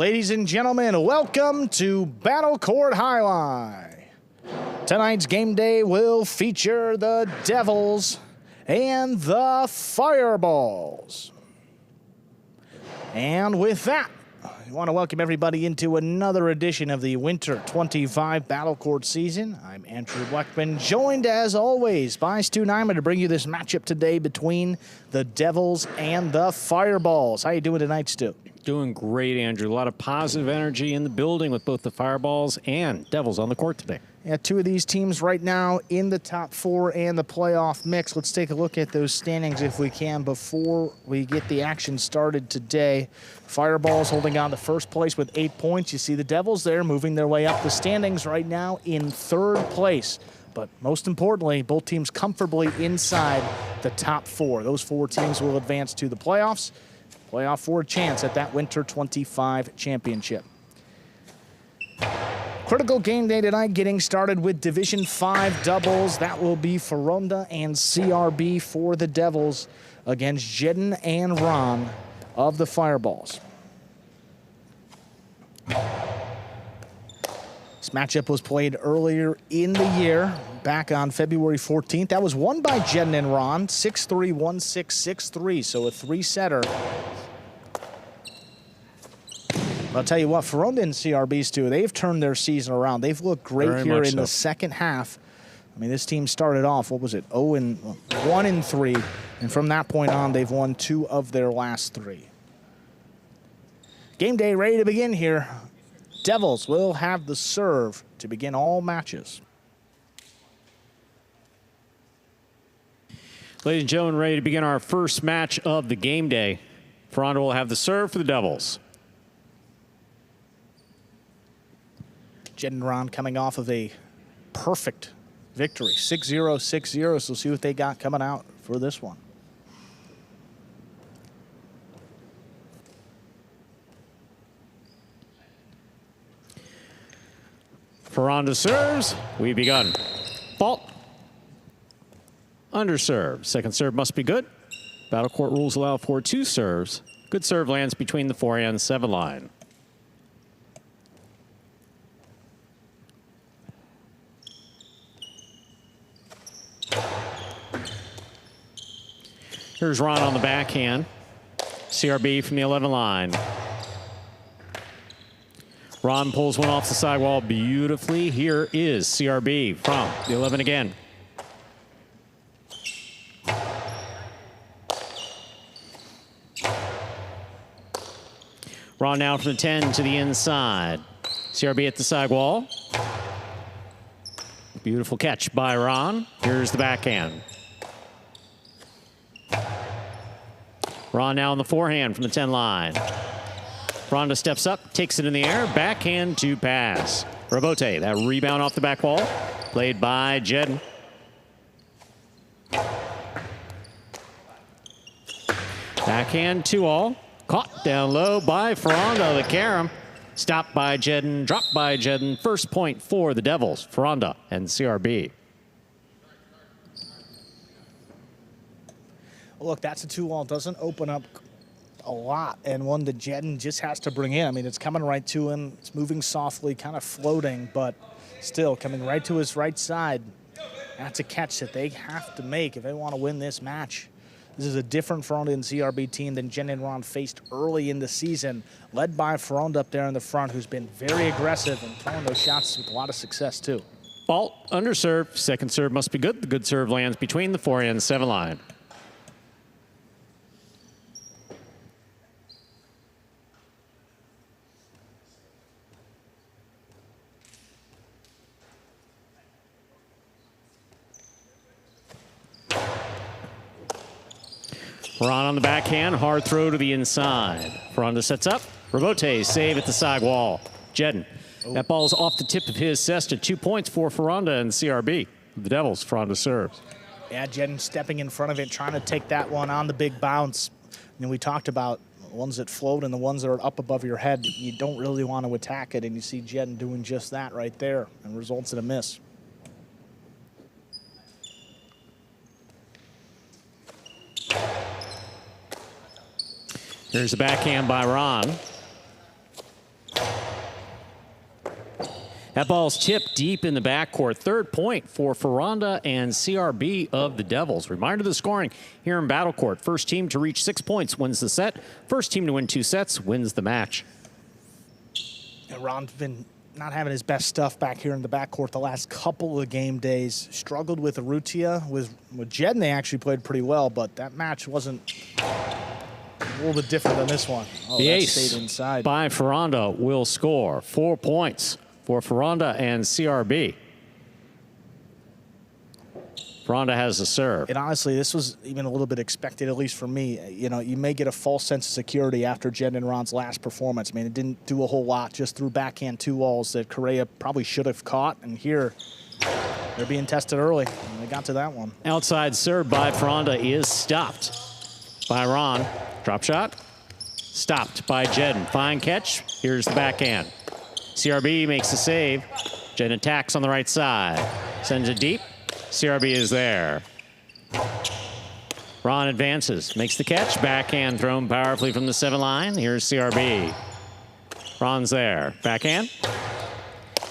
Ladies and gentlemen, welcome to Battlecourt Jai-Alai. Tonight's game day will feature the Devils and the Fireballs. And with that, I want to welcome everybody into another edition of the Winter 25 Battlecourt season. I'm Andrew Blackman, joined as always by Stu Nyman to bring you this matchup today between the Devils and the Fireballs. How you doing tonight, Stu? Doing great, Andrew. A lot of positive energy in the building with both the Fireballs and Devils on the court today. Yeah, two of these teams right now in the top four and the playoff mix. Let's take a look at those standings if we can before we get the action started today. Fireballs holding on to first place with 8 points. You see the Devils there moving their way up the standings right now in third place. But most importantly, both teams comfortably inside the top four. Those four teams will advance to the playoffs. Playoff for a chance at that Winter 25 championship. Critical game day tonight, getting started with Division 5 doubles. That will be Feronda and CRB for the Devils against Jeden and Ron of the Fireballs. This matchup was played earlier in the year, back on February 14th. That was won by Jeden and Ron, 6-3, 1-6, 6-3, so a three-setter. I'll tell you what, Feronda and CRB's too, they've turned their season around. They've looked great here in the second half. I mean, this team started off, what was it, 1-3, and from that point on, they've won 2 of their last 3. Game day ready to begin here. Devils will have the serve to begin all matches. Ladies and gentlemen, ready to begin our first match of the game day. Feronda will have the serve for the Devils. Jeden and Ron coming off of a perfect victory, 6-0, 6-0. So see what they got coming out for this one. Feronda serves. We've begun. Fault. Underserve. Second serve must be good. Battlecourt rules allow for 2 serves. Good serve lands between the 4 and 7 line. Here's Ron on the backhand. CRB from the 11 line. Ron pulls one off the sidewall beautifully. Here is CRB from the 11 again. Ron now from the 10 to the inside. CRB at the sidewall. Beautiful catch by Ron. Here's the backhand. Ron now on the forehand from the 10 line. Feronda steps up, takes it in the air, backhand to pass. Rabote, that rebound off the back wall, played by Jeden. Backhand 2-all, caught down low by Feronda, the carom. Stopped by Jeden, dropped by Jeden. First point for the Devils, Feronda and CRB. Look, that's a 2-all. Doesn't open up a lot, and one that Jeden just has to bring in. I mean, it's coming right to him. It's moving softly, kind of floating, but still coming right to his right side. That's a catch that they have to make if they want to win this match. This is a different Feronda and CRB team than Jeden and Ron faced early in the season, led by Feronda up there in the front, who's been very aggressive and throwing those shots with a lot of success, too. Fault, underserve. Second serve must be good. The good serve lands between the 4 and 7 line. Ron on the backhand, hard throw to the inside. Feronda sets up. Rabote save at the side wall. Jeden. That ball's off the tip of his cesta. 2 points for Feronda and CRB. The Devils, Feronda serves. Yeah, Jeden stepping in front of it, trying to take that one on the big bounce. And we talked about the ones that float and the ones that are up above your head. You don't really want to attack it, and you see Jeden doing just that right there, and results in a miss. Here's the backhand by Ron. That ball's tipped deep in the backcourt. Third point for Feronda and CRB of the Devils. Reminder of the scoring here in Battlecourt. First team to reach 6 points wins the set. First team to win 2 sets wins the match. And Ron's been not having his best stuff back here in the backcourt the last couple of game days. Struggled with Arutia. With Jeden, they actually played pretty well, but that match wasn't a little bit different than this one. Oh, The that ace stayed inside. by Feronda will score 4 points for Feronda and CRB. Feronda has the serve. And honestly, this was even a little bit expected, at least for me. You know, you may get a false sense of security after Jeden and Ron's last performance. I mean, it didn't do a whole lot, just threw backhand 2-walls that Cabrera probably should have caught. And here, they're being tested early, and they got to that one. Outside serve by Feronda is stopped by Ron. Drop shot. Stopped by Jeden. Fine catch. Here's the backhand. CRB makes the save. Jeden attacks on the right side. Sends it deep. CRB is there. Ron advances, makes the catch. Backhand thrown powerfully from the 7 line. Here's CRB. Ron's there. Backhand.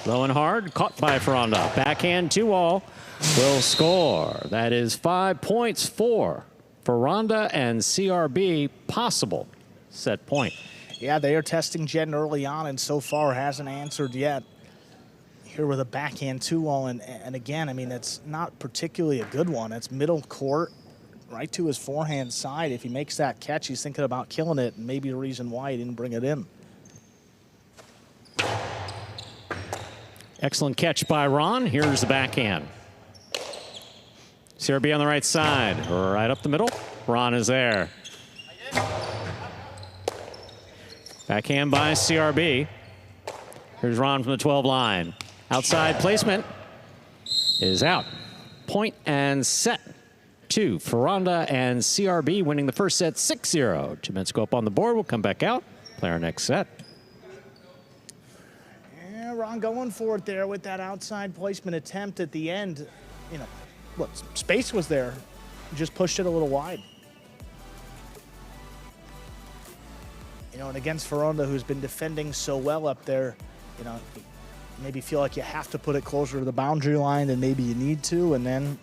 Low and hard. Caught by Feronda. Backhand 2-all. Will score. That is 5 points for Feronda and CRB. Possible set point. Yeah, they are testing Jeden early on, and so far hasn't answered yet. Here with a backhand 2-all, and again, I mean, it's not particularly a good one. It's middle court, right to his forehand side. If he makes that catch, he's thinking about killing it, and maybe the reason why he didn't bring it in. Excellent catch by Ron. Here's the backhand. CRB on the right side, right up the middle. Ron is there. Backhand by CRB. Here's Ron from the 12 line. Outside placement is out. Point and set to Feronda and CRB, winning the first set 6-0. 2 minutes go up on the board. We'll come back out, play our next set. Yeah, Ron going for it there with that outside placement attempt at the end. You know, look, space was there. Just pushed it a little wide. You know, and against Feronda, who's been defending so well up there, you know, maybe feel like you have to put it closer to the boundary line than maybe you need to, and then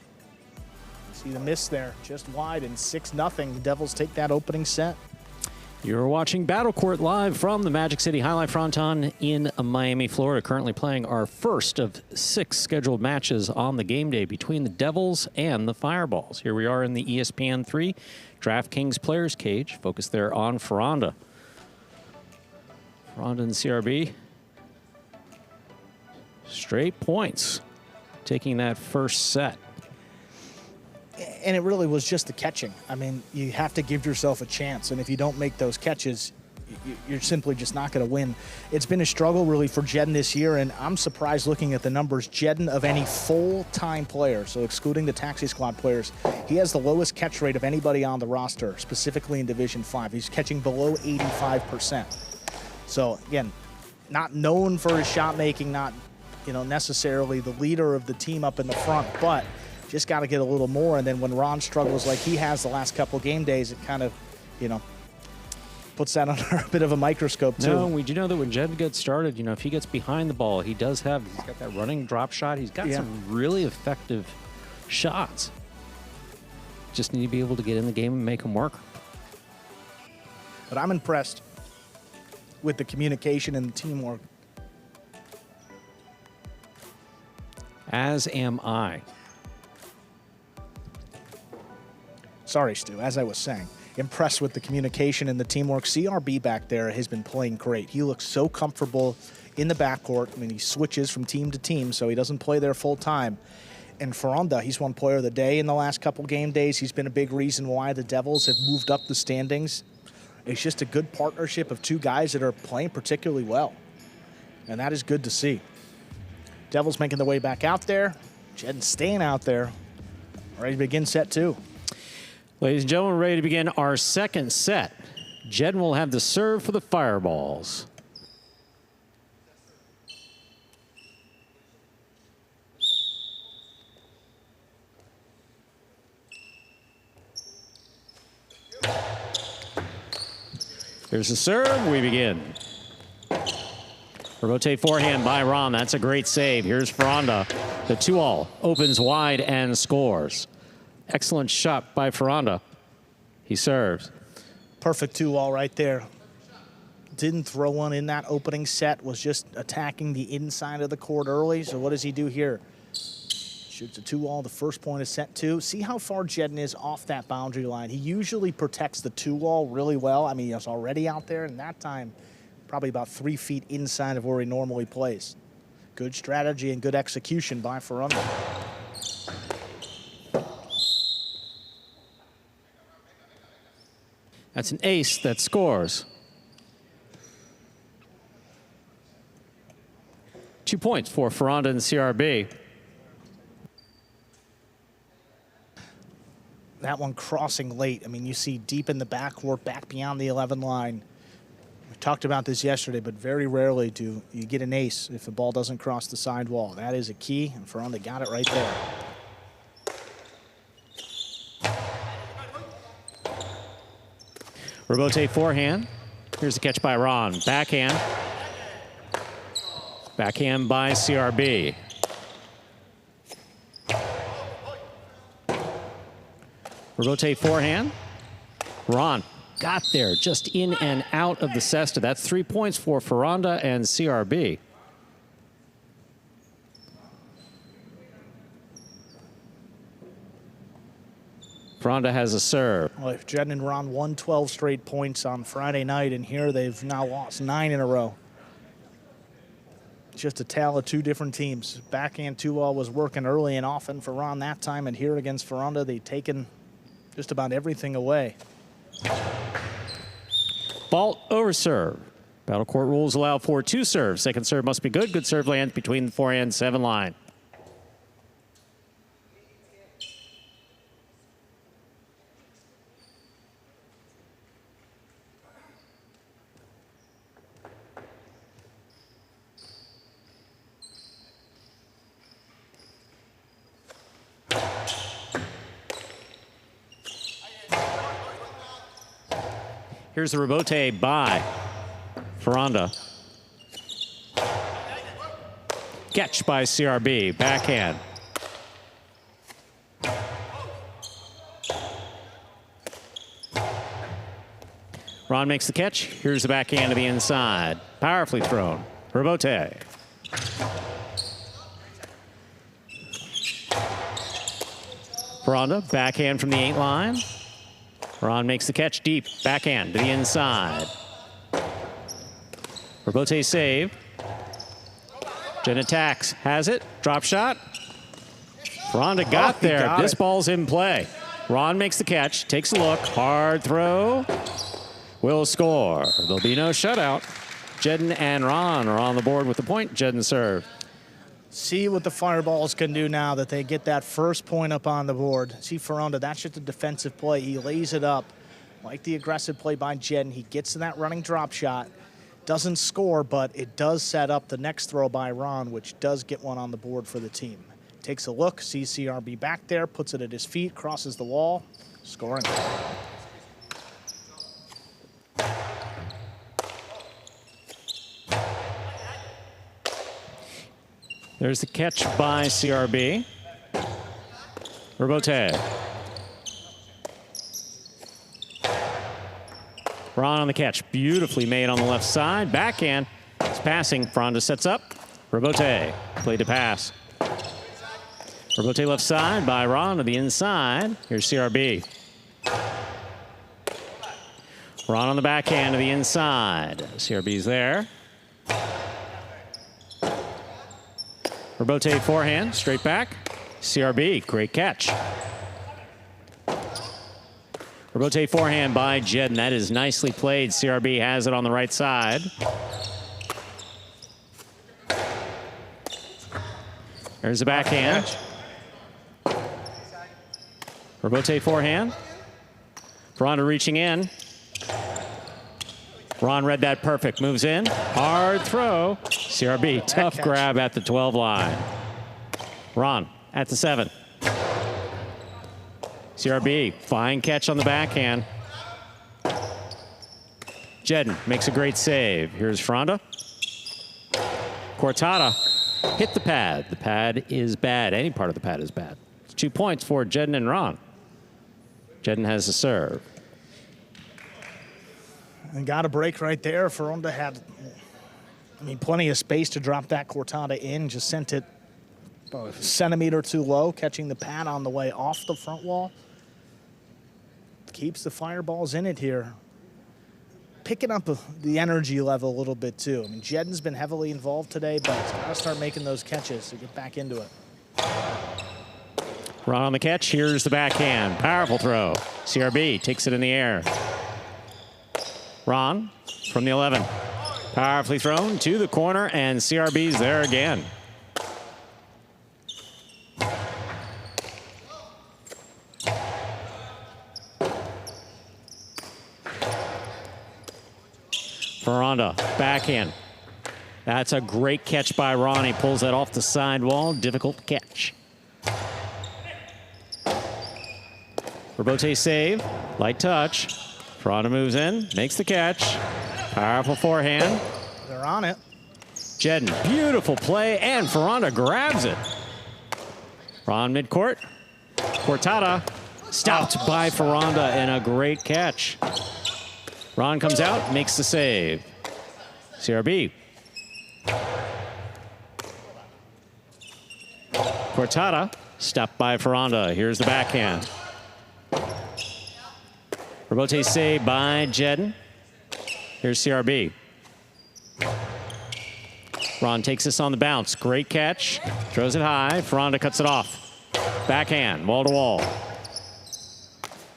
see the miss there, just wide, and 6-0. The Devils take that opening set. You're watching Battlecourt live from the Magic City Jai-Alai Fronton in Miami, Florida. Currently playing our first of 6 scheduled matches on the game day between the Devils and the Fireballs. Here we are in the ESPN 3 DraftKings Players Cage. Focus there on Feronda. Feronda and CRB. Straight points, taking that first set. And it really was just the catching. I mean, you have to give yourself a chance, and if you don't make those catches, you're simply just not going to win. It's been a struggle, really, for Jeden this year, and I'm surprised looking at the numbers. Jeden, of any full-time player, so excluding the taxi squad players, he has the lowest catch rate of anybody on the roster, specifically in Division 5. He's catching below 85%. So, again, not known for his shot making, not necessarily the leader of the team up in the front, but just got to get a little more. And then when Ron struggles like he has the last couple game days, it kind of, puts that under a bit of a microscope too. No, we do know that when Jeden gets started, if he gets behind the ball, he's got that running drop shot. He's got some really effective shots. Just need to be able to get in the game and make them work. But I'm impressed with the communication and the teamwork. As am I. Sorry, Stu, as I was saying, impressed with the communication and the teamwork. CRB back there has been playing great. He looks so comfortable in the backcourt. I mean, he switches from team to team, so he doesn't play there full time. And Feronda, he's won Player of the Day in the last couple game days. He's been a big reason why the Devils have moved up the standings. It's just a good partnership of 2 guys that are playing particularly well. And that is good to see. Devils making their way back out there. Jeden staying out there. Ready to begin set 2. Ladies and gentlemen, we're ready to begin our second set. Jeden will have the serve for the Fireballs. Here's the serve. We begin. Rebote forehand by Ron. That's a great save. Here's Feronda. The 2-all opens wide and scores. Excellent shot by Feronda. He serves. Perfect 2-all right there. Didn't throw one in that opening set, was just attacking the inside of the court early. So what does he do here? Shoots a 2-all, the first point of set 2. See how far Jeden is off that boundary line. He usually protects the 2-all really well. I mean, he was already out there, and that time probably about 3 feet inside of where he normally plays. Good strategy and good execution by Feronda. That's an ace that scores. 2 points for Feronda and CRB. That one crossing late. I mean, you see deep in the backcourt, back beyond the 11 line. We talked about this yesterday, but very rarely do you get an ace if the ball doesn't cross the sidewall. That is a key, and Feronda got it right there. Rebote forehand. Here's the catch by Ron. Backhand. Backhand by CRB. Rebote forehand. Ron got there just in and out of the cesta. That's 3 points for Feronda and CRB. Feronda has a serve. Well, if Jeden and Ron won 12 straight points on Friday night, and here they've now lost 9 in a row. It's just a tale of 2 different teams. Backhand 2-all was working early and often for Ron that time, and here against Feronda, they've taken just about everything away. Fault over serve. Battlecourt rules allow for 2 serves. Second serve must be good. Good serve lands between the forehand 7 line. Here's the rebote by Feronda. Catch by CRB. Backhand. Ron makes the catch. Here's the backhand to the inside. Powerfully thrown. Rebote. Feronda, backhand from the 8 line. Ron makes the catch deep. Backhand to the inside. Rebote save. Jeden attacks. Has it. Drop shot. Feronda got there. This ball's in play. Ron makes the catch. Takes a look. Hard throw. Will score. There'll be no shutout. Jeden and Ron are on the board with the point. Jeden serve. See what the Fireballs can do now that they get that first point up on the board. See Feronda, that's just a defensive play. He lays it up. Like the aggressive play by Jeden, he gets to that running drop shot. Doesn't score, but it does set up the next throw by Ron, which does get one on the board for the team. Takes a look, sees CRB back there, puts it at his feet, crosses the wall, scoring. There's the catch by CRB. Rebote. Ron on the catch. Beautifully made on the left side. Backhand. It's passing. Feronda sets up. Rebote. Play to pass. Rebote left side by Ron to the inside. Here's CRB. Ron on the backhand to the inside. CRB's there. Rebote forehand, straight back. CRB, great catch. Rebote forehand by Jeden. That is nicely played. CRB has it on the right side. There's the backhand. Rebote forehand. Feronda reaching in. Ron read that perfect. Moves in. Hard throw. CRB, tough grab at the 12 line. Ron at the 7. CRB, fine catch on the backhand. Jeden makes a great save. Here's Feronda. Cortada hit the pad. The pad is bad. Any part of the pad is bad. It's 2 points for Jeden and Ron. Jeden has the serve. And got a break right there. Feronda had, plenty of space to drop that Cortada in. Just sent it a centimeter too low, catching the pad on the way off the front wall. Keeps the fireballs in it here. Picking up the energy level a little bit too. Jeden's been heavily involved today, but he's got to start making those catches to get back into it. Ron on the catch. Here's the backhand. Powerful throw. CRB takes it in the air. Ron from the 11. Powerfully thrown to the corner, and CRB's there again. Feronda, backhand. That's a great catch by Ron. He pulls that off the sidewall. Difficult catch. Rebote save. Light touch. Feronda moves in, makes the catch. Powerful forehand. They're on it. Jeden, beautiful play, and Feronda grabs it. Ron midcourt. Cortada stopped by Feronda, and a great catch. Ron comes out, makes the save. CRB. Cortada stopped by Feronda. Here's the backhand. Rebote save by Jeden. Here's CRB. Ron takes this on the bounce. Great catch. Throws it high. Feronda cuts it off. Backhand, wall to wall.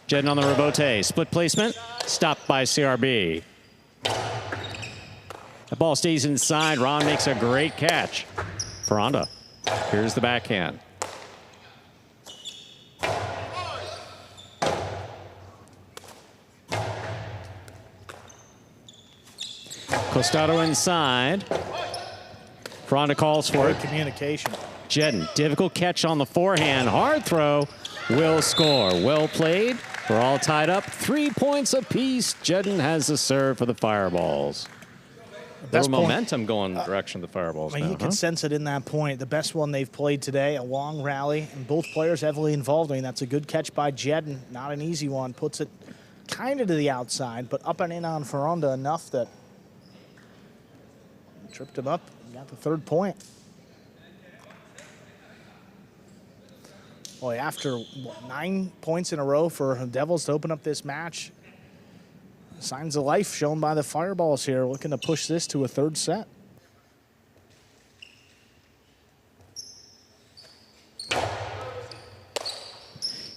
Jeden on the rebote. Split placement. Stopped by CRB. The ball stays inside. Ron makes a great catch. Feronda. Here's the backhand. Costado inside. Feronda calls for it. Communication. Jeden, difficult catch on the forehand. Hard throw. Will score. Well played. We're all tied up. 3 points apiece. Jeden has the serve for the Fireballs. Little momentum going in the direction of the Fireballs now, you can sense it in that point. The best one they've played today, a long rally, and both players heavily involved. That's a good catch by Jeden. Not an easy one. Puts it kind of to the outside, but up and in on Feronda enough that tripped him up. Got the 3rd point. Boy, after 9 points in a row for the Devils to open up this match, signs of life shown by the Fireballs here, looking to push this to a 3rd set.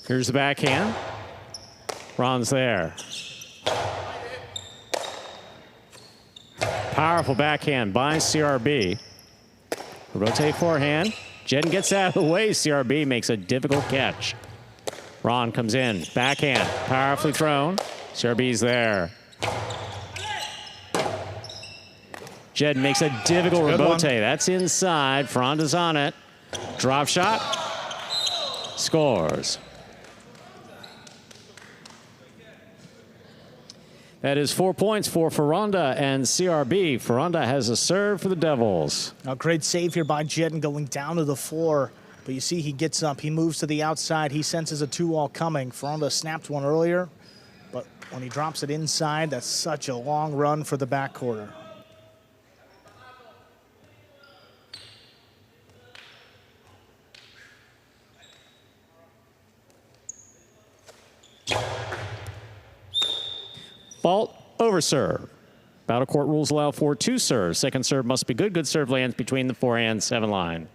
Here's the backhand. Ron's there. Powerful backhand by CRB. Rotate forehand. Jeden gets out of the way. CRB makes a difficult catch. Ron comes in. Backhand. Powerfully thrown. CRB's there. Jeden makes a difficult rebote. That's inside. Feronda's on it. Drop shot. Scores. That is 4 points for Feronda and CRB. Feronda has a serve for the Devils. Now, great save here by Jeden going down to the floor. But you see he gets up. He moves to the outside. He senses a 2-all coming. Feronda snapped one earlier. But when he drops it inside, that's such a long run for the backcourt. Fault, over serve. Battlecourt rules allow for 2 serves. Second serve must be good. Good serve lands between the forehand 7 line.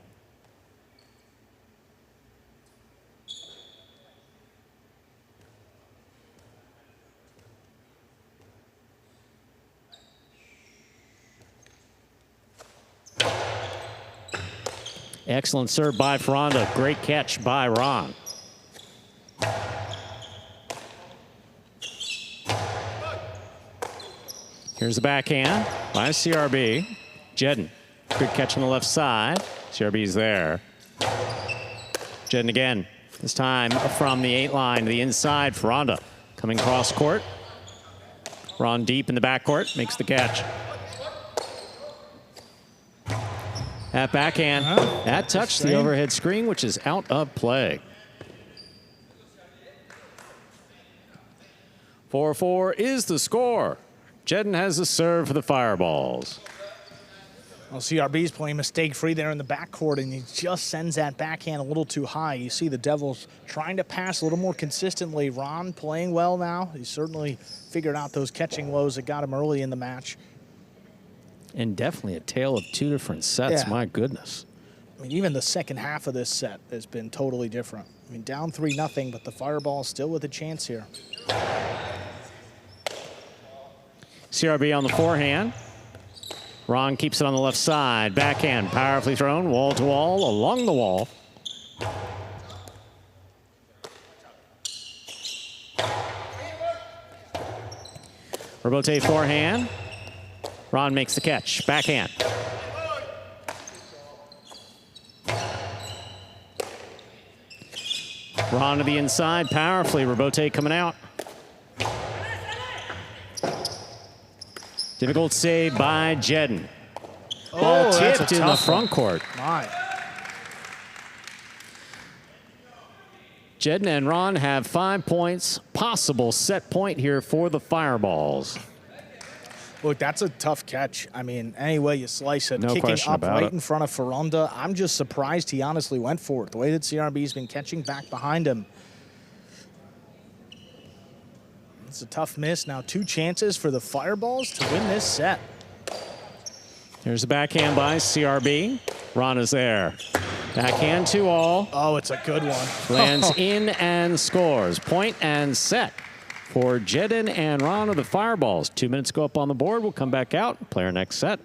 Excellent serve by Feronda. Great catch by Ron. Here's the backhand by CRB. Jeden, good catch on the left side. CRB's there. Jeden again, this time from the 8 line to the inside. Feronda coming cross court. Ron deep in the backcourt, makes the catch. That backhand, that touched the overhead screen, which is out of play. 4-4 is the score. Jeden has the serve for the Fireballs. Well, CRB's playing mistake-free there in the backcourt, and he just sends that backhand a little too high. You see the Devils trying to pass a little more consistently. Ron playing well now. He certainly figured out those catching lows that got him early in the match. And definitely a tale of two different sets, my goodness. I mean, even the second half of this set has been totally different. I mean, down 3-0, but the Fireball still with a chance here. CRB on the forehand. Ron keeps it on the left side. Backhand, powerfully thrown, wall to wall, along the wall. Rebote forehand. Ron makes the catch. Backhand. Ron to the inside, powerfully. Rebote coming out. Difficult save by Jeden. Ball tipped in the front court. Jeden and Ron have 5 points. Possible set point here for the Fireballs. Look, that's a tough catch. I mean, any way you slice it, No kicking question up about right it. in front of Feronda. I'm just surprised he honestly went for it. The way that CRB's been catching back behind him. It's a tough miss. Now 2 chances for the Fireballs to win this set. Here's the backhand by CRB. Ron is there. Backhand 2-all. Oh, it's a good one. Lands in and scores. Point and set for Jeden and Ron of the Fireballs. 2 minutes go up on the board. We'll come back out and play our next set.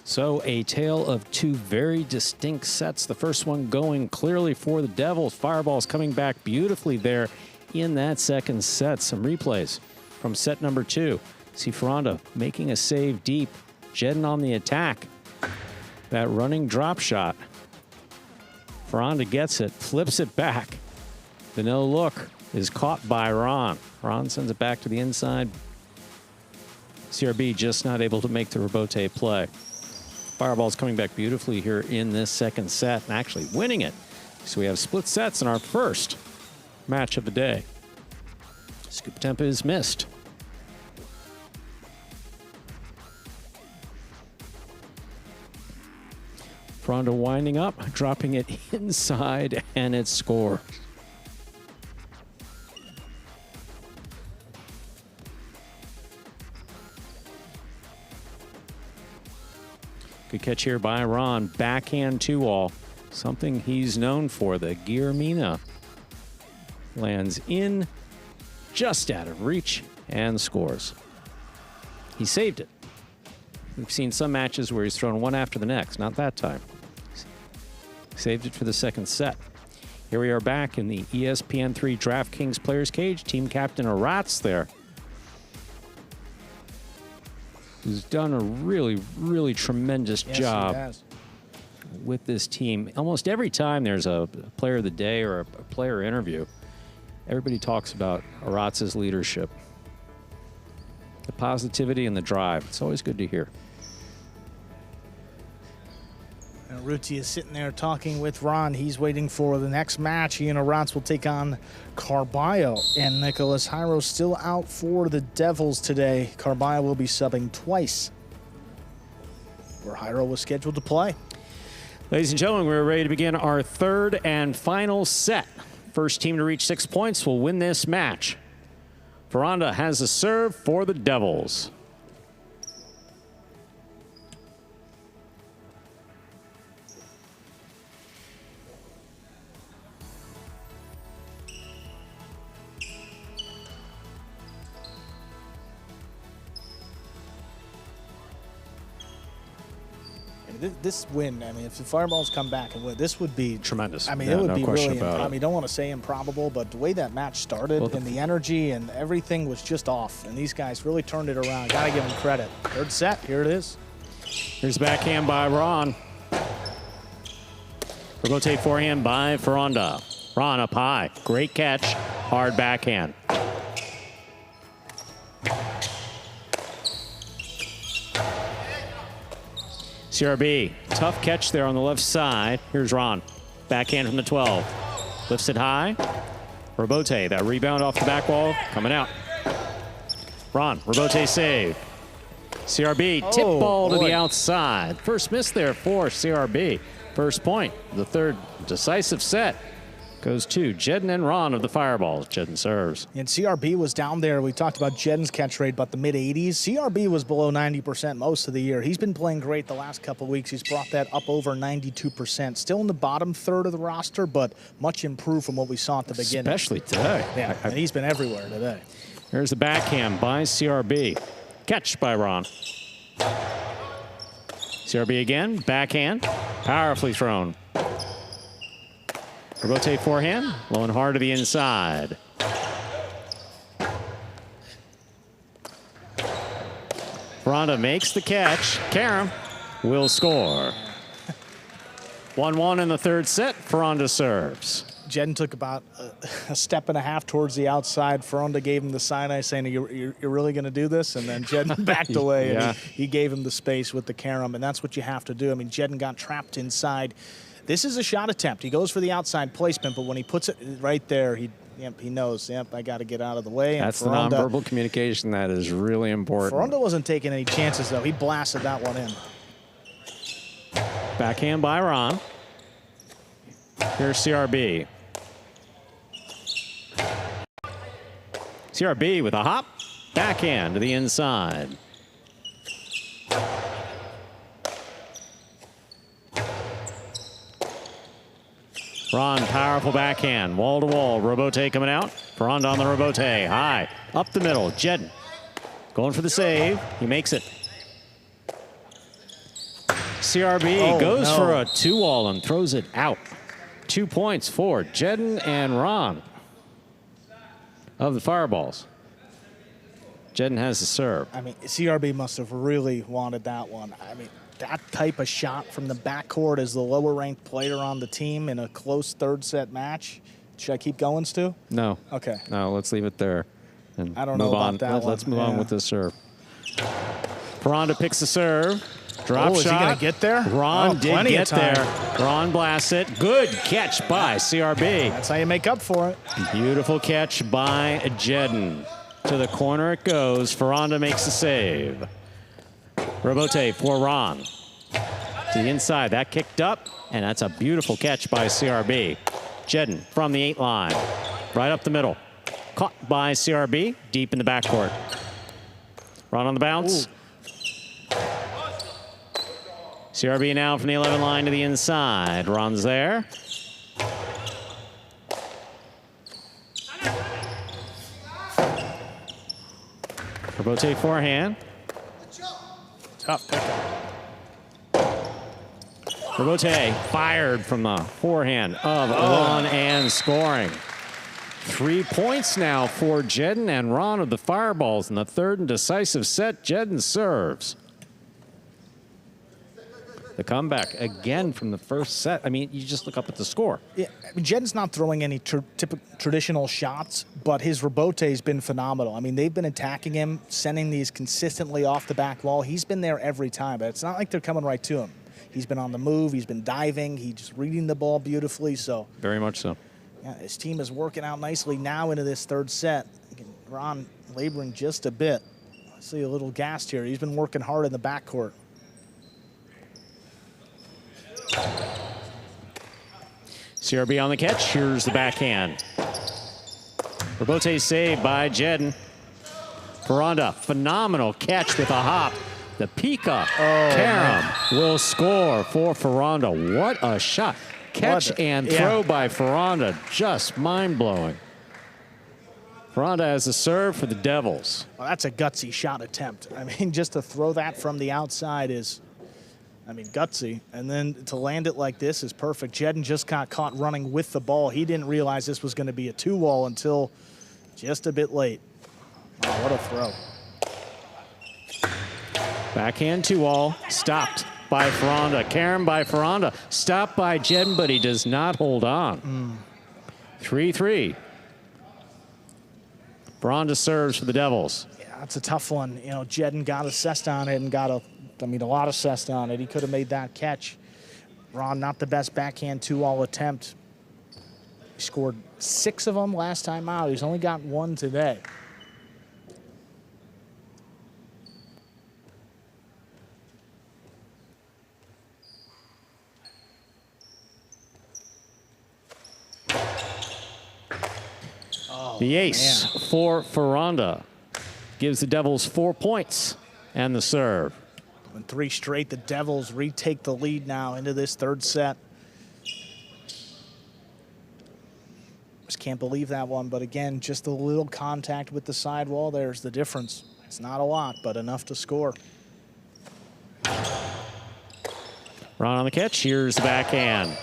So a tale of 2 very distinct sets. The first one going clearly for the Devils. Fireballs coming back beautifully there in that second set. Some replays from set number 2. See Feronda making a save deep. Jeden on the attack. That running drop shot. Feronda gets it, flips it back. The no look is caught by Ron. Ron sends it back to the inside. CRB just not able to make the rebote play. Fireball's coming back beautifully here in this second set and actually winning it. So we have split sets in our first match of the day. Scoop attempt is missed. Feronda winding up, dropping it inside, and it's score. Good catch here by Ron. Backhand 2-all. Something he's known for, the Guillermina. Lands in, just out of reach, and scores. He saved it. We've seen some matches where he's thrown one after the next. Not that time. Saved it for the second set. Here we are back in the ESPN3 DraftKings Players Cage. Team captain Aratz there, who's done a really, really tremendous job with this team. Almost every time there's a player of the day or a player interview, everybody talks about Aratz's leadership. The positivity and the drive. It's always good to hear. And Arutia is sitting there talking with Ron. He's waiting for the next match. He and Aratz will take on Carbio. And Nicholas Hyro still out for the Devils today. Carbio will be subbing twice, where Hyro was scheduled to play. Ladies and gentlemen, we're ready to begin our third and final set. First team to reach 6 points will win this match. Feronda has a serve for the Devils. This win, I mean, if the Fireballs come back and win, this would be tremendous. I mean, yeah, it would no be question really, about I it. mean, don't want to say improbable, but the way that match started and the energy and everything was just off. And these guys really turned it around. Got to give them credit. Third set, here it is. Here's the backhand by Ron. Rebote forehand by Feronda. Ron up high. Great catch. Hard backhand. CRB. Tough catch there on the left side. Here's Ron. Backhand from the 12. Lifts it high. Rebote. That rebound off the back wall. Coming out. Ron. Rebote save. CRB. Tip ball to the outside. First miss there for CRB. First point. The third decisive set goes to Jeden and Ron of the Fireballs. Jeden serves. And CRB was down there. We talked about Jeden's catch rate, about the mid-80s. CRB was below 90% most of the year. He's been playing great the last couple of weeks. He's brought that up over 92%. Still in the bottom third of the roster, but much improved from what we saw at the beginning. Especially today. Yeah, and he's been everywhere today. Here's the backhand by CRB. Catch by Ron. CRB again. Backhand. Powerfully thrown. Rebote forehand. Low and hard to the inside. Feronda makes the catch. Karam will score. 1-1 in the third set. Feronda serves. Jeden took about a step and a half towards the outside. Feronda gave him the side eye saying, you're really going to do this? And then Jeden backed away, Yeah. and he gave him the space with the carom, and that's what you have to do. I mean, Jeden got trapped inside. This is a shot attempt. He goes for the outside placement, but when he puts it right there, he knows, I got to get out of the way. That's and the Feronda, nonverbal communication that is really important. Feronda wasn't taking any chances, though. He blasted that one in. Backhand by Ron. Here's CRB. CRB with a hop. Backhand to the inside. Ron, powerful backhand. Wall to wall. Rebote coming out. Feronda on the Rebote. High. Up the middle. Jeden. Going for the save. He makes it. CRB goes for a 2-wall and throws it out. 2 points for Jeden and Ron of the Fireballs. Jeden has the serve. I mean, CRB must have really wanted that one. I mean, that type of shot from the backcourt as the lower-ranked player on the team in a close third-set match. Should I keep going, Stu? No. Okay. No, let's leave it there. And I don't know about that one. Let's move on with the serve. Feronda picks the serve. Drop shot. Is he going to get there? Ron did get there. Ron blasts it. Good catch by CRB. That's how you make up for it. Beautiful catch by Jeden. To the corner it goes. Feronda makes the save. Rebote for Ron. To the inside. That kicked up, and that's a beautiful catch by CRB. Jeden from the 8 line. Right up the middle. Caught by CRB. Deep in the backcourt. Ron on the bounce. Ooh. CRB now from the 11 line to the inside. Ron's there. Rebote forehand. Tough pickup. Rebote fired from the forehand of Ron and scoring. 3 points now for Jeden and Ron of the Fireballs in the third and decisive set. Jeden serves. The comeback again from the first set. I mean, you just look up at the score. Yeah, I mean, Jeden's not throwing any traditional shots, but his Rebote's been phenomenal. I mean, they've been attacking him, sending these consistently off the back wall. He's been there every time, but it's not like they're coming right to him. He's been on the move. He's been diving. He's just reading the ball beautifully. So very much so. Yeah, his team is working out nicely now into this third set. Ron laboring just a bit. I see a little gassed here. He's been working hard in the backcourt. CRB on the catch. Here's the backhand. Rebote saved by Jeden. Feronda, phenomenal catch with a hop. The Pika. Karam will score for Feronda. What a shot. Catch and throw by Feronda. Just mind-blowing. Feronda has a serve for the Devils. Well, that's a gutsy shot attempt. I mean, just to throw that from the outside is, I mean, gutsy. And then to land it like this is perfect. Jeden just got caught running with the ball. He didn't realize this was going to be a 2-wall until just a bit late. Wow, what a throw. Backhand 2-all, stopped by Feronda. Karen by Feronda, stopped by Jeden, but he does not hold on. 3-3. Feronda serves for the Devils. Yeah, that's a tough one. You know, Jeden got assessed on it and got a lot assessed on it. He could have made that catch. Ron, not the best backhand 2-all attempt. He scored 6 of them last time out. He's only got 1 today. The ace for Feronda gives the Devils 4 points and the serve. And 3 straight, the Devils retake the lead now into this 3rd set. Just can't believe that one, but again, just a little contact with the sidewall. There's the difference. It's not a lot, but enough to score. Ron on the catch. Here's the backhand.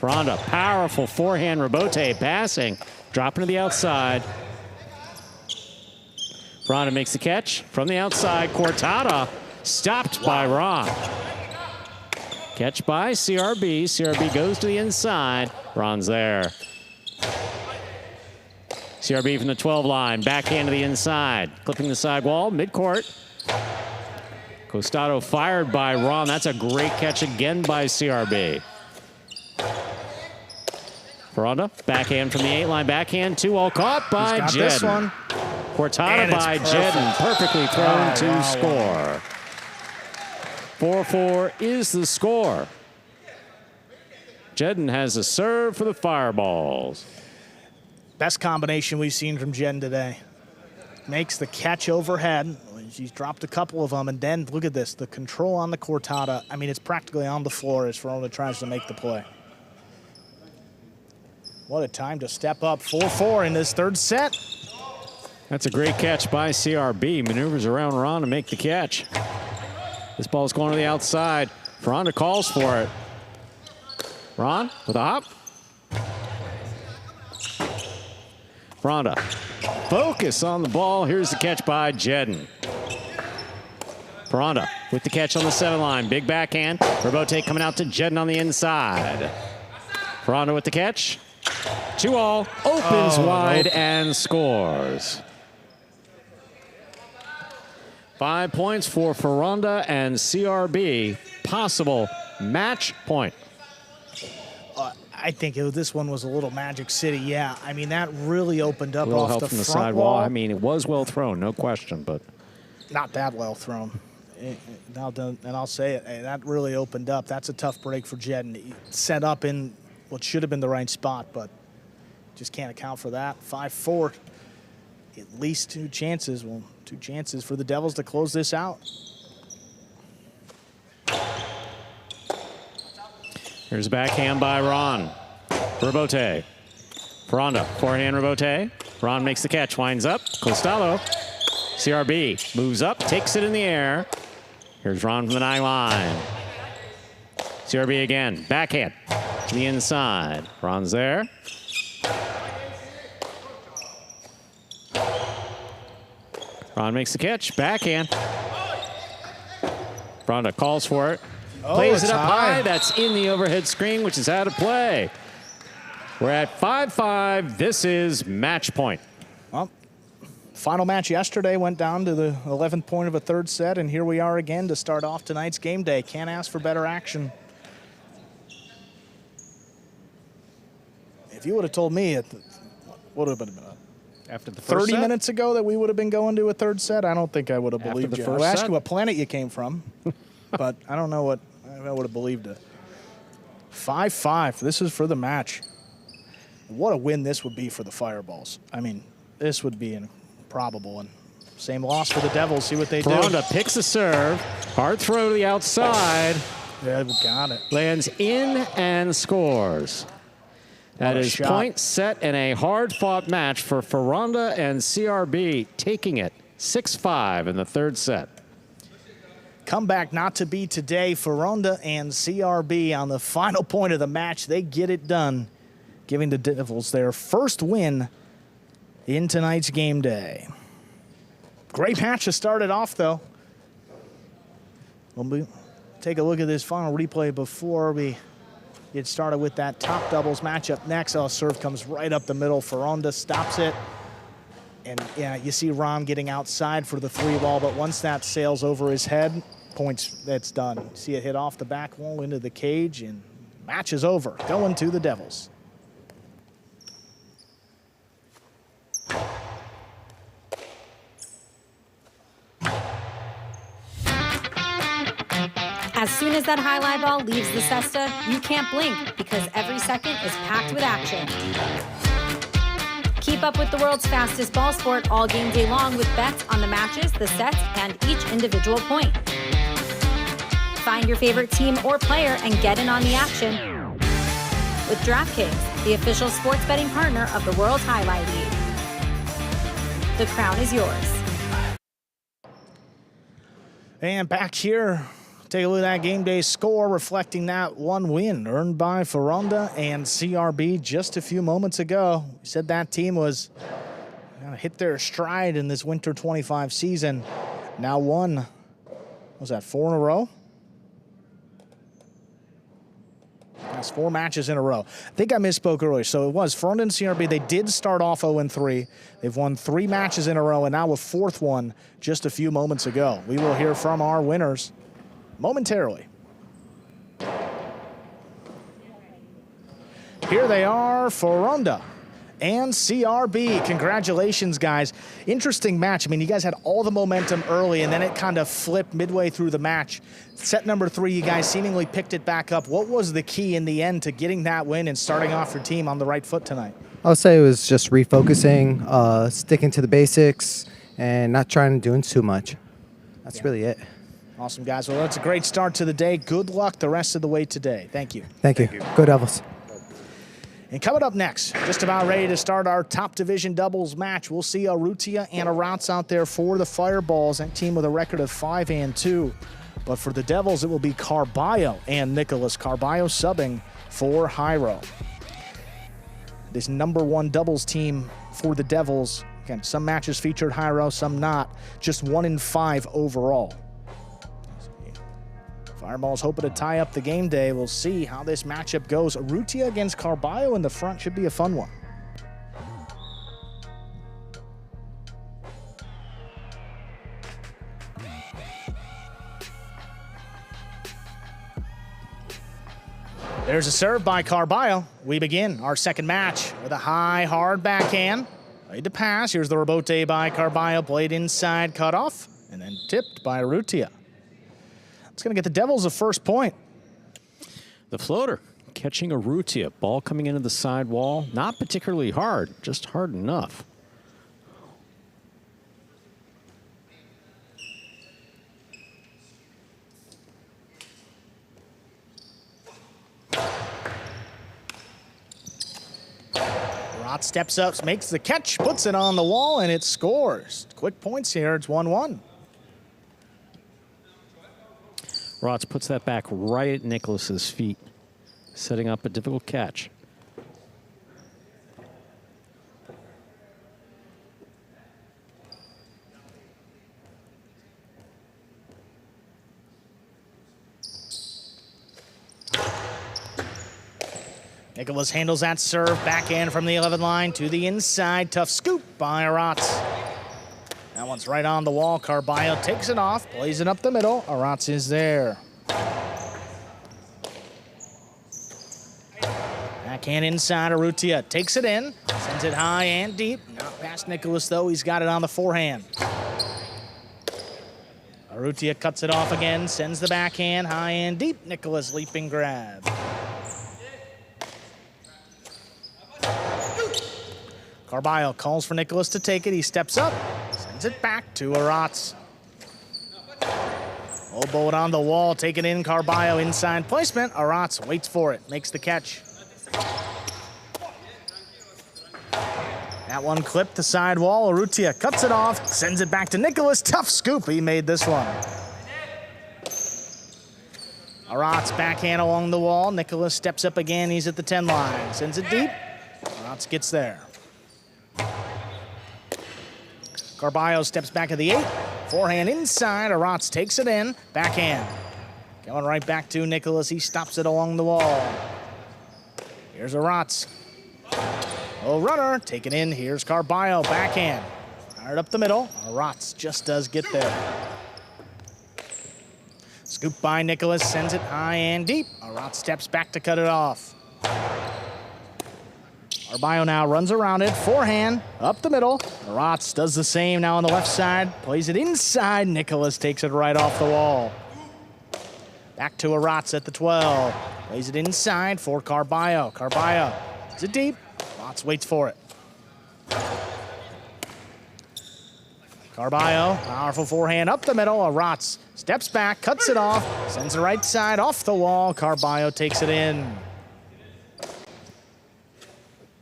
Feronda, powerful forehand rebote passing, dropping to the outside. Feronda makes the catch from the outside. Cortada stopped by Ron. Catch by CRB. CRB goes to the inside. Ron's there. CRB from the 12 line, backhand to the inside, clipping the sidewall, midcourt. Costado fired by Ron. That's a great catch again by CRB. Feronda, backhand from the 8 line, backhand 2-all caught by Jeden. This one. Cortada by Jeden, perfectly thrown to score. 4-4 is the score. Jeden has a serve for the Fireballs. Best combination we've seen from Jeden today. Makes the catch overhead. She's dropped a couple of them, and then look at this, the control on the Cortada. I mean, it's practically on the floor as Feronda tries to make the play. What a time to step up. 4-4 in this 3rd set. That's a great catch by CRB. Maneuvers around Ron to make the catch. This ball's going to the outside. Feronda calls for it. Ron with a hop. Feronda, focus on the ball. Here's the catch by Jeden. Feronda with the catch on the 7 line. Big backhand. Rebote coming out to Jeden on the inside. Feronda with the catch. 2-all, opens wide and scores. 5 points for Feronda and CRB. Possible match point. I think this one was a little Magic City. Yeah, I mean, that really opened up Little off help the from the front sidewall. wall. I mean, it was well thrown, no question, but Not that well thrown. And I'll say it, that really opened up. That's a tough break for Jeden. He set up in what should have been the right spot, but just can't account for that. 5-4, at least 2 chances. Well, 2 chances for the Devils to close this out. here's a backhand by Ron. Rebote. Feronda, forehand rebote. Ron makes the catch, winds up. Costalo. CRB moves up, takes it in the air. Here's Ron from the 9 line. CRB again, backhand to the inside. Ron's there. Ron makes the catch, backhand. Feronda calls for it. Plays it up high. That's in the overhead screen, which is out of play. We're at 5-5. This is match point. Well, final match yesterday went down to the 11th point of a 3rd set, and here we are again to start off tonight's game day. Can't ask for better action. If you would have told me what would have been After the 30 minutes ago that we would have been going to a 3rd set, I don't think I would have believed you. I asked you what planet you came from, but I don't know what I would have believed it. 5-5. This is for the match. What a win this would be for the Fireballs. I mean, this would be improbable. And same loss for the Devils. See what they do. Feronda picks a serve. Hard throw to the outside. Yeah, we got it. Lands in and scores. That is shot. point set in a hard-fought match for Feronda and CRB, taking it 6-5 in the 3rd set. Comeback not to be today. Feronda and CRB on the final point of the match. They get it done, giving the Devils their first win in tonight's game day. Great match to start it off, though. We'll take a look at this final replay before we get started with that top doubles matchup next. Oh, serve comes right up the middle. Feronda stops it. And yeah, you see Ram getting outside for the 3-ball, but once that sails over his head, points, that's done. See it hit off the back wall into the cage, and match is over. Going to the Devils. As soon as that highlight ball leaves the cesta, you can't blink because every second is packed with action. Keep up with the world's fastest ball sport all game day long with bets on the matches, the sets, and each individual point. Find your favorite team or player and get in on the action with DraftKings, the official sports betting partner of the World Jai-Alai League. The crown is yours. And back here, take a look at that game day score reflecting that one win earned by Feronda and CRB just a few moments ago. We said that team was going to hit their stride in this Winter 25 season. Now won, what was that, 4 in a row? That's 4 matches in a row. I think I misspoke earlier. So it was Feronda and CRB. They did start off 0-3. They've won 3 matches in a row, and now a 4th one just a few moments ago. We will hear from our winners momentarily. Here they are, Feronda and CRB. Congratulations, guys. Interesting match. I mean, you guys had all the momentum early, and then it kind of flipped midway through the match. Set number 3, you guys seemingly picked it back up. What was the key in the end to getting that win and starting off your team on the right foot tonight? I would say it was just refocusing, sticking to the basics, and not trying to do too much. That's really it. Awesome, guys. Well, that's a great start to the day. Good luck the rest of the way today. Thank you. Thank you. Go Devils. And coming up next, just about ready to start our top division doubles match. We'll see Arutia and Aratz out there for the Fireballs, that team with a record of 5-2. But for the Devils, it will be Carbio and Nicholas. Carbio subbing for Hyro. This #1 doubles team for the Devils. Again, some matches featured Hyro, some not. Just 1-5 overall. Fireballs hoping to tie up the game day. We'll see how this matchup goes. Arutia against Carbio in the front should be a fun one. There's a serve by Carbio. We begin our second match with a high, hard backhand. Played to pass. Here's the rebote by Carbio. Played inside, cut off, and then tipped by Arutia. It's going to get the Devils a first point. The floater catching Arutia. Ball coming into the side wall. Not particularly hard, just hard enough. Aratz steps up, makes the catch, puts it on the wall, and it scores. Quick points here. It's 1-1. Aratz puts that back right at Nicholas's feet, setting up a difficult catch. Nicholas handles that serve, backhand from the 11 line to the inside. Tough scoop by Aratz. That one's right on the wall. Carbio takes it off, plays it up the middle. Aratz is there. Backhand inside, Arutia takes it in, sends it high and deep. Not past Nicholas, though. He's got it on the forehand. Arutia cuts it off again, sends the backhand high and deep. Nicholas leaping grab. Carbio calls for Nicholas to take it. He steps up, sends it back to Aratz. Oboe it on the wall, taken in. Carbio inside placement. Aratz waits for it, makes the catch. That one clipped the side wall. Arutia cuts it off, sends it back to Nicholas. Tough scoop, he made this one. Aratz backhand along the wall. Nicholas steps up again. He's at the 10 line, sends it deep. Aratz gets there. Carbio steps back at the 8. Forehand inside. Aratz takes it in. Backhand. Going right back to Nicholas. He stops it along the wall. Here's Aratz. Oh, runner. Take it in. Here's Carbio. Backhand. Fired up the middle. Aratz just does get there. Scoop by Nicholas. Sends it high and deep. Aratz steps back to cut it off. Carbio now runs around it. Forehand, up the middle. Aratz does the same now on the left side. Plays it inside. Nicholas takes it right off the wall. Back to Aratz at the 12. Plays it inside for Carbio. Carbio is it deep. Aratz waits for it. Carbio, powerful forehand up the middle. Aratz steps back, cuts it off, sends the right side off the wall. Carbio takes it in.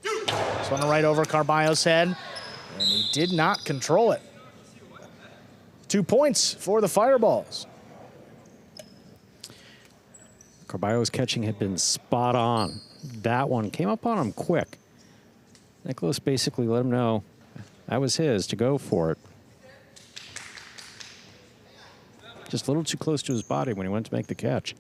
This one right over Carbio's head, and he did not control it. 2 points for the Fireballs. Carbio's catching had been spot on. That one came up on him quick. Nicholas basically let him know that was his to go for it. Just a little too close to his body when he went to make the catch.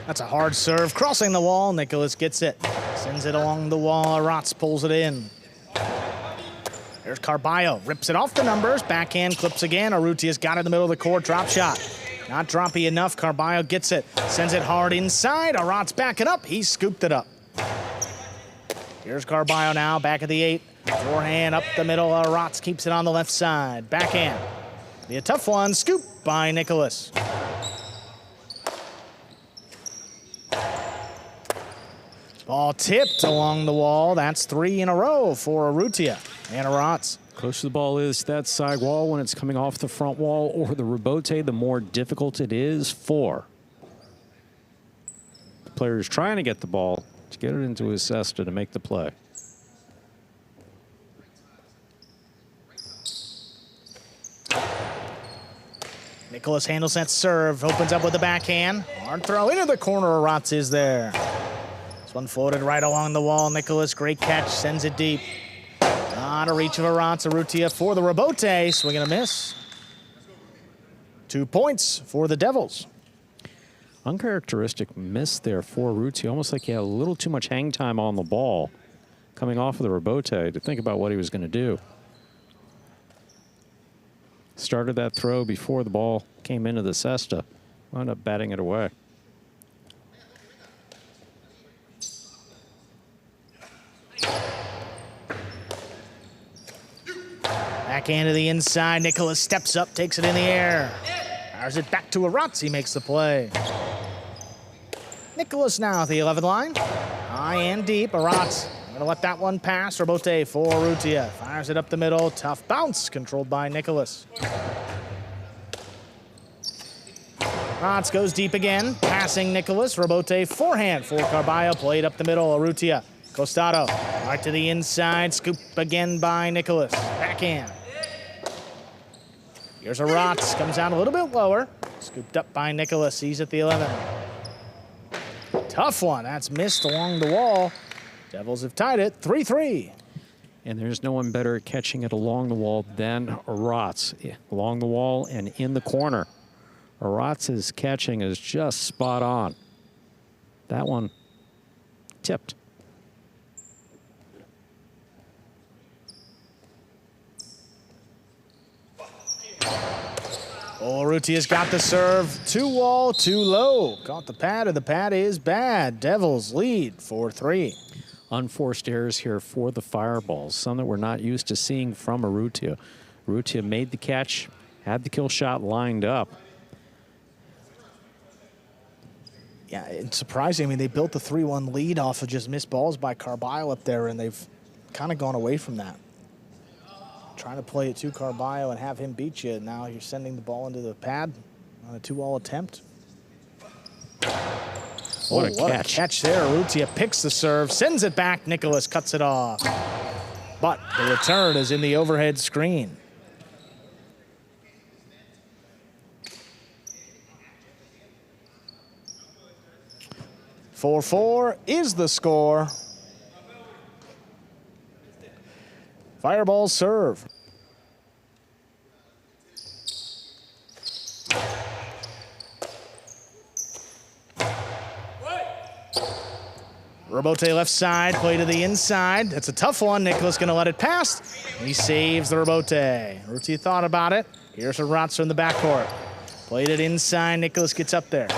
That's a hard serve. Crossing the wall, Nicholas gets it. Sends it along the wall. Aratz pulls it in. There's Carbio. Rips it off the numbers. Backhand clips again. Arutia's got it in the middle of the court. Drop shot. Not droppy enough. Carbio gets it. Sends it hard inside. Aratz backing up. He scooped it up. Here's Carbio now. Back at the 8. Forehand up the middle. Aratz keeps it on the left side. Backhand. Be a tough one. Scoop by Nicholas. Ball tipped along the wall. That's 3 in a row for Arutia and Aratz. Closer the ball is to that side wall when it's coming off the front wall or the rebote, the more difficult it is for the players trying to get the ball to get it into his cesta to make the play. Nicholas handles that serve, opens up with a backhand. Hard throw into the corner. Aratz is there. This one floated right along the wall. Nicholas, great catch, sends it deep. Not a reach of Aratz. Arutia for the rebote. Swing and a miss. 2 points for the Devils. Uncharacteristic miss there for Arutia, almost like he had a little too much hang time on the ball coming off of the rebote to think about what he was going to do. Started that throw before the ball came into the cesta. Wound up batting it away. Backhand to the inside. Nicholas steps up, takes it in the air. Fires it back to Aratz. He makes the play. Nicholas now at the 11th line. High and deep. Aratz going to let that one pass. Rebote for Arutia. Fires it up the middle. Tough bounce controlled by Nicholas. Aratz goes deep again. Passing Nicholas. Rebote forehand for Carbio. Played up the middle. Arutia. Costado. Right to the inside. Scoop again by Nicholas. Backhand. Here's Aratz. Comes down a little bit lower. Scooped up by Nicholas. He's at the 11. Tough one. That's missed along the wall. Devils have tied it 3-3. And there's no one better at catching it along the wall than Aratz. Along the wall and in the corner. Aratz's catching is just spot on. That one tipped. Oh, Arutia's got the serve. Too wall, too low. Caught the pad, and the pad is bad. Devils lead 4-3. Unforced errors here for the Fireballs, some that we're not used to seeing from Arutia. Arutia made the catch, had the kill shot lined up. Yeah, it's surprising. I mean, they built the 3-1 lead off of just missed balls by Carbio up there, and they've kind of gone away from that. Trying to play it to Carbio and have him beat you. Now you're sending the ball into the pad on a 2-all attempt. What a catch there. Arutia picks the serve, sends it back. Nicholas cuts it off. But the return is in the overhead screen. 4-4 is the score. Fireball serve. Rebote left side, play to the inside. That's a tough one. Nicholas gonna let it pass. He saves the rebote. Arutia thought about it. Here's Aratz from the backcourt. Played it inside, Nicholas gets up there.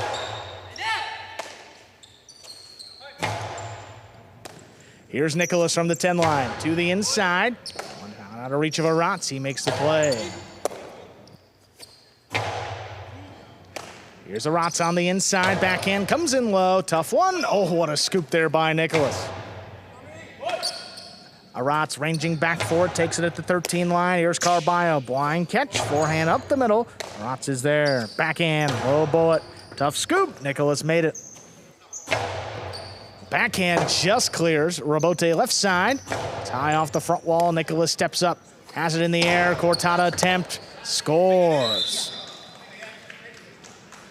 Here's Nicholas from the 10 line to the inside. Not out of reach of Aratz, he makes the play. Here's Aratz on the inside, backhand, comes in low, tough one. Oh, what a scoop there by Nicholas. Aratz ranging back for it, takes it at the 13 line. Here's Carbio, blind catch, forehand up the middle. Aratz is there, backhand, low bullet, tough scoop. Nicholas made it. Backhand just clears. Rebote left side. Tie off the front wall. Nicholas steps up. Has it in the air. Cortada attempt. Scores.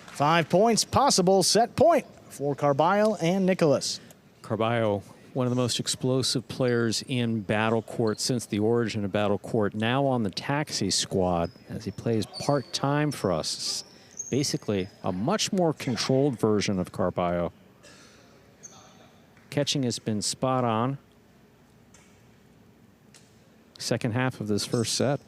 5 points possible. Set point for Carbio and Nicholas. Carbio, one of the most explosive players in Battlecourt since the origin of Battlecourt, now on the taxi squad as he plays part-time for us. Basically, a much more controlled version of Carbio. Catching has been spot on. Second half of this first set.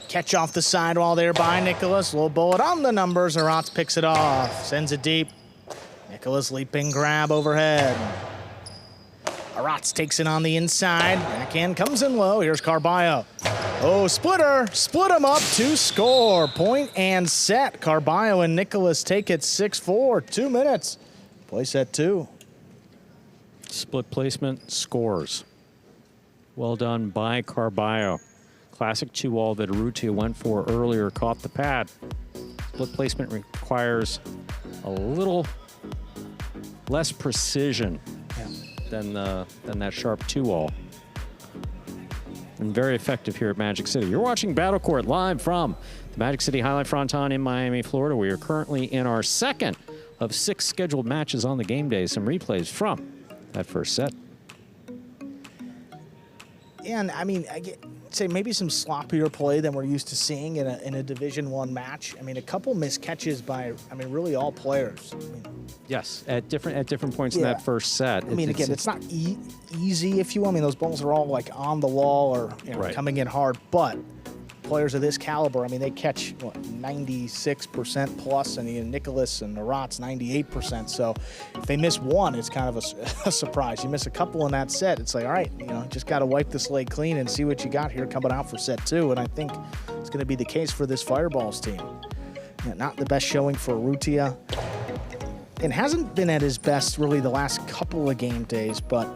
Catch off the sidewall there by Nicholas. Low bullet on the numbers. Aratz picks it off. Sends it deep. Nicholas leaping grab overhead. Aratz takes it on the inside. Backhand comes in low. Here's Carbio. Oh, splitter. Split him up to score. Point and set. Carbio and Nicholas take it 6-4. 2 minutes. Play set 2. Split placement scores. Well done by Carbio. Classic 2-all that Arutia went for earlier, caught the pad. Split placement requires a little less precision than that sharp 2-all. And very effective here at Magic City. You're watching Battlecourt live from the Magic City Highlight Fronton in Miami, Florida. We are currently in our second of 6 scheduled matches on the game day. Some replays from that first set. And I mean, say maybe some sloppier play than we're used to seeing in a Division I match. I mean, a couple missed catches by, I mean, really all players. I mean, yes, at different points in that first set. I mean, again, it's not easy, if you will. I mean, those balls are all like on the wall or coming in hard, but players of this caliber, I mean, they catch, what, 96% plus, and Nicholas and Aratz 98%. So if they miss one, it's kind of a surprise. You miss a couple in that set, it's like, all right, just got to wipe the slate clean and see what you got here coming out for set 2. And I think it's going to be the case for this Fireballs team. Not the best showing for Arutia. It hasn't been at his best really the last couple of game days, but,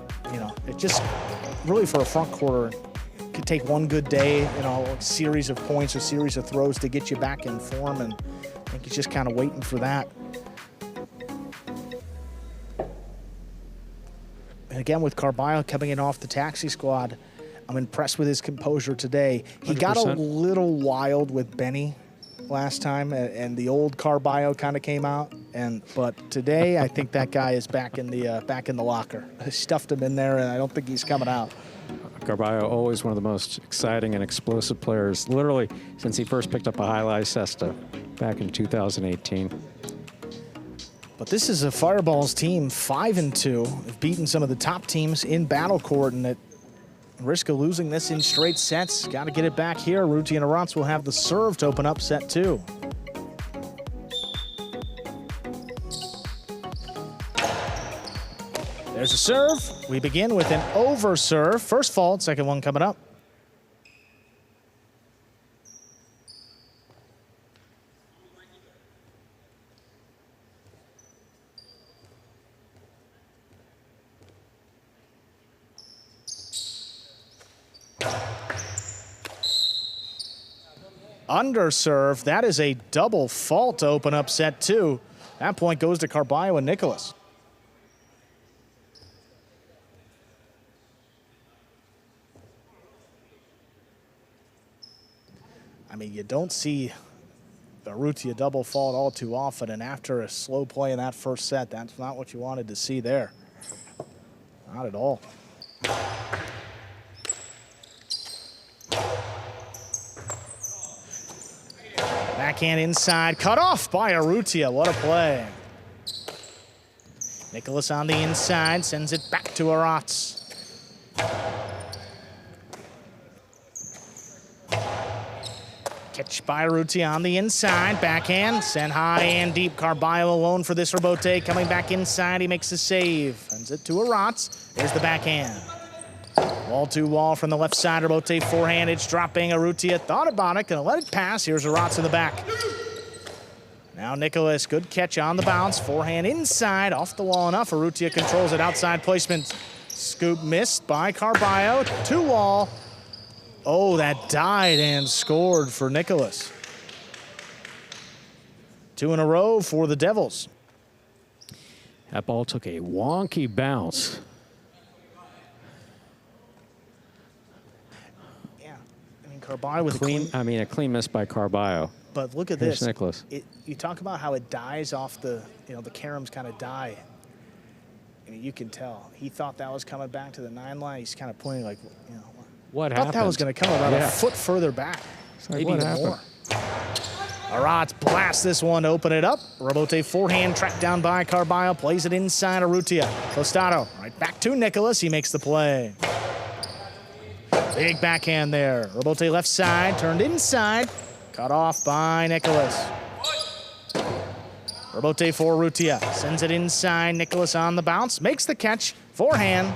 it just really for a front quarter, could take one good day, a series of points or series of throws to get you back in form, and I think he's just kind of waiting for that. And again, with Carbio coming in off the taxi squad, I'm impressed with his composure today. He 100%. Got a little wild with Benny last time, and the old Carbio kind of came out. But today, I think that guy is back in the locker. I stuffed him in there, and I don't think he's coming out. Carbio, always one of the most exciting and explosive players, literally since he first picked up a Jai-Alai cesta back in 2018. But this is a Fireballs team, 5-2. They've beaten some of the top teams in Battlecourt, and at risk of losing this in straight sets, got to get it back here. Arutia and Aratz will have the serve to open up set 2. There's a serve. We begin with an over serve. First fault, second one coming up. Under serve. That is a double fault to open up set 2. That point goes to Carbio and Nicholas. I mean, you don't see Arutia double fault all too often, and after a slow play in that first set, that's not what you wanted to see there. Not at all. Backhand inside, cut off by Arutia. What a play. Nicholas on the inside, sends it back to Aratz. Catch by Arutia on the inside, backhand, sent high and deep. Carbio alone for this rebote, coming back inside, he makes a save. Sends it to Aratz, there's the backhand. Wall-to-wall from the left side, rebote forehand, it's dropping. Arutia thought about it, gonna let it pass. Here's Aratz in the back. Now Nicholas, good catch on the bounce. Forehand inside, off the wall enough. Arutia controls it, outside placement. Scoop missed by Carbio, 2-wall. Oh, that died and scored for Nicholas. 2 in a row for the Devils. That ball took a wonky bounce. Yeah, I mean, Carbio with a clean miss by Carbio. But look at Here's this. Nicholas. You talk about how it dies off the, the caroms kind of die. I mean, you can tell. He thought that was coming back to the 9 line. He's kind of pointing like, What I happened? thought that was going to come about a foot further back. Like, Maybe even more. Aratz blasts this one to open it up. Rebote forehand tracked down by Carbio. Plays it inside Arutia. Costado right back to Nicholas. He makes the play. Big backhand there. Rebote left side, turned inside. Cut off by Nicholas. Rebote for Arutia. Sends it inside. Nicholas on the bounce. Makes the catch. Forehand.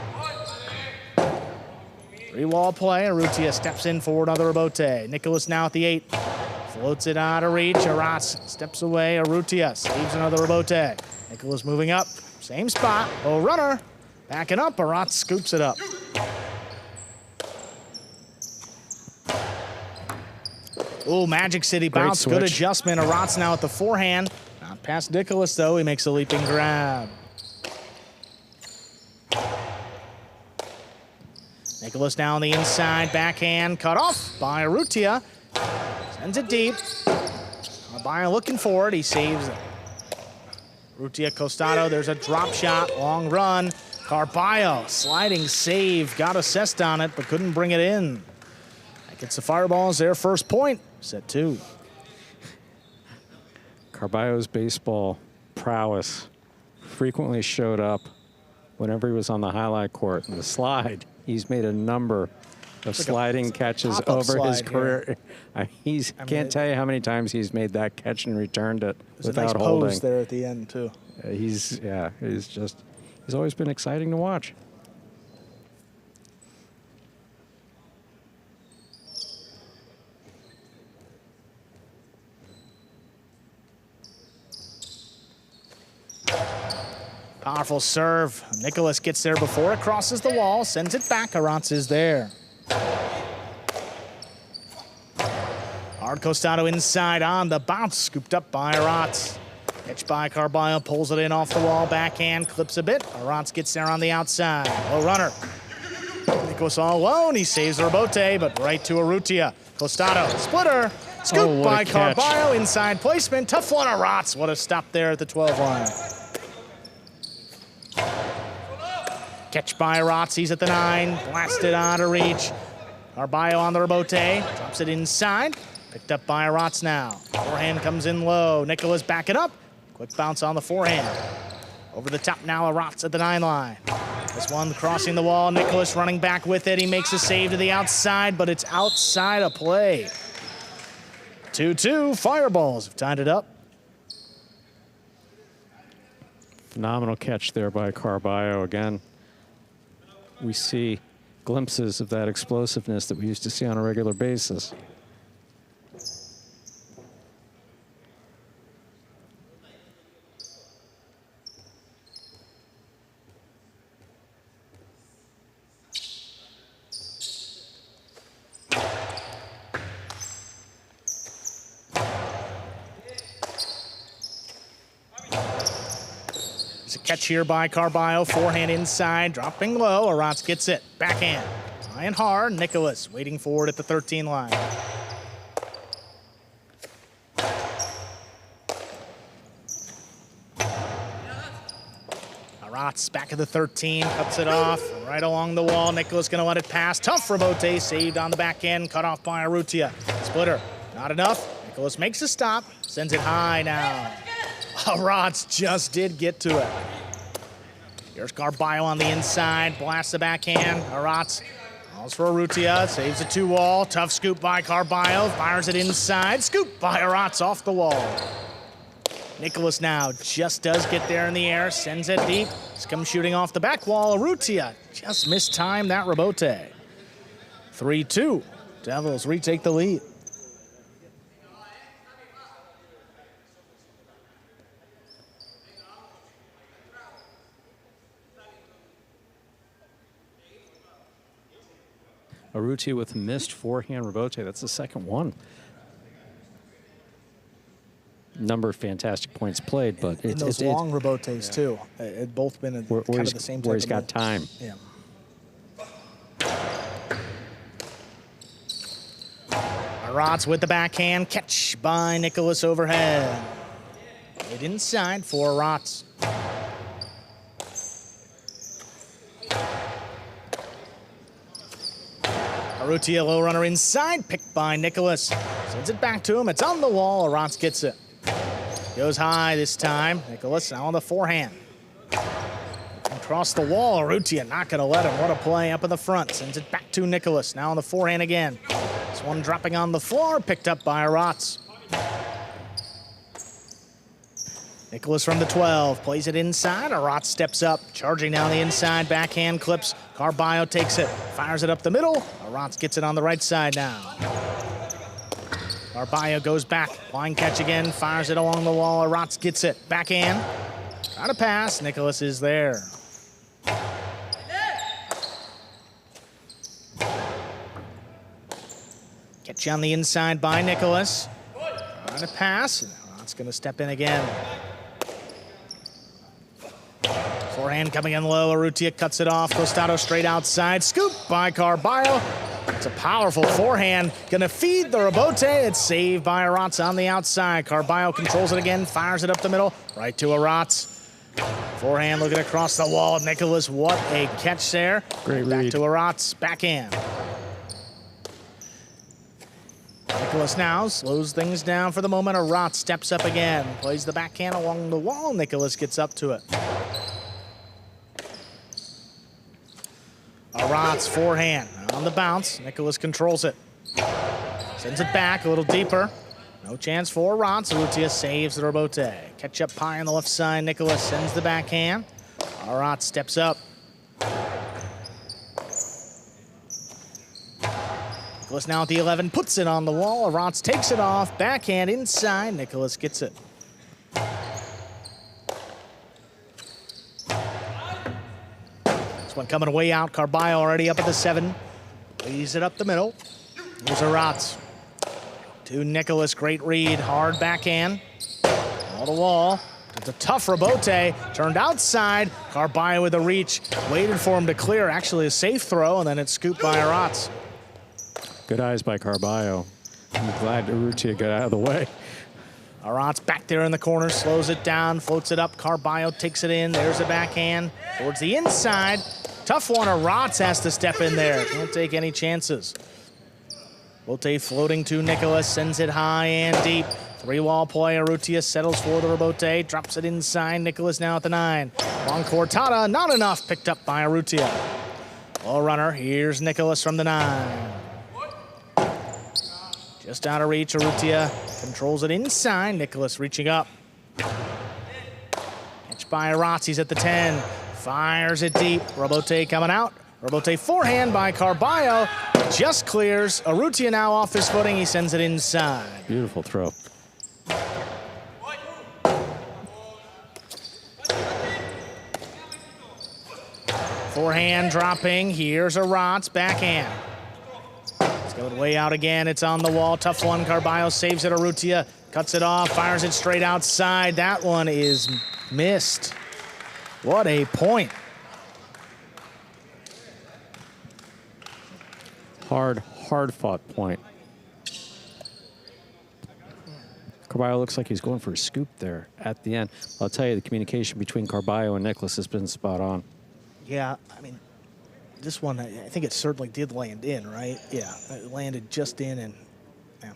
3-wall play. Arutia steps in for another rebote. Nicholas now at the 8. Floats it out of reach. Aratz steps away. Arutia saves another rebote. Nicholas moving up. Same spot. Oh, runner. Backing up. Aratz scoops it up. Oh, Magic City bounce. Good adjustment. Aratz now at the forehand. Not past Nicholas, though. He makes a leaping grab. Nicholas now on the inside. Backhand cut off by Arutia. Sends it deep. Carbio looking for it. He saves it. Arutia Costado. There's a drop shot. Long run. Carbio sliding save. Got assessed on it, but couldn't bring it in. That gets the Fireballs their first point. Set 2. Carbio's baseball prowess frequently showed up whenever he was on the highlight court. In the slide, he's made a number of sliding catches over his career. Can't tell you how many times he's made that catch and returned it without holding. Nice pose there at the end too. He's always been exciting to watch. Powerful serve. Nicholas gets there before it crosses the wall, sends it back. Aratz is there. Hard Costado inside on the bounce, scooped up by Aratz. Catch by Carbio, pulls it in off the wall, backhand, clips a bit. Aratz gets there on the outside. Low runner. Nicholas all alone. He saves the rebote, but right to Arutia. Costado, splitter. Scoop by Carbio, inside placement. Tough one, Aratz. What a stop there at the 12 line. Catch by Aratz, he's at the 9. Blasted out of reach. Carbio on the rebote. Drops it inside. Picked up by Aratz now. Forehand comes in low. Nicholas backing up. Quick bounce on the forehand. Over the top now, Aratz at the 9 line. This one crossing the wall. Nicholas running back with it. He makes a save to the outside, but it's outside of play. 2-2. Fireballs have tied it up. Phenomenal catch there by Carbio. Again, we see glimpses of that explosiveness that we used to see on a regular basis. Catch here by Carbio, forehand inside, dropping low. Aratz gets it, backhand, trying hard. Nicholas waiting for it at the 13 line. Aratz back at the 13, cuts it off, right along the wall. Nicholas gonna let it pass. Tough rebote, saved on the backhand, cut off by Arutia. Splitter, not enough. Nicholas makes a stop, sends it high now. Aratz just did get to it. Here's Carbio on the inside, blasts the backhand. Aratz calls for Arutia, saves a 2-wall. Tough scoop by Carbio, fires it inside. Scoop by Aratz off the wall. Nicholas now just does get there in the air, sends it deep. It's come shooting off the back wall. Arutia just mistimed that rebote. 3-2. Devils retake the lead. Arutia with missed forehand rebote. That's the second one. Number of fantastic points played, but it's those long rebotes too. It both been kind of the same type where he's of got move. time. Yeah. Aratz with the backhand, catch by Nicholas overhead. It inside for Aratz. Arutia low runner inside, picked by Nicholas. Sends it back to him, it's on the wall, Aratz gets it. Goes high this time. Nicholas now on the forehand. Across the wall, Arutia not gonna let him. What a play up in the front. Sends it back to Nicholas. Now on the forehand again. This one dropping on the floor, picked up by Aratz. Nicholas from the 12, plays it inside. Aratz steps up, charging down the inside. Backhand clips. Carbio takes it, fires it up the middle. Aratz gets it on the right side now. Carbio goes back, line catch again, fires it along the wall. Aratz gets it, backhand. Trying to pass, Nicholas is there. Catch on the inside by Nicholas. Trying to pass, Aratz gonna step in again. Forehand coming in low, Arutia cuts it off. Costado straight outside, scoop by Carbio. It's a powerful forehand, gonna feed the rebote. It's saved by Aratz on the outside. Carbio controls it again, fires it up the middle, right to Aratz. Forehand looking across the wall. Nicholas, what a catch there. Great Back read. to Aratz, backhand. Nicholas now slows things down for the moment. Aratz steps up again, plays the backhand along the wall. Nicholas gets up to it. Aratz forehand on the bounce. Nicholas controls it. Sends it back a little deeper. No chance for Aratz. Arutia saves the rebote. Catch up high on the left side. Nicholas sends the backhand. Aratz steps up. Nicholas now at the 11, puts it on the wall. Aratz takes it off. Backhand inside. Nicholas gets it. One coming way out. Carbio already up at the 7. Lays it up the middle. Here's Aratz. To Nicholas. Great read. Hard backhand. All the wall. It's a tough rebote. Turned outside. Carbio with a reach. Waited for him to clear. Actually a safe throw, and then it's scooped by Aratz. Good eyes by Carbio. I'm glad Arutia got out of the way. Aratz back there in the corner. Slows it down. Floats it up. Carbio takes it in. There's a backhand. Towards the inside. Tough one. Aratz has to step in there. Can't take any chances. Rebote floating to Nicholas. Sends it high and deep. 3-wall play. Arutia settles for the rebote. Drops it inside. Nicholas now at the 9. Long Cortada. Not enough. Picked up by Arutia. Low runner. Here's Nicholas from the 9. Just out of reach. Arutia controls it inside. Nicholas reaching up. Catch by Aratz. He's at the 10. Fires it deep. Rebote coming out. Rebote forehand by Carbio. Just clears. Arutia now off his footing. He sends it inside. Beautiful throw. Forehand dropping. Here's Aratz. Backhand. It's going way out again. It's on the wall. Tough one. Carbio saves it. Arutia cuts it off. Fires it straight outside. That one is missed. What a point. Hard fought point. Carbio looks like he's going for a scoop there at the end. I'll tell you, the communication between Carbio and Nicholas has been spot on. Yeah, I mean, this one, I think it certainly did land in, right? Yeah, it landed just in, and yeah.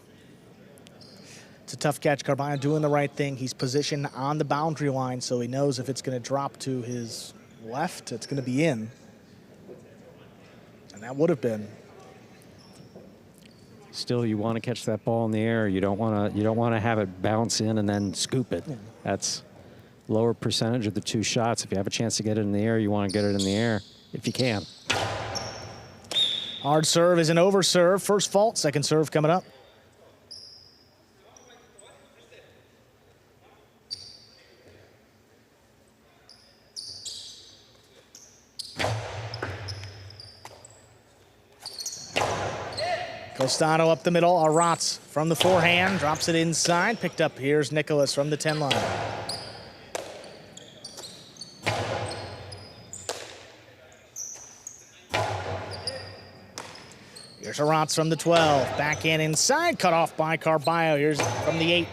It's a tough catch. Carbio doing the right thing. He's positioned on the boundary line, so he knows if it's going to drop to his left, it's going to be in. And that would have been. Still, you want to catch that ball in the air. You don't want to have it bounce in and then scoop it. Yeah. That's lower percentage of the two shots. If you have a chance to get it in the air, you want to get it in the air if you can. Hard serve is an over serve. First fault, second serve coming up. Costano up the middle. Aratz from the forehand, drops it inside. Picked up. Here's Nicholas from the 10 line. Here's Aratz from the 12. Backhand inside, cut off by Carbio. Here's from the 8.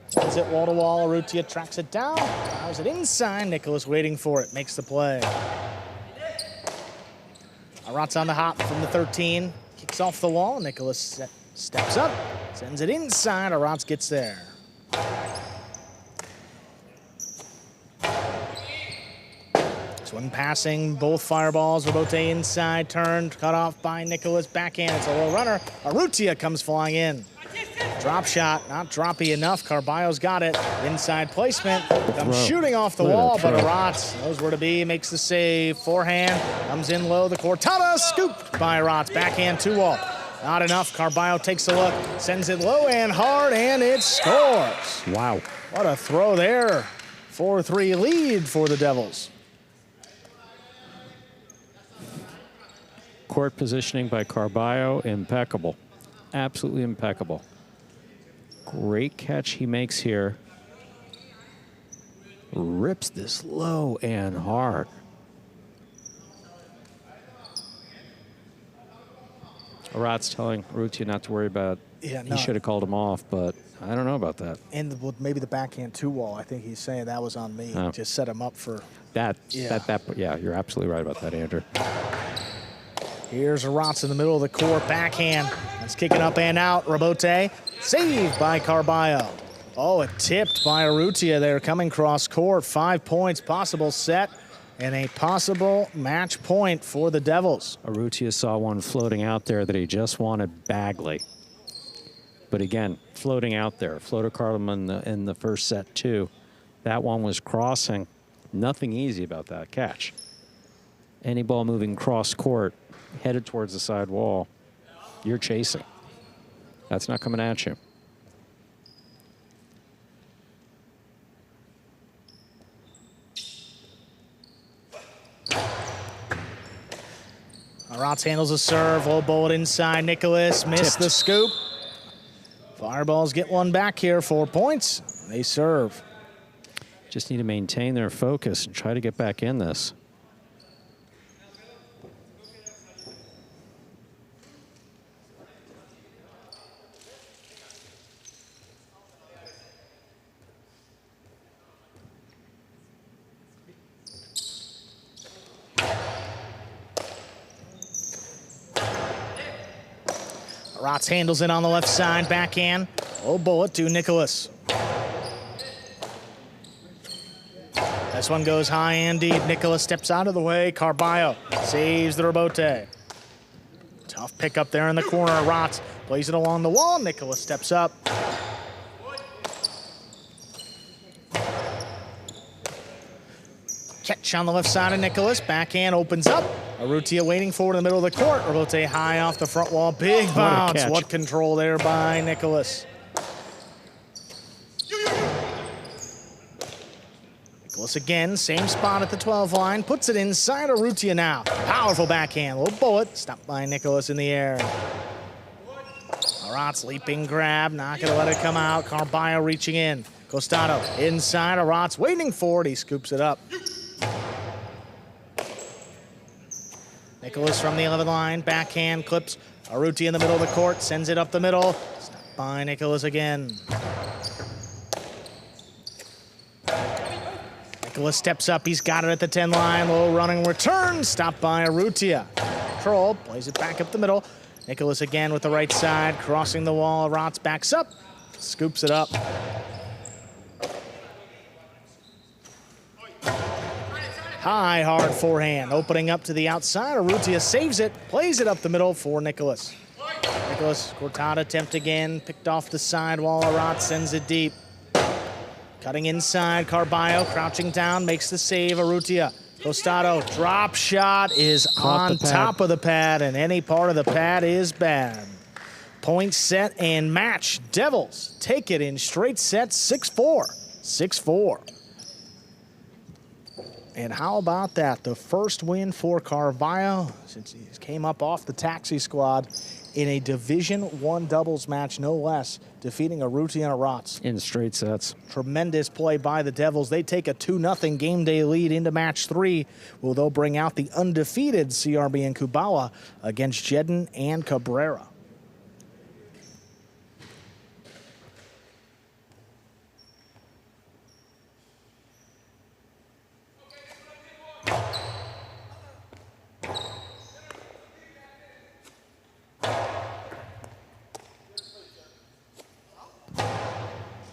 Sends it wall to wall. Arutia tracks it down. Fires it inside. Nicholas waiting for it. Makes the play. Aratz on the hop from the 13. Kicks off the wall. Nicholas steps up. Sends it inside. Aratz gets there. This one passing, both fireballs. Rebote inside, turned, cut off by Nicholas. Backhand, it's a low runner. Arutia comes flying in. Drop shot, not droppy enough. Carbio's got it. Inside placement. Comes shooting off the wall, but Aratz knows where to be, makes the save. Forehand, comes in low. The Cortada scooped by Aratz. Backhand 2-wall. Not enough. Carbio takes a look, sends it low and hard, and it scores. Wow. What a throw there. 4-3 lead for the Devils. Court positioning by Carbio, impeccable. Absolutely impeccable. Great catch he makes here. Rips this low and hard. Aratz telling Arutia not to worry about it. Yeah, no. He should have called him off, but I don't know about that. And maybe the backhand 2-wall, I think he's saying that was on me. Oh. Just set him up for That, yeah. yeah, you're absolutely right about that, Andrew. Here's Aratz in the middle of the court, backhand. That's kicking up and out. Rebote, saved by Carbio. Oh, it tipped by Arutia there, coming cross court. 5 points, possible set, and a possible match point for the Devils. Arutia saw one floating out there that he just wanted badly. But again, floating out there. Floater caught him in the first set, too. That one was crossing. Nothing easy about that catch. Any ball moving cross court, headed towards the side wall, you're chasing. That's not coming at you. Aratz handles a serve, low bullet inside. Nicholas missed the scoop. Fireballs get one back here, 4 points. They serve. Just need to maintain their focus and try to get back in this. Aratz handles it on the left side, backhand. Low bullet to Nicholas. This one goes high and deep. Nicholas steps out of the way. Carbio saves the rebote. Tough pick up there in the corner. Aratz plays it along the wall. Nicholas steps up. Catch on the left side of Nicholas. Backhand opens up. Arutia waiting for it in the middle of the court. Rebote high off the front wall. Big bounce. What control there by Nicholas. Nicholas again, same spot at the 12 line. Puts it inside Arutia now. Powerful backhand. Little bullet. Stopped by Nicholas in the air. Aratz leaping grab. Not going to let it come out. Carbio reaching in. Costano inside. Aratz waiting for it. He scoops it up. Nicholas from the 11 line, backhand, clips Arutia in the middle of the court, sends it up the middle. Stopped by Nicholas again. Nicholas steps up. He's got it at the 10 line. Low running return. Stopped by Arutia. Control. Plays it back up the middle. Nicholas again with the right side. Crossing the wall. Aratz backs up. Scoops it up. High, hard forehand. Opening up to the outside. Arutia saves it. Plays it up the middle for Nicholas. Nicholas, Cortada attempt again. Picked off the side wall. Aratz sends it deep. Cutting inside. Carbio crouching down. Makes the save. Arutia. Costado. Drop shot is on top of the pad, and any part of the pad is bad. Point, set, and match. Devils take it in straight sets, 6-4. 6-4. And how about that? The first win for Carbio since he came up off the taxi squad in a Division I doubles match, no less, defeating Arutia and Aratz. In straight sets. Tremendous play by the Devils. They take a 2-0 game day lead into match 3. Well, they'll bring out the undefeated CRB and Kubala against Jeden and Cabrera.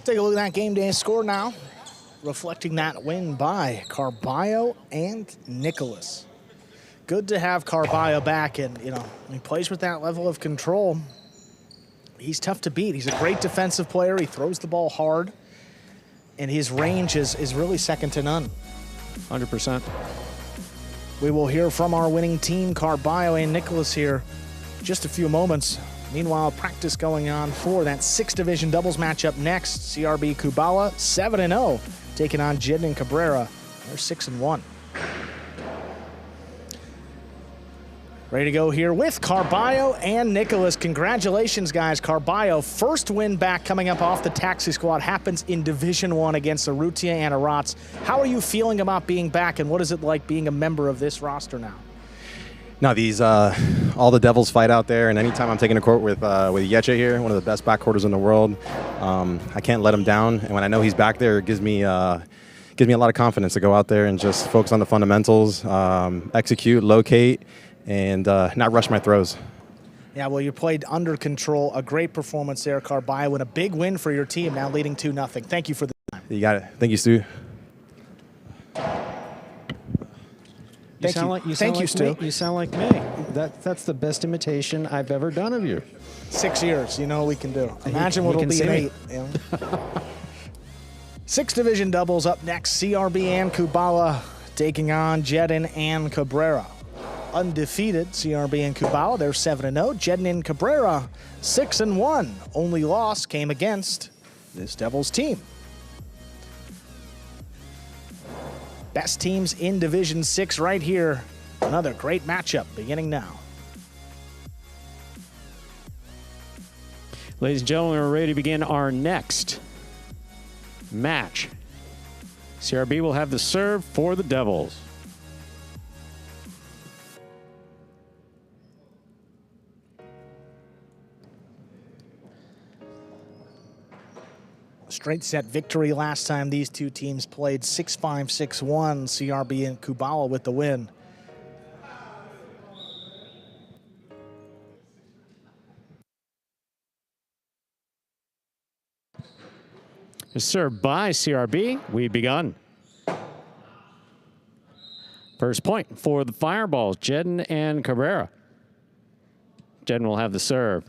Take a look at that game day score now, reflecting that win by Carbio and Nicholas. Good to have Carbio back, and when he plays with that level of control, he's tough to beat. He's a great defensive player. He throws the ball hard, and his range is really second to none. 100%. We will hear from our winning team, Carbio and Nicholas, here in just a few moments. Meanwhile, practice going on for that 6th Division doubles matchup next. CRB Kubala, 7-0, taking on Jeden and Cabrera. They're 6-1. Ready to go here with Carbio and Nicholas. Congratulations, guys. Carbio, first win back coming up off the taxi squad, happens in Division I against Arutia and Aratz. How are you feeling about being back, and what is it like being a member of this roster now? No, these all the Devils fight out there, and anytime I'm taking a court with Yeche here, one of the best backcourters in the world, I can't let him down. And when I know he's back there, it gives me a lot of confidence to go out there and just focus on the fundamentals, execute, locate, and not rush my throws. Yeah, well, you played under control. A great performance there, Carbio, and a big win for your team, now leading 2-0. Thank you for the time. You got it. Thank you, Stu. Thank you, Stu. You sound like me. That's the best imitation I've ever done of you. 6 years, you know what we can do. Imagine what it'll be in 8. 6th Division doubles up next. CRB and Kubala taking on Jeden and Cabrera. Undefeated CRB and Kubala, they're 7-0. Jeden and Cabrera, 6-1. Only loss came against this Devils team. Best teams in Division 6 right here. Another great matchup beginning now. Ladies and gentlemen, we're ready to begin our next match. CRB will have the serve for the Devils. Straight set victory last time these two teams played, 6-5, 6-1. CRB and Kubala with the win. Served by CRB, we've begun. First point for the Fireballs, Jeden and Cabrera. Jeden will have the serve.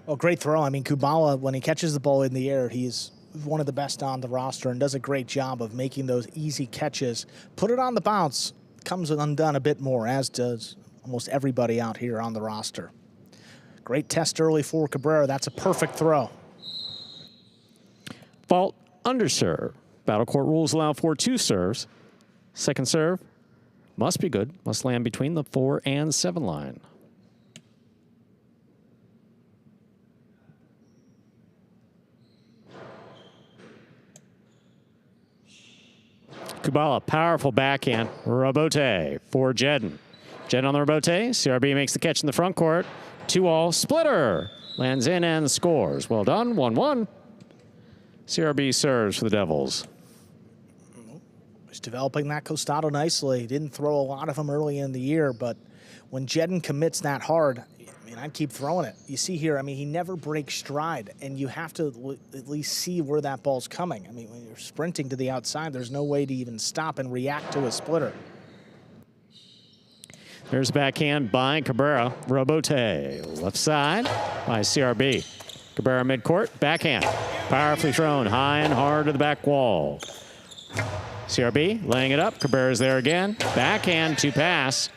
Oh, great throw. I mean, Kubala, when he catches the ball in the air, he's one of the best on the roster and does a great job of making those easy catches. Put it on the bounce, comes undone a bit more, as does almost everybody out here on the roster. Great test early for Cabrera. That's a perfect throw. Fault underserve. Battlecourt rules allow for 2 serves. Second serve must be good, must land between the 4 and 7 line. Kubala, powerful backhand. Rebote for Jeden. Jeden on the rebote. CRB makes the catch in the front court. 2-all splitter. Lands in and scores. Well done, 1-1. CRB serves for the Devils. He's developing that costado nicely. Didn't throw a lot of them early in the year, but when Jeden commits that hard, I mean, I'd keep throwing it. You see here, I mean, he never breaks stride, and you have to at least see where that ball's coming. I mean, when you're sprinting to the outside, there's no way to even stop and react to a splitter. There's a backhand by Cabrera. Robote, left side by CRB. Cabrera midcourt, backhand. Powerfully thrown, high and hard to the back wall. CRB laying it up. Cabrera's there again. Backhand to pass.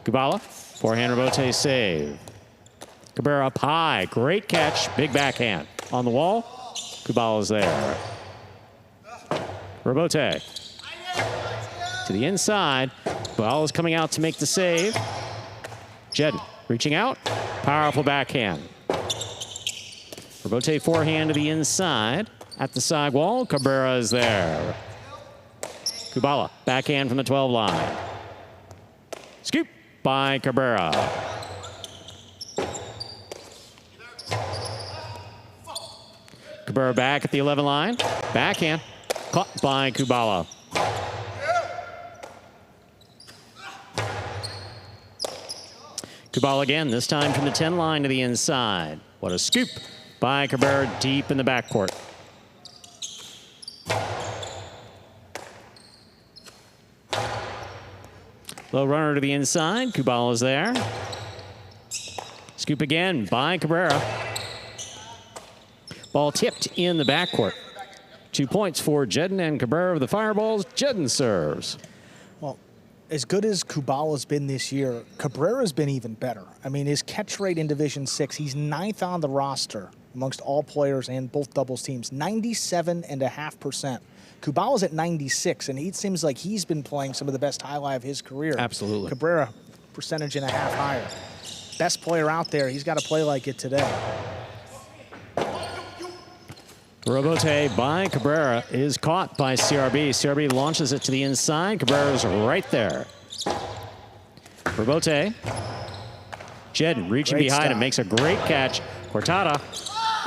Kubala, forehand Robote save. Cabrera up high, great catch, big backhand. On the wall, Kubala's there. Robote to the inside. Kubala's coming out to make the save. Jeden reaching out, powerful backhand. Robote forehand to the inside. At the side wall, Cabrera is there. Kubala, backhand from the 12 line. Scoop by Cabrera. Cabrera back at the 11 line. Backhand, caught by Kubala. Kubala again, this time from the 10 line to the inside. What a scoop by Cabrera deep in the backcourt. Low runner to the inside. Kubala's there. Scoop again by Cabrera. Ball tipped in the backcourt. 2 points for Jeden and Cabrera of the Fireballs. Jeden serves. Well, as good as Kubala's been this year, Cabrera's been even better. I mean, his catch rate in Division 6, he's 9th on the roster amongst all players and both doubles teams, 97.5%. Kubala's at 96, and it seems like he's been playing some of the best highlight of his career. Absolutely. Cabrera, percentage and a half higher. Best player out there. He's got to play like it today. Robote by Cabrera is caught by CRB. CRB launches it to the inside. Cabrera's right there. Robote. Jeden reaching Great behind stop. him, makes a great catch. Cortada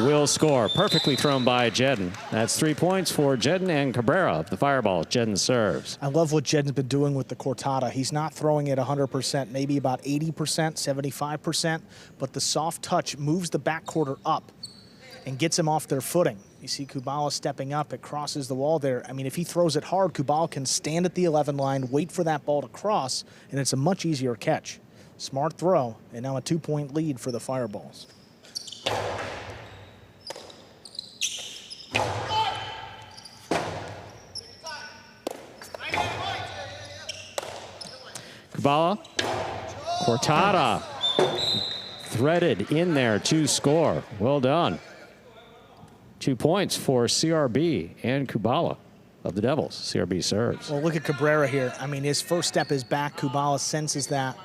will score. Perfectly thrown by Jeden. That's 3 points for Jeden and Cabrera. The Fireball, Jeden serves. I love what Jeden's been doing with the cortada. He's not throwing it 100%, maybe about 80%, 75%, but the soft touch moves the back quarter up and gets him off their footing. You see Kubala stepping up, it crosses the wall there. I mean, if he throws it hard, Kubala can stand at the 11 line, wait for that ball to cross, and it's a much easier catch. Smart throw, and now a 2-point lead for the Fireballs. Kubala, Cortada, threaded in there to score. Well done. 2 points for CRB and Kubala of the Devils. CRB serves. Well, look at Cabrera here. I mean, his first step is back. Kubala senses that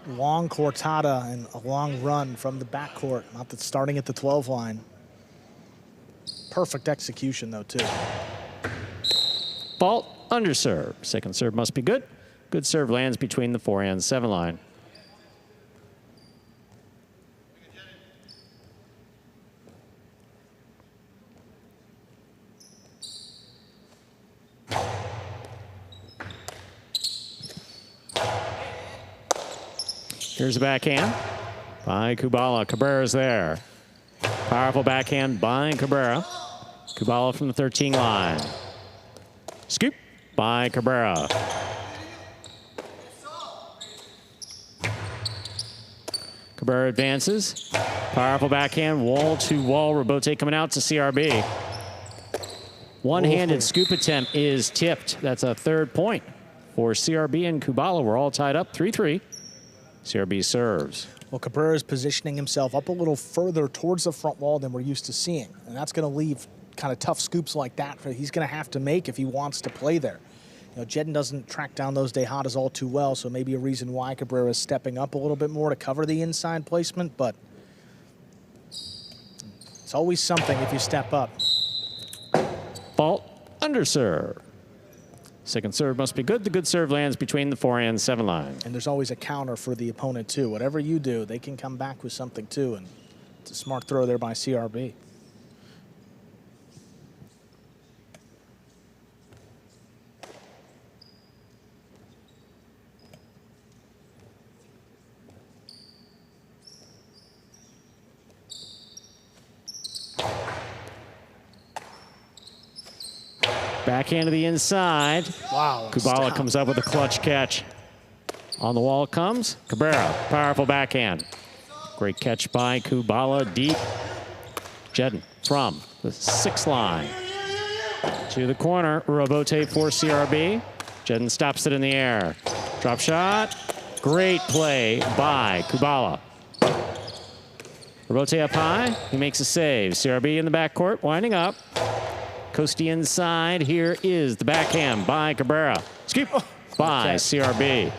long cortada and a long run from the backcourt, not that starting at the 12 line. Perfect execution, though, too. Fault, under serve. Second serve must be good. Good serve lands between the 4 and 7 line. Here's a backhand by Kubala. Cabrera's there. Powerful backhand by Cabrera. Kubala from the 13 line. Scoop by Cabrera. Cabrera advances. Powerful backhand, wall to wall. Robote coming out to CRB. One-handed scoop attempt is tipped. That's a 3rd point for CRB and Kubala. We're all tied up 3-3. CRB serves. Well, Cabrera's positioning himself up a little further towards the front wall than we're used to seeing. And that's going to leave kind of tough scoops like that he's going to have to make if he wants to play there. You know, Jeden doesn't track down those Dejadas all too well, so maybe a reason why Cabrera is stepping up a little bit more to cover the inside placement, but it's always something if you step up. Fault, under serve. Second serve must be good. The good serve lands between the 4 and 7 line. And there's always a counter for the opponent, too. Whatever you do, they can come back with something, too, and it's a smart throw there by CRB. Backhand to the inside. Wow. Kubala stop. comes up with a clutch catch. On the wall comes Cabrera. Powerful backhand. Great catch by Kubala deep. Jeden from the 6th line. To the corner. Robote for CRB. Jeden stops it in the air. Drop shot. Great play by Kubala. Robote up high. He makes a save. CRB in the backcourt, winding up. Coasty inside. Here is the backhand by Cabrera. Scoop by CRB.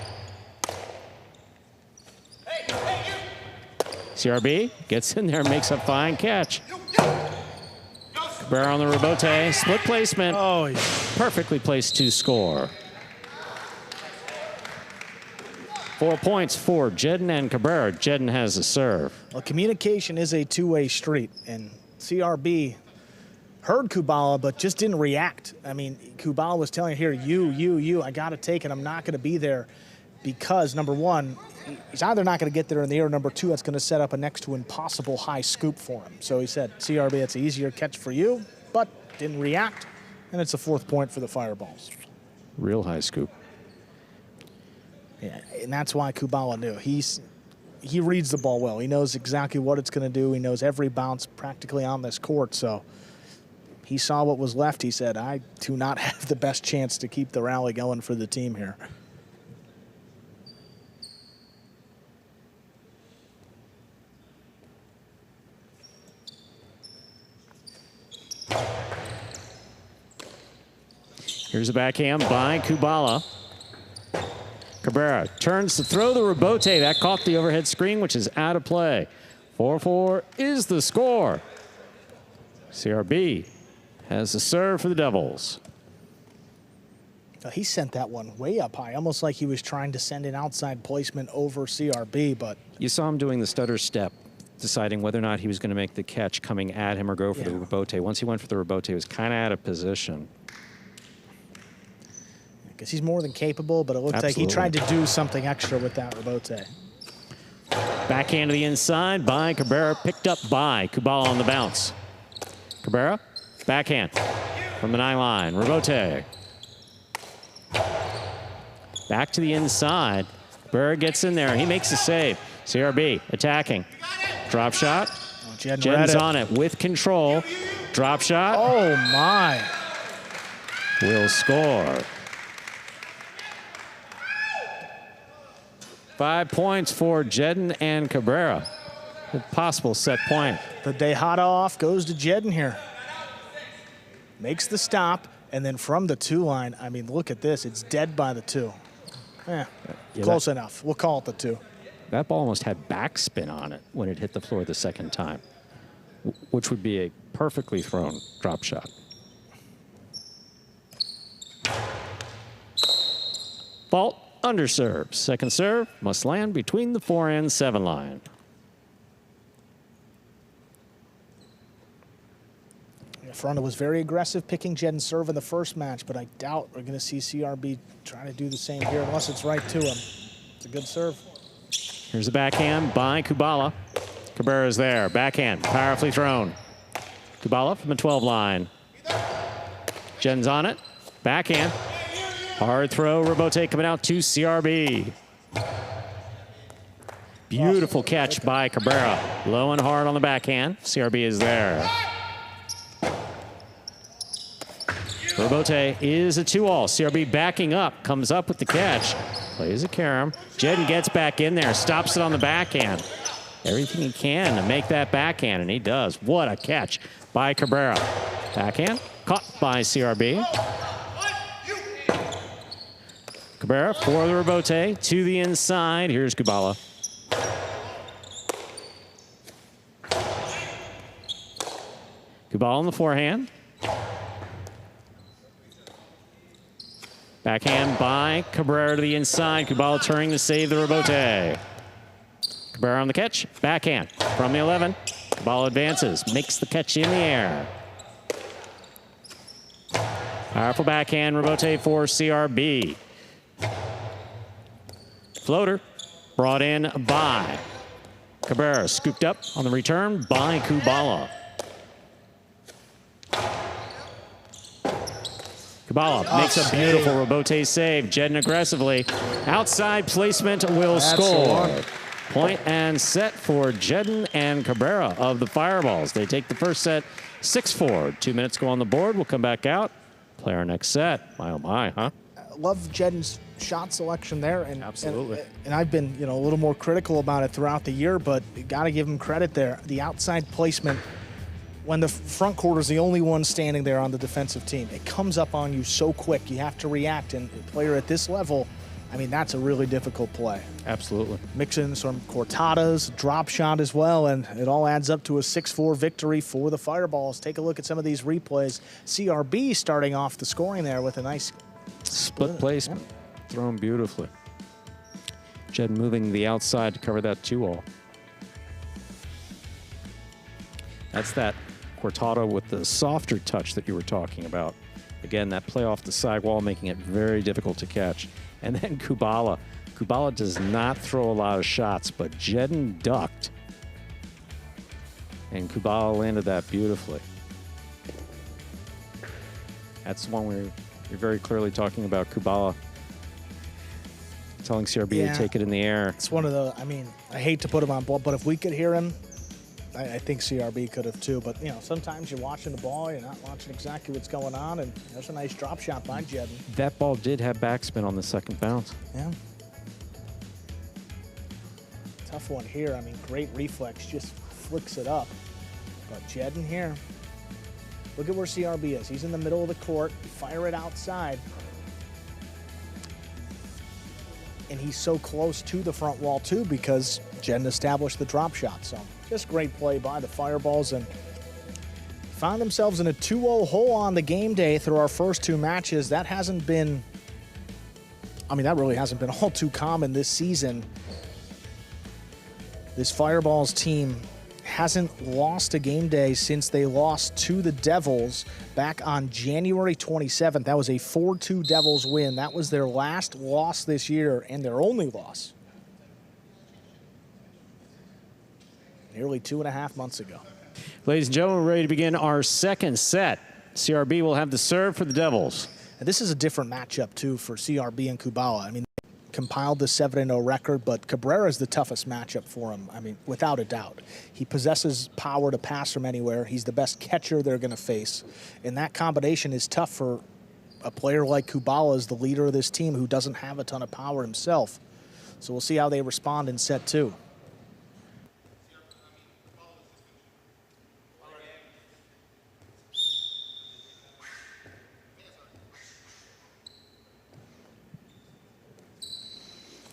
CRB gets in there, makes a fine catch. Cabrera on the Robote. Split placement. Oh, yeah. Perfectly placed to score. 4 points for Jeden and Cabrera. Jeden has a serve. Well, communication is a two-way street, and CRB heard Kubala, but just didn't react. I mean, Kubala was telling here, you, I got to take it. I'm not going to be there because, number one, he's either not going to get there in the air, or number two, that's going to set up a next to impossible high scoop for him. So he said, CRB, it's an easier catch for you, but didn't react, and it's a 4th point for the Fireballs. Real high scoop. Yeah, and that's why Kubala knew. He reads the ball well. He knows exactly what it's going to do. He knows every bounce practically on this court. So he saw what was left. He said, I do not have the best chance to keep the rally going for the team here. Here's a backhand by Kubala. Cabrera turns to throw the Robote. That caught the overhead screen, which is out of play. 4-4 is the score. CRB has the serve for the Devils. He sent that one way up high, almost like he was trying to send an outside placement over CRB, but You saw him doing the stutter step, deciding whether or not he was going to make the catch coming at him or go for the Robote. Once he went for the Robote, he was kind of out of position. because he's more than capable, but it looked like he tried to do something extra with that Robote. Backhand to the inside by Cabrera, picked up by Kubala on the bounce. Cabrera, backhand from the 9 line. Robote. Back to the inside. Cabrera gets in there. He makes a save. CRB attacking. Drop shot. Oh, Jeden's on it with control. Drop shot. Oh, my. Will score. 5 points for Jeden and Cabrera. A possible set point. The Dejada off goes to Jeden here. Makes the stop, and then from the 2 line, I mean, look at this. It's dead by the 2. Close enough. We'll call it the 2. That ball almost had backspin on it when it hit the floor the second time, which would be a perfectly thrown drop shot. Fault, underserve. Second serve must land between the 4 and 7 line. Feronda was very aggressive picking Jeden's serve in the first match, but I doubt we're going to see CRB trying to do the same here unless it's right to him. It's a good serve. Here's a backhand by Kubala. Cabrera's there. Backhand, powerfully thrown. Kubala from the 12 line. Jeden's on it. Backhand. Hard throw. Robote coming out to CRB. Beautiful catch by Cabrera. Low and hard on the backhand. CRB is there. Robote is a 2-all. CRB backing up, comes up with the catch. Plays a carom. Jeden gets back in there, stops it on the backhand. Everything he can to make that backhand, and he does. What a catch by Cabrera. Backhand, caught by CRB. Cabrera for the Robote, to the inside. Here's Kubala. Kubala on the forehand. Backhand by Cabrera to the inside. Kubala turning to save the Robote. Cabrera on the catch. Backhand from the 11. Kubala advances. Makes the catch in the air. Powerful backhand. Robote for CRB. Floater brought in by Cabrera. Scooped up on the return by Kubala. Kubala makes a beautiful rebote save. Jeden aggressively. Outside placement will That's score. the one. Point and set for Jeden and Cabrera of the Fireballs. They take the first set 6-4. 2 minutes go on the board. We'll come back out. Play our next set. My, oh my, huh? Love Jeden's shot selection there. Absolutely. And I've been, a little more critical about it throughout the year, but you got to give him credit there. The outside placement, when the front court is the only one standing there on the defensive team, it comes up on you so quick. You have to react. And a player at this level, I mean, that's a really difficult play. Absolutely. Mix in some cortadas, drop shot as well, and it all adds up to a 6-4 victory for the Fireballs. Take a look at some of these replays. CRB starting off the scoring there with a nice Split placement. Thrown beautifully. Jeden moving the outside to cover that 2-all. That's that cortada with the softer touch that you were talking about. Again, that play off the side wall, making it very difficult to catch. And then Kubala. Kubala does not throw a lot of shots, but Jeden ducked. And Kubala landed that beautifully. That's the one where you're very clearly talking about Kubala telling CRB to take it in the air. It's one of the, I hate to put him on ball, but if we could hear him, I think CRB could have too. But, sometimes you're watching the ball, you're not watching exactly what's going on, and there's a nice drop shot by Jeden. That ball did have backspin on the second bounce. Yeah. Tough one here. Great reflex, just flicks it up. But Jeden here, look at where CRB is. He's in the middle of the court. Fire it outside. And he's so close to the front wall, too, because Jeden established the drop shot. So just great play by the Fireballs, and found themselves in a 2-0 hole on the game day through our first 2 matches. That hasn't been, that really hasn't been all too common this season. This Fireballs team hasn't lost a game day since they lost to the Devils back on January 27th. That was a 4-2 Devils win. That was their last loss this year and their only loss. Nearly 2.5 months ago. Ladies and gentlemen, we're ready to begin our second set. CRB will have the serve for the Devils. And this is a different matchup, too, for CRB and Kubala. They compiled the 7-0 record, but Cabrera is the toughest matchup for him, without a doubt. He possesses power to pass from anywhere. He's the best catcher they're going to face. And that combination is tough for a player like Kubala, as the leader of this team, who doesn't have a ton of power himself. So we'll see how they respond in set 2.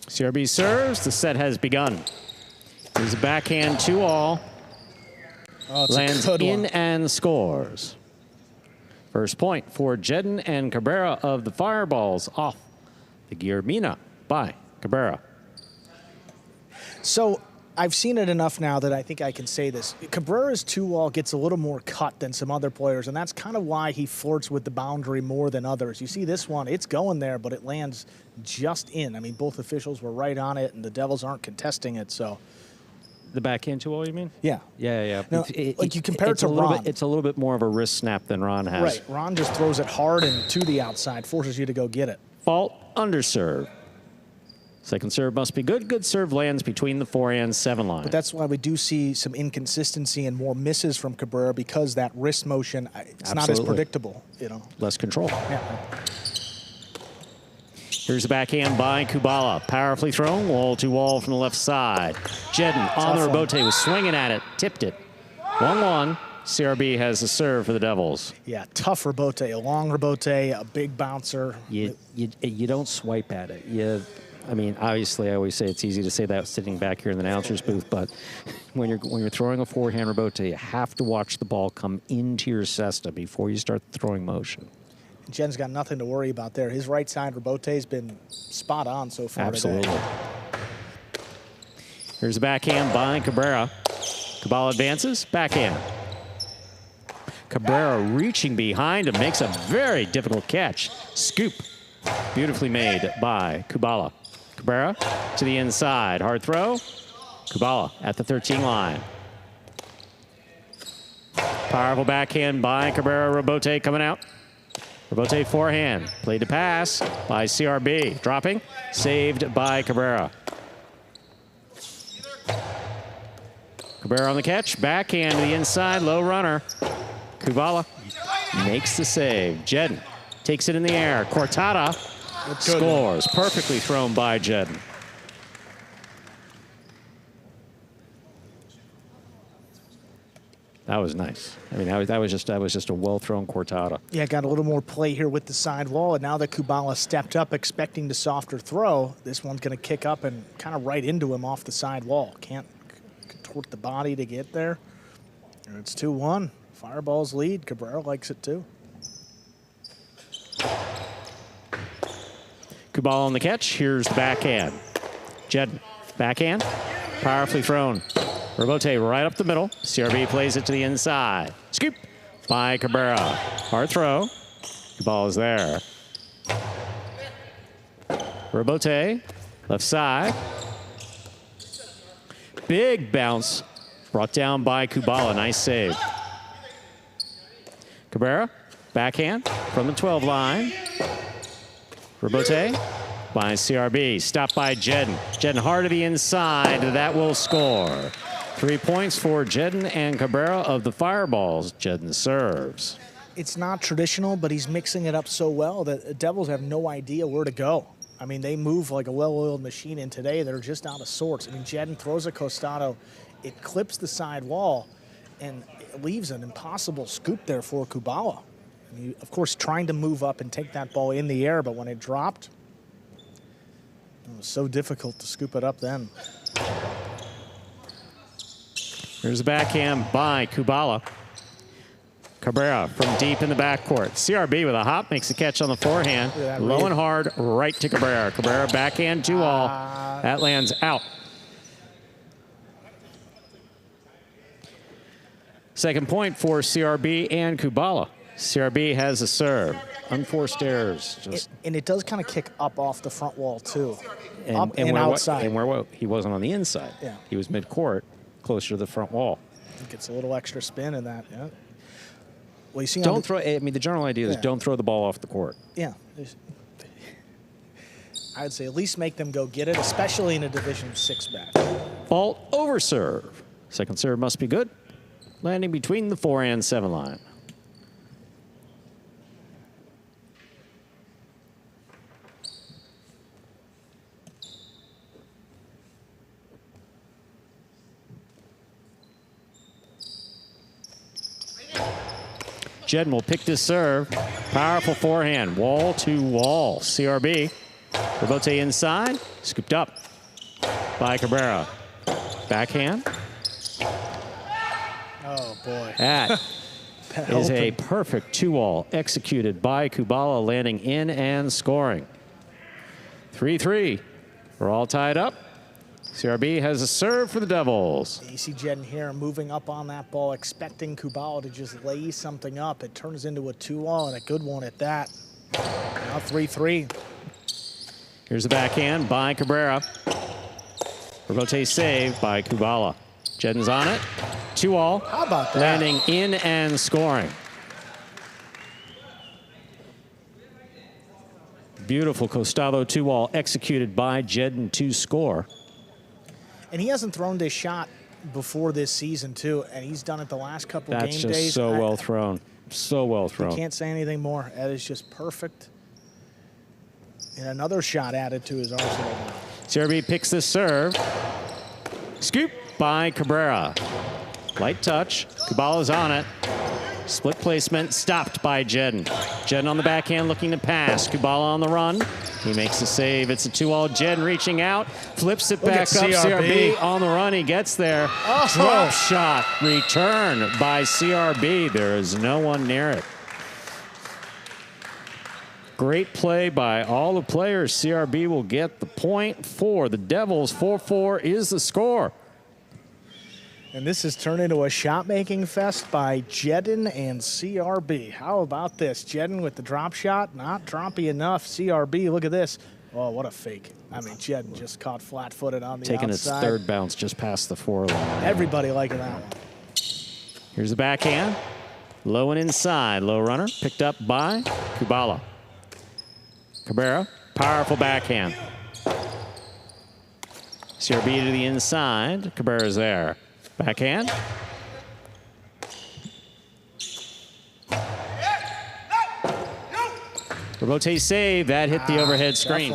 CRB serves. The set has begun. Here's a backhand 2-all. Lands in and scores. First point for Jeden and Cabrera of the Fireballs off the Guillermina by Cabrera. So I've seen it enough now that I think I can say this. Cabrera's 2-all gets a little more cut than some other players, and that's kind of why he flirts with the boundary more than others. You see this one, it's going there, but it lands just in. Both officials were right on it, and the Devils aren't contesting it, so. The backhand 2-all, you mean? Yeah. Yeah. Now, you compare it to Ron. It's a little bit more of a wrist snap than Ron has. Right. Ron just throws it hard and to the outside, forces you to go get it. Fault, underserve. Second serve must be good. Good serve lands between the 4 and 7 line. But that's why we do see some inconsistency and more misses from Cabrera, because that wrist motion, it's not as predictable, Less control. Yeah. Here's the backhand by Kubala. Powerfully thrown, wall to wall from the left side. Jeden on the rebote was swinging at it, tipped it. 1-1. CRB has the serve for the Devils. Yeah, tough rebote, a long rebote, a big bouncer. You don't swipe at it. Obviously, I always say it's easy to say that sitting back here in the announcer's booth, but when you're throwing a forehand rebote, you have to watch the ball come into your cesta before you start the throwing motion. Jen's got nothing to worry about there. His right side rebote's been spot on so far Absolutely. today. Here's a backhand by Cabrera. Kubala advances, backhand. Cabrera reaching behind him, makes a very difficult catch. Scoop, beautifully made by Kubala. Cabrera to the inside, hard throw. Kubala at the 13 line. Powerful backhand by Cabrera, rebote coming out. Rebote forehand. Played to pass by CRB. Dropping. Saved by Cabrera. Cabrera on the catch. Backhand to the inside. Low runner. Kubala makes the save. Jeden takes it in the air. Cortada scores. Perfectly thrown by Jeden. That was nice. I mean, that was just a well-thrown cortada. Yeah, got a little more play here with the sidewall, and now that Kubala stepped up expecting the softer throw, this one's going to kick up and kind of right into him off the sidewall. Can't contort the body to get there. And it's 2-1. Fireballs lead. Cabrera likes it too. Kubala on the catch. Here's the backhand. Jeden, backhand, powerfully thrown. Rebote right up the middle. CRB plays it to the inside. Scoop by Cabrera. Hard throw. Kubala's there. Rebote, left side. Big bounce. Brought down by Kubala. Nice save. Cabrera, backhand from the 12 line. Rebote by CRB. Stopped by Jeden. Jeden hard to the inside. That will score. 3 points for Jeden and Cabrera of the Fireballs. Jeden serves. It's not traditional, but he's mixing it up so well that the Devils have no idea where to go. I mean, they move like a well-oiled machine, and today they're just out of sorts. I mean, Jeden throws a costado. It clips the side wall, and it leaves an impossible scoop there for Kubala. And he, of course, trying to move up and take that ball in the air, but when it dropped, it was so difficult to scoop it up then. Here's the backhand by Kubala. Cabrera from deep in the backcourt. CRB with a hop makes the catch on the forehand. Low and hard right to Cabrera. Cabrera backhand 2-all. That lands out. Second point for CRB and Kubala. CRB has a serve. Unforced errors. And it does kind of kick up off the front wall, too. Up and outside. And where he wasn't on the inside. Yeah. He was mid-court, closer to the front wall. Gets a little extra spin in that, yeah. Well, you see, don't throw. I mean, the general idea is don't throw the ball off the court. Yeah. I would say at least make them go get it, especially in a Division 6 match. Fault over serve. Second serve must be good. Landing between the 4 and 7 line. Jeden will pick this serve. Powerful forehand, wall to wall. CRB. Rebote inside, scooped up by Cabrera. Backhand. Oh, boy. That is a perfect 2-all executed by Kubala, landing in and scoring. 3-3. We're all tied up. CRB has a serve for the Devils. You see Jeden here moving up on that ball, expecting Kubala to just lay something up. It turns into a 2-all and a good one at that. Now 3-3. Here's the backhand by Cabrera. Rebote save by Kubala. Jeden's on it. 2-all. How about that? Landing in and scoring. Beautiful costado 2-all executed by Jeden to score. And he hasn't thrown this shot before this season, too, and he's done it the last couple game days. That's just so well thrown. So well thrown. You can't say anything more. That is just perfect. And another shot added to his arsenal now. CRB picks the serve. Scoop by Cabrera. Light touch. Kubala's on it. Split placement, stopped by Jeden. Jeden on the backhand looking to pass. Kubala on the run. He makes the save. It's a 2-all. Jeden reaching out. Flips it back up. CRB on the run. He gets there. Oh. Drop shot. Return by CRB. There is no one near it. Great play by all the players. CRB will get the point for the Devils. 4-4 is the score. And this has turned into a shot-making fest by Jeden and CRB. How about this? Jeden with the drop shot, not droppy enough. CRB, look at this. Oh, what a fake. I mean, Jeden just caught flat-footed on the Taking outside. its third bounce just past the 4 line. Everybody liking that one. Here's the backhand. Low and inside. Low runner picked up by Kubala. Cabrera, powerful backhand. CRB to the inside. Cabrera's there. Backhand. Rebote save. That hit the overhead screen.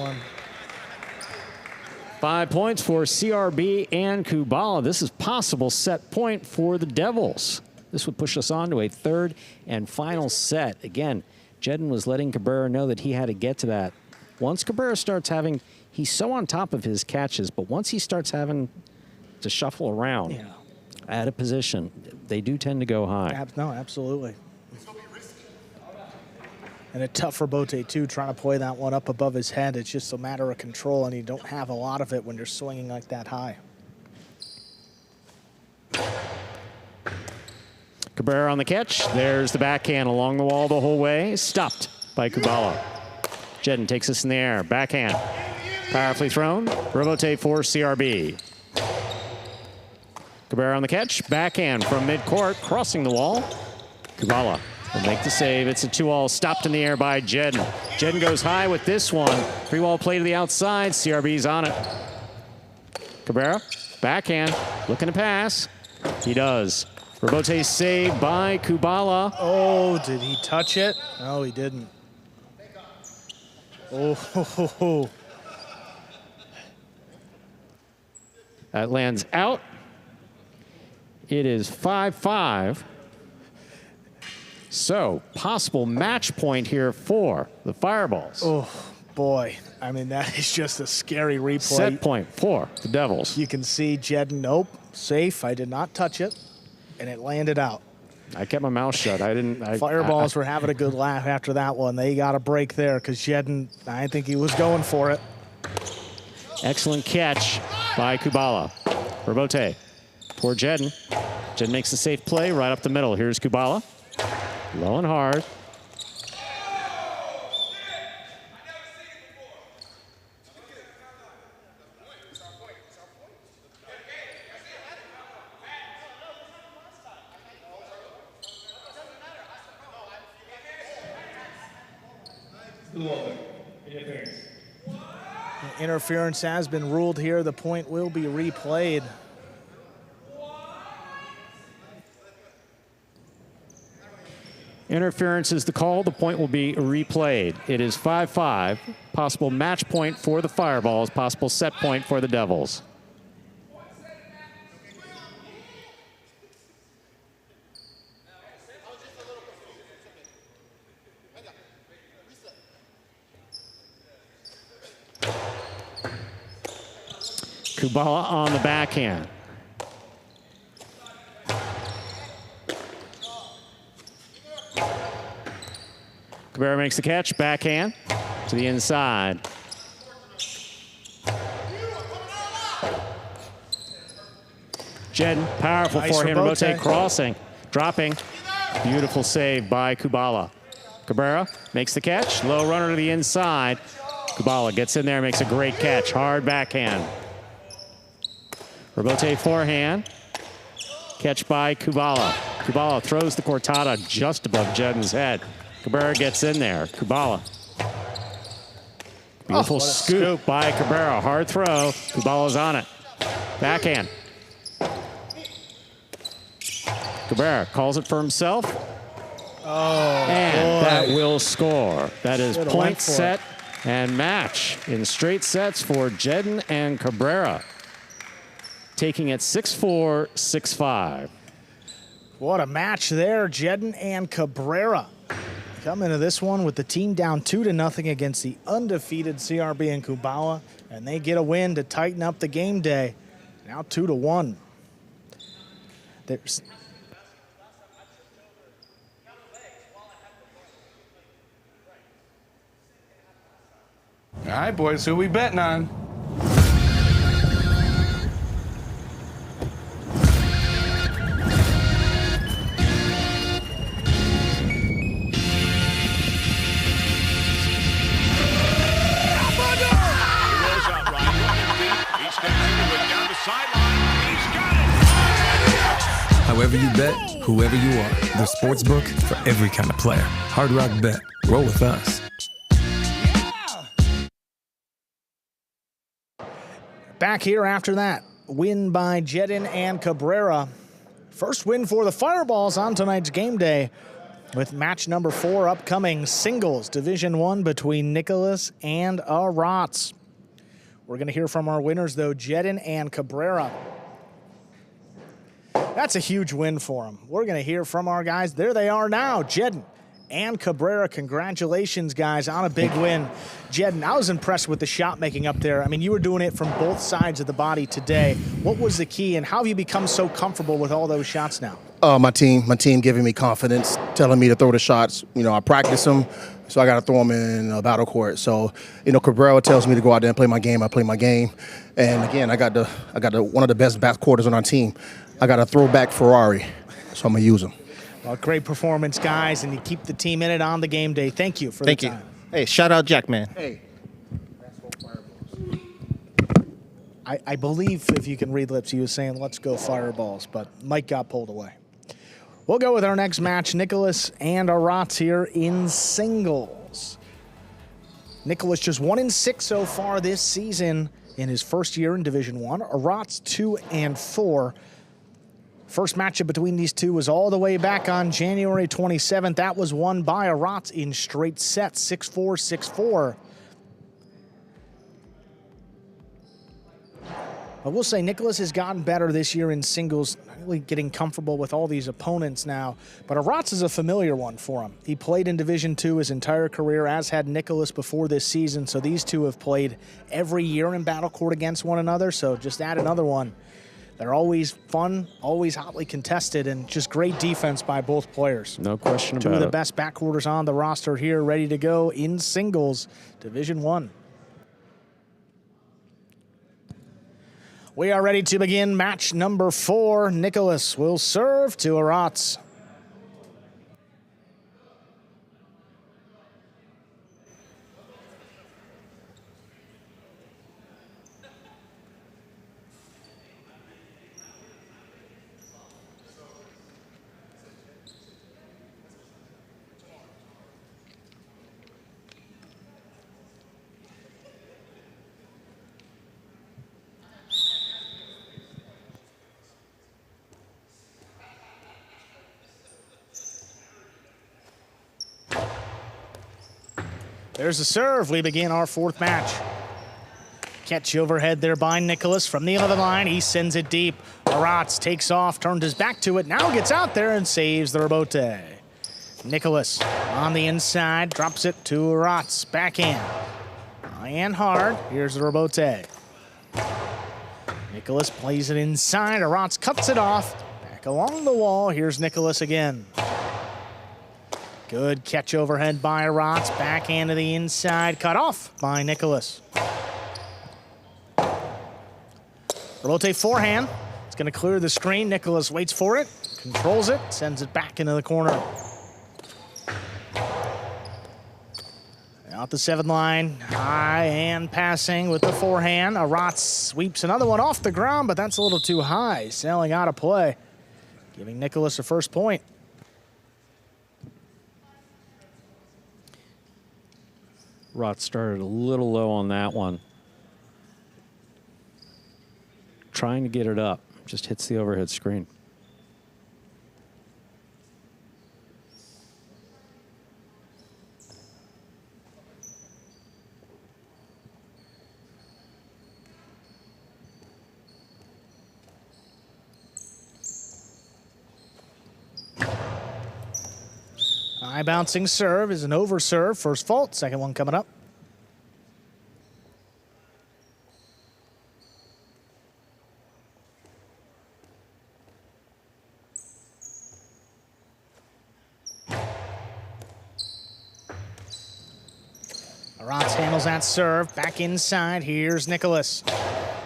5 points for CRB and Kubala. This is possible set point for the Devils. This would push us on to a third and final set. Again, Jeden was letting Cabrera know that he had to get to that. Once Cabrera starts having, he's so on top of his catches, but once he starts having to shuffle around out of position, they do tend to go high. No, absolutely. And it's tough for Bote, too, trying to play that one up above his head. It's just a matter of control, and you don't have a lot of it when you're swinging like that high. Cabrera on the catch. There's the backhand along the wall the whole way. Stopped by Kubala. Jeden takes this in the air. Backhand. Powerfully thrown. Rebote for CRB. Cabrera on the catch. Backhand from midcourt. Crossing the wall. Kubala will make the save. It's a 2-all. Stopped in the air by Jeden. Jeden goes high with this one. Free-wall play to the outside. CRB's on it. Cabrera. Backhand. Looking to pass. He does. Rebote saved by Kubala. Oh, did he touch it? No, he didn't. Oh, That lands out. It is 5-5. So, possible match point here for the Fireballs. Oh, boy. I mean, that is just a scary replay. Set point for the Devils. You can see Jeden, nope, safe. I did not touch it. And it landed out. I kept my mouth shut. I didn't. Fireballs were having a good laugh after that one. They got a break there because Jeden, I think he was going for it. Excellent catch by Kubala. Rebote for Jeden. Jeden makes a safe play right up the middle. Here's Kubala. Low and hard. Interference has been ruled here. The point will be replayed. Interference is the call. The point will be replayed. It is 5-5. Possible match point for the Fireballs. Possible set point for the Devils. Kubala on the backhand. Cabrera makes the catch, backhand to the inside. Jeden, powerful Nice forehand rebote. rotate, crossing, dropping. Beautiful save by Kubala. Cabrera makes the catch, low runner to the inside. Kubala gets in there, makes a great catch, hard backhand. Rebote forehand. Catch by Kubala. Kubala throws the cortada just above Jeden's head. Cabrera gets in there. Kubala. Beautiful what a scoop by Cabrera. Hard throw. Kubala's on it. Backhand. Cabrera calls it for himself. Oh, And boy. that will score. That is Should've point, went for it. set, and match in straight sets for Jeden and Cabrera. Taking it 6-4, 6-5. What a match there, Jeden and Cabrera. Come into this one with the team down 2-0 against the undefeated CRB and Kubala, and they get a win to tighten up the game day. Now 2-1. There's All right, boys, who we betting on? However you bet, Whoever you are, the sportsbook for every kind of player. Hard Rock Bet. Roll with us. Back here after that win by Jeden and Cabrera. First win for the Fireballs on tonight's game day with match number 4 upcoming, singles Division 1 between Nicholas and Aratz. We're going to hear from our winners, though, Jeden and Cabrera. That's a huge win for them. We're going to hear from our guys. There they are now, Jeden and Cabrera. Congratulations, guys, on a big win. Jeden, I was impressed with the shot making up there. I mean, you were doing it from both sides of the body today. What was the key, and how have you become so comfortable with all those shots now? My team giving me confidence, telling me to throw the shots. You know, I practice them, so I got to throw them in a Battlecourt. So, you know, Cabrera tells me to go out there and play my game. I play my game, and again, I got one of the best backcourters on our team. I got a throwback Ferrari, so I'm gonna use him. Well, great performance, guys, and you keep the team in it on the game day. Thank you for the time. Thank you. Hey, shout out Jack, man. Hey. I believe, if you can read lips, he was saying, let's go Fireballs, but Mike got pulled away. We'll go with our next match, Nicholas and Aratz here in singles. Nicholas just 1-6 so far this season in his first year in Division 1. Aratz 2-4. First matchup between these two was all the way back on January 27th. That was won by Aratz in straight sets, 6-4, 6-4. I will say Nicholas has gotten better this year in singles, really getting comfortable with all these opponents now. But Aratz is a familiar one for him. He played in Division 2 his entire career, as had Nicholas before this season. So these two have played every year in Battlecourt against one another. So just add another one. They're always fun, always hotly contested, and just great defense by both players. No question about it. Two of the best backcourters on the roster here, ready to go in singles, Division 1. We are ready to begin match number 4. Nicholas will serve to Aratz. There's the serve. We begin our 4th match. Catch overhead there by Nicholas from the 11 line. He sends it deep. Aratz takes off, turned his back to it, now gets out there and saves the rebote. Nicholas on the inside, drops it to Aratz. Backhand. High and hard. Here's the rebote. Nicholas plays it inside. Aratz cuts it off. Back along the wall. Here's Nicholas again. Good catch overhead by Aratz. Backhand to the inside. Cut off by Nicholas. Rebote forehand. It's going to clear the screen. Nicholas waits for it. Controls it. Sends it back into the corner. Out the 7 line. High and passing with the forehand. Aratz sweeps another one off the ground, but that's a little too high. Sailing out of play. Giving Nicholas a first point. Aratz started a little low on that one. Trying to get it up. Just hits the overhead screen. High bouncing serve is an over serve. First fault, second one coming up. Aratz handles that serve. Back inside. Here's Nicholas.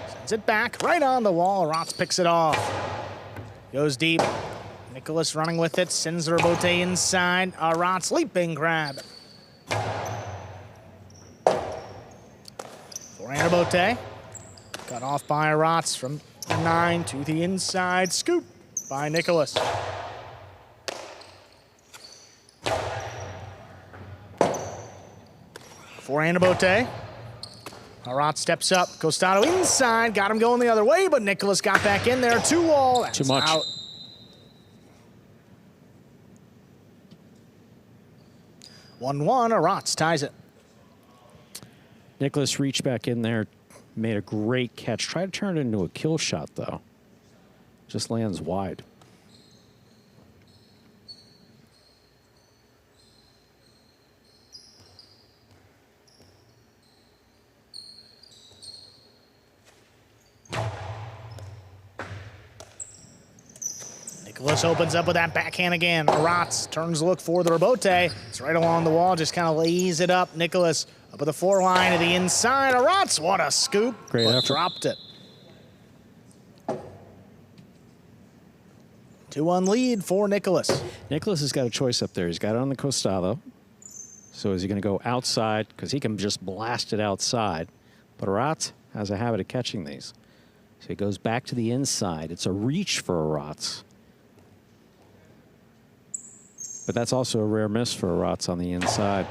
Sends it back right on the wall. Aratz picks it off. Goes deep. Nicholas running with it. Sends the rebote inside. Aratz leaping grab. Forehand rebote. Cut off by Aratz from 9 to the inside. Scoop by Nicholas. Forehand rebote. Aratz steps up. Costado inside. Got him going the other way, but Nicholas got back in there. 2-all. That's Too much. Out. One. Aratz ties it. Nicholas reached back in there, made a great catch. Tried to turn it into a kill shot, though. Just lands wide. Nicholas opens up with that backhand again. Aratz turns to look for the rebote. It's right along the wall, just kind of lays it up. Nicholas up at the four line to the inside. Aratz, what a scoop. Great effort. Dropped it. 2-1 lead for Nicholas. Nicholas has got a choice up there. He's got it on the costado. So is he going to go outside? Because he can just blast it outside. But Aratz has a habit of catching these. So he goes back to the inside. It's a reach for Aratz. But that's also a rare miss for Aratz on the inside.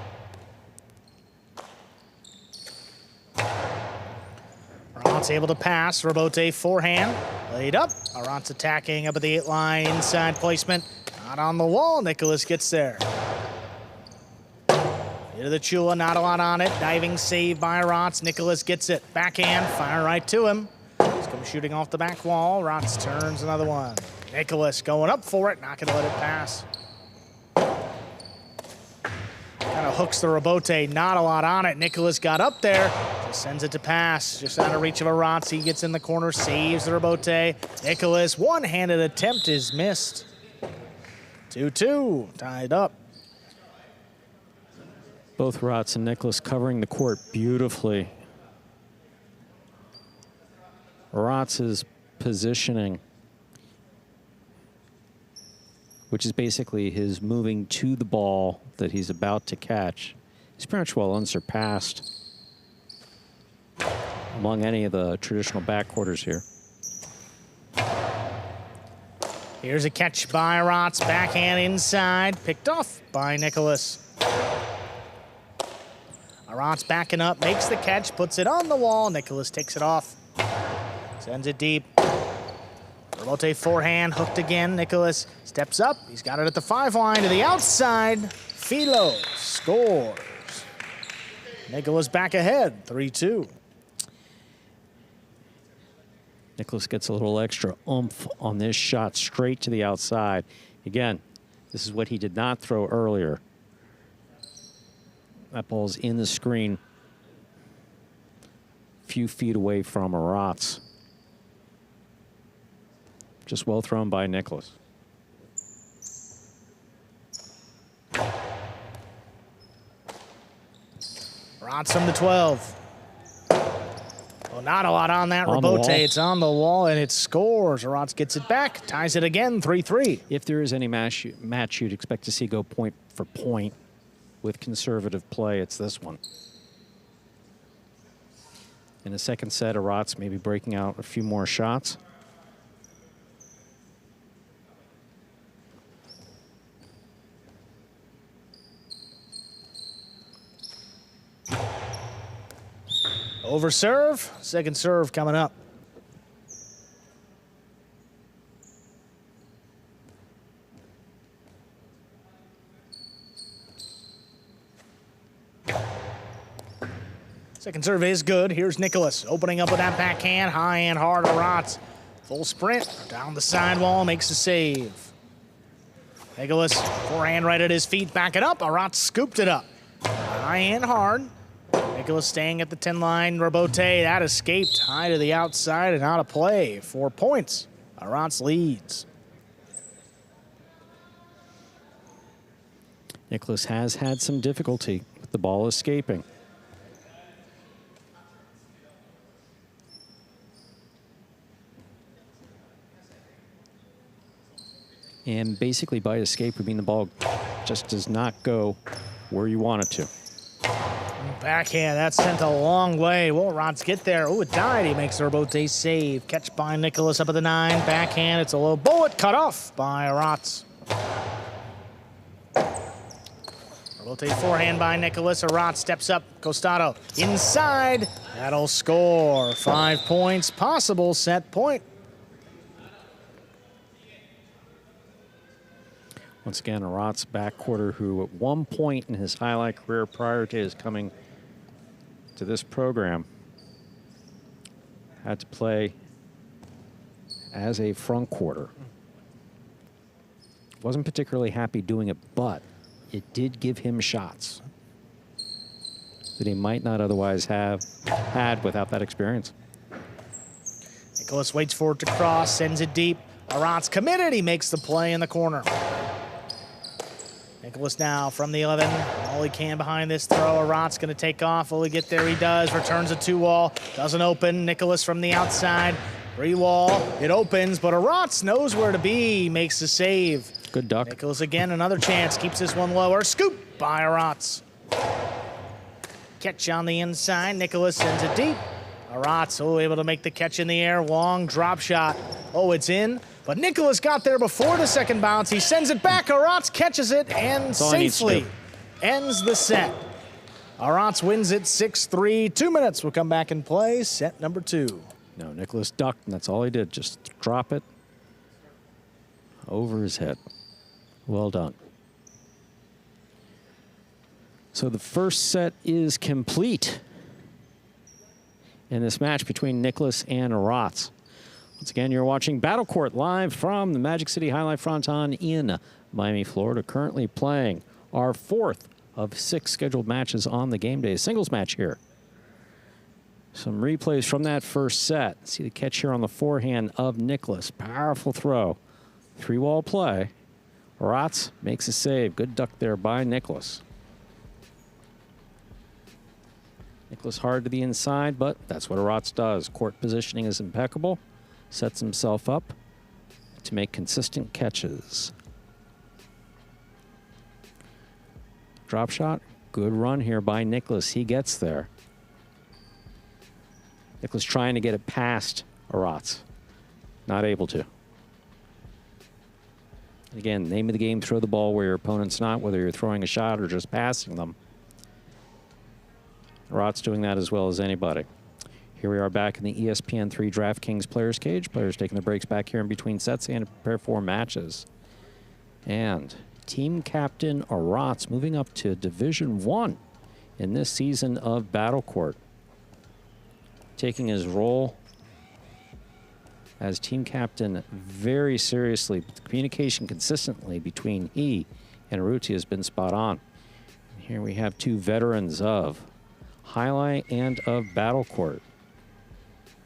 Aratz able to pass. Rebote forehand. Laid up. Aratz attacking up at the 8-line. Inside placement. Not on the wall. Nicholas gets there. Into the Chula. Not a lot on it. Diving save by Aratz. Nicholas gets it. Backhand. Fire right to him. He's come shooting off the back wall. Aratz turns another one. Nicholas going up for it. Not going to let it pass. Kind of hooks the rebote, not a lot on it. Nicholas got up there, just sends it to pass. Just out of reach of Aratz. He gets in the corner, saves the rebote. Nicholas, one-handed attempt is missed. 2-2, tied up. Both Aratz and Nicholas covering the court beautifully. Aratz's positioning, which is basically his moving to the ball that he's about to catch, is pretty much well unsurpassed among any of the traditional backcourters here. Here's a catch by Aratz, backhand inside, picked off by Nicholas. Aratz backing up, makes the catch, puts it on the wall. Nicholas takes it off, sends it deep. Rebote forehand, hooked again. Nicholas steps up. He's got it at the 5-line to the outside. Philo scores. Nicholas back ahead, 3-2. Nicholas gets a little extra oomph on this shot straight to the outside. Again, this is what he did not throw earlier. That ball's in the screen, a few feet away from Aratz. Just well thrown by Nicholas. Aratz from the 12. Well, not a lot on that On the rebote. wall. It's on the wall, and it scores. Aratz gets it back, ties it again, 3-3. If there is any match you'd expect to see go point for point with conservative play, it's this one. In the second set, Aratz maybe breaking out a few more shots. Over serve, second serve coming up. Second serve is good. Here's Nicholas opening up with that backhand, high and hard. Aratz, full sprint down the sidewall, makes the save. Nicholas, forehand right at his feet, back it up. Aratz scooped it up, high and hard. Nicholas staying at the 10-line. Rebote, that escaped high to the outside and out of play. 4 points. Aratz leads. Nicholas has had some difficulty with the ball escaping. And basically by escape, we mean the ball just does not go where you want it to. Backhand, that's sent a long way. Will Aratz get there? Oh, it died. He makes the rebote save. Catch by Nicholas up at the 9. Backhand, it's a low bullet. Cut off by Aratz. Rebote forehand by Nicholas. Aratz steps up. Costado inside. That'll score. 5 points. Possible set point. Once again, Aratz backcourter who at one point in his highlight career prior to his coming to this program had to play as a front quarter. Wasn't particularly happy doing it, but it did give him shots that he might not otherwise have had without that experience. Nicholas waits for it to cross, sends it deep. Aratz committed. He makes the play in the corner. Nicholas now from the 11. All he can behind this throw. Aratz going to take off. Will he get there? He does. Returns a 2-wall. Doesn't open. Nicholas from the outside. 3-wall. It opens, but Aratz knows where to be. Makes the save. Good duck. Nicholas again, another chance. Keeps this one lower. Scoop by Aratz. Catch on the inside. Nicholas sends it deep. Aratz, able to make the catch in the air. Long drop shot. Oh, it's in. But Nicholas got there before the second bounce. He sends it back. Aratz catches it and safely ends the set. Aratz wins it 6-3. 2 minutes will come back and play set number 2. No, Nicholas ducked, and that's all he did. Just drop it over his head. Well done. So the first set is complete in this match between Nicholas and Aratz. Once again, you're watching Battlecourt live from the Magic City League Fronton in Miami, Florida. Currently playing our 4th of 6 scheduled matches on the game day. Singles match here. Some replays from that first set. See the catch here on the forehand of Nicholas. Powerful throw. 3-wall play. Aratz makes a save. Good duck there by Nicholas. Nicholas hard to the inside, but that's what Aratz does. Court positioning is impeccable. Sets himself up to make consistent catches. Drop shot. Good run here by Nicholas. He gets there. Nicholas trying to get it past Aratz. Not able to. Again, name of the game, throw the ball where your opponent's not, whether you're throwing a shot or just passing them. Aratz doing that as well as anybody. Here we are back in the ESPN3 DraftKings Players Cage. Players taking the breaks back here in between sets and to prepare for matches. And team captain Aratz moving up to Division 1 in this season of Battlecourt. Taking his role as team captain very seriously. But the communication consistently between he and Arutia has been spot on. And here we have 2 veterans of Jai-Alai and of Battlecourt.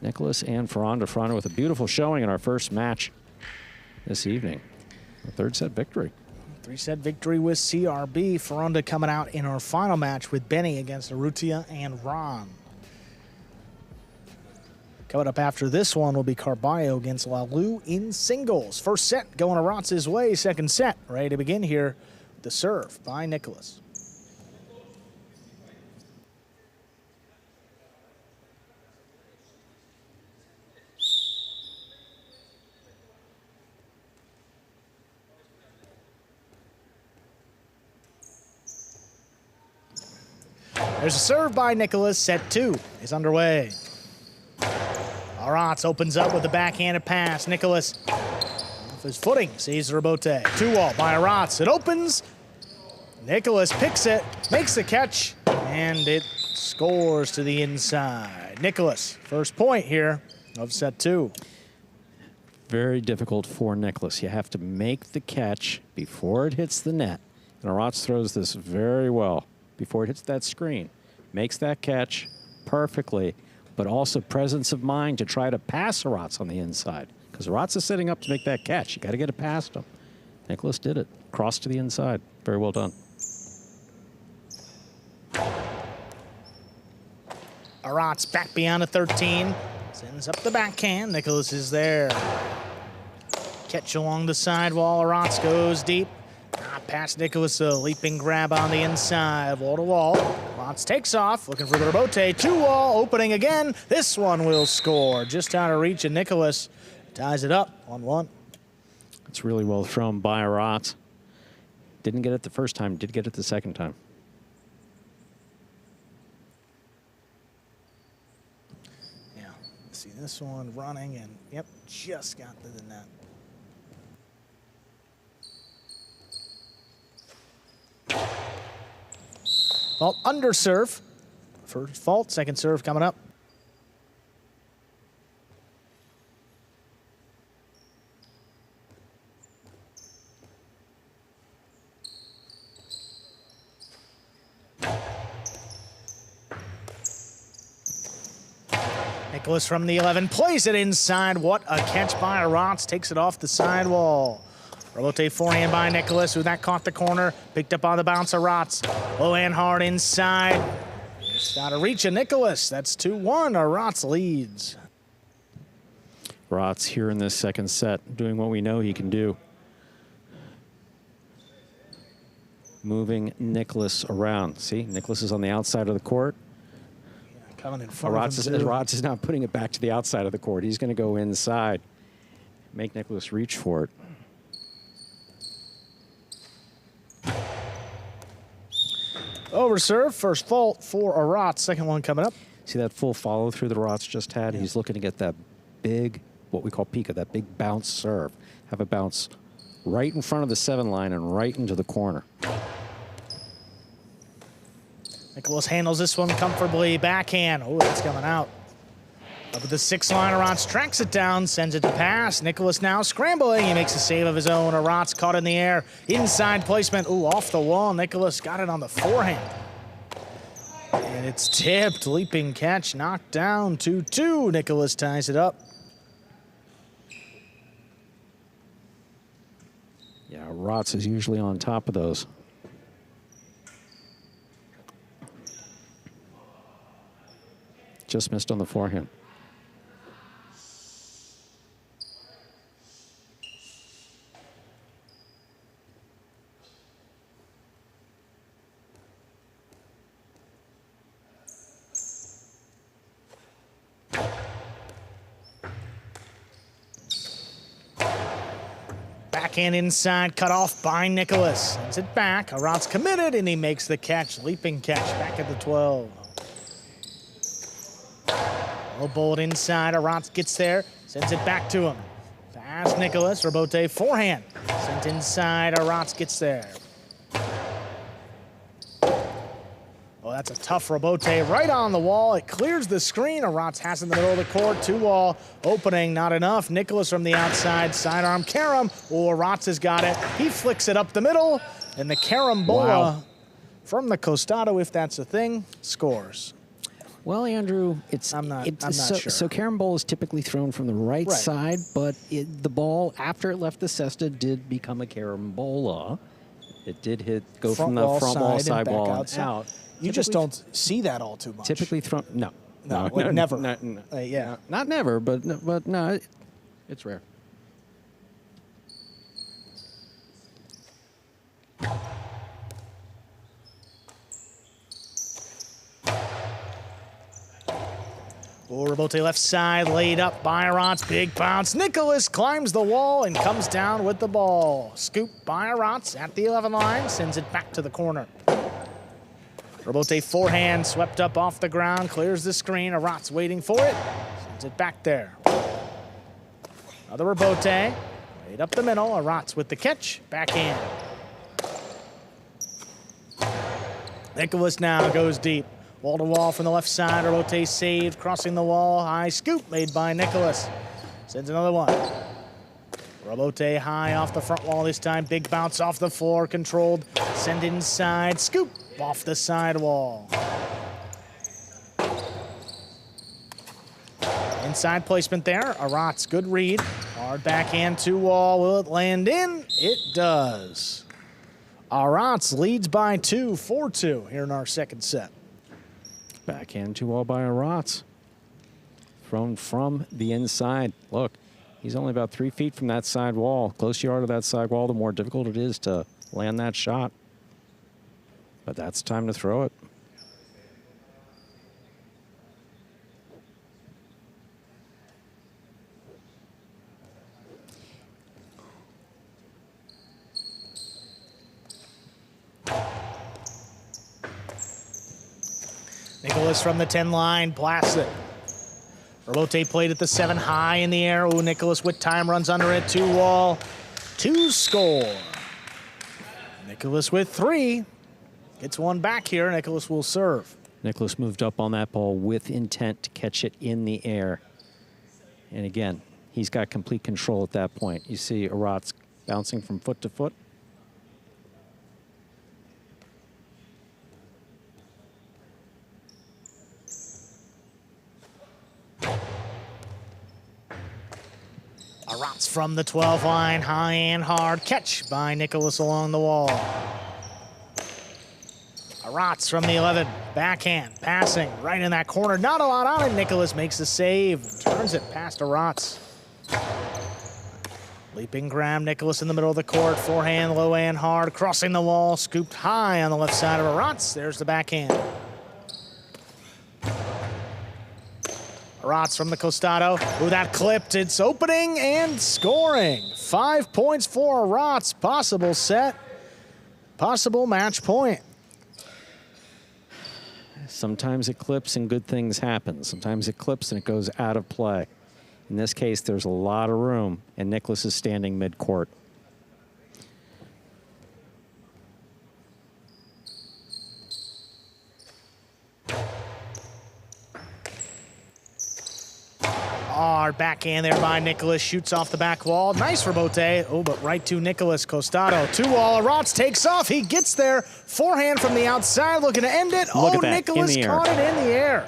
Nicholas and Feronda. Feronda with a beautiful showing in our first match this evening. A 3rd set victory. 3-set victory with CRB. Feronda coming out in our final match with Benny against Arutia and Ron. Coming up after this one will be Carbio against Lalu in singles. First set going Aratz's way. Second set ready to begin here. The serve by Nicholas. There's a serve by Nicholas. Set 2 is underway. Aratz opens up with a backhanded pass. Nicholas off his footing sees the rebote. 2-wall by Aratz. It opens. Nicholas picks it, makes the catch, and it scores to the inside. Nicholas, first point here of set 2. Very difficult for Nicholas. You have to make the catch before it hits the net. And Aratz throws this very well before it hits that screen. Makes that catch perfectly, but also presence of mind to try to pass Aratz on the inside. Because Aratz is setting up to make that catch. You got to get it past him. Nicholas did it. Crossed to the inside. Very well done. Aratz back beyond the 13. Sends up the backhand. Nicholas is there. Catch along the sidewall. Aratz goes deep. Past Nicholas, a leaping grab on the inside, wall to wall. Aratz takes off, looking for the rebote. 2-wall, opening again. This one will score. Just out of reach, and Nicholas ties it up 1-1. It's really well thrown by Aratz. Didn't get it the first time, did get it the second time. this one running, and yep, just got to the net. Fault under serve. First fault, second serve coming up. Nicholas from the 11 plays it inside. What a catch by Aratz. Takes it off the sidewall. Rebote forehand by Nicholas, who that caught the corner. Picked up on the bounce, Aratz. Low and hard inside. Just out of reach of Nicholas. That's 2-1. Aratz leads. Aratz here in this second set, doing what we know he can do. Moving Nicholas around. See, Nicholas is on the outside of the court. Coming in front of him, Aratz is not putting it back to the outside of the court. He's going to go inside. Make Nicholas reach for it. Over serve, first fault for Aratz. Second one coming up. See that full follow through that Aratz just had? Yeah. He's looking to get that big, what we call pika, that big bounce serve. Have it bounce right in front of the 7 line and right into the corner. Nicholas handles this one comfortably. Backhand. Oh, that's coming out. Up at the 6 line, Aratz tracks it down, sends it to pass. Nicholas now scrambling. He makes a save of his own. Aratz caught in the air. Inside placement. Ooh, off the wall. Nicholas got it on the forehand. And it's tipped. Leaping catch. Knocked down. 2-2. Nicholas ties it up. Yeah, Aratz is usually on top of those. Just missed on the forehand. Backhand inside, cut off by Nicholas. Sends it back. Aratz committed, and he makes the catch. Leaping catch back at the 12. Low bullet inside. Aratz gets there, sends it back to him. Pass Nicholas. Rebote forehand. Sent inside. Aratz gets there. Oh, that's a tough rebote right on the wall. It clears the screen. Aratz has in the middle of the court. 2-wall opening, not enough. Nicholas from the outside, sidearm carom. Oh, Aratz has got it. He flicks it up the middle, and the carambola from the costado, if that's a thing, scores. Well, Andrew, I'm not sure. So carambola is typically thrown from the right side, but the ball, after it left the cesta, did become a carambola. It did go from the front wall, side wall, and out. You just don't see that all too much. Typically thrown, no, never. Yeah, not never, but no, it's rare. Oh, rebote left side, laid up by Aratz. Big bounce. Nicholas climbs the wall and comes down with the ball. Scoop by Aratz at the 11 line, sends it back to the corner. Rebote forehand, swept up off the ground, clears the screen. Aratz waiting for it, sends it back there. Another rebote, laid up the middle. Aratz with the catch, backhand. Nicholas now goes deep. Wall to wall from the left side. Rebote saved, crossing the wall. High scoop made by Nicholas. Sends another one. Rebote high off the front wall this time. Big bounce off the floor, controlled. Send inside, scoop off the side wall. Inside placement there. Aratz, good read. Hard backhand 2-wall. Will it land in? It does. Aratz leads by 2, 4-2 here in our second set. Backhand 2-wall by Aratz. Thrown from the inside. Look, he's only about 3 feet from that side wall. Closer you are to that side wall, the more difficult it is to land that shot. But that's time to throw it. Nicholas from the 10 line, blasts it. Robote played at the 7 high in the air. Ooh, Nicholas with time runs under it. 2-wall, 2 score. Nicholas with 3. Gets one back here. Nicholas will serve. Nicholas moved up on that ball with intent to catch it in the air. And again, he's got complete control at that point. You see Aratz bouncing from foot to foot. Aratz from the 12 line, high and hard. Catch by Nicholas along the wall. Aratz from the 11, backhand, passing right in that corner. Not a lot on it. Nicholas makes the save, turns it past Aratz. Leaping grab, Nicholas in the middle of the court. Forehand, low and hard, crossing the wall, scooped high on the left side of Aratz. There's the backhand. Aratz from the costado. Ooh, that clipped. It's opening and scoring. 5 points for Aratz. Possible set, possible match point. Sometimes it clips and good things happen. Sometimes it clips and it goes out of play. In this case, there's a lot of room, and Nicholas is standing mid-court. Hard backhand there by Nicholas. Shoots off the back wall. Nice for Bote. Oh, but right to Nicholas. Costado. 2-wall. Aratz takes off. He gets there. Forehand from the outside. Looking to end it. Look at that. Nicholas caught it in the air.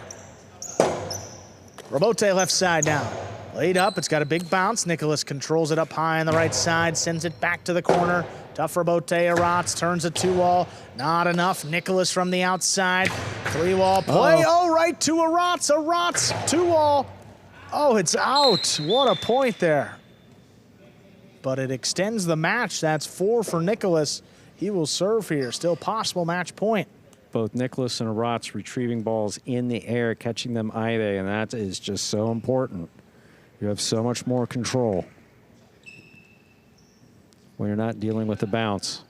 Robote left side down. Laid up. It's got a big bounce. Nicholas controls it up high on the right side. Sends it back to the corner. Tough for Bote. Aratz turns a 2-wall. Not enough. Nicholas from the outside. 3-wall play. Oh, right to Aratz. Aratz. 2-wall. Oh, it's out. What a point there. But it extends the match. That's 4 for Nicholas. He will serve here. Still possible match point. Both Nicholas and Aratz retrieving balls in the air, catching them eye, and that is just so important. You have so much more control when you're not dealing with the bounce.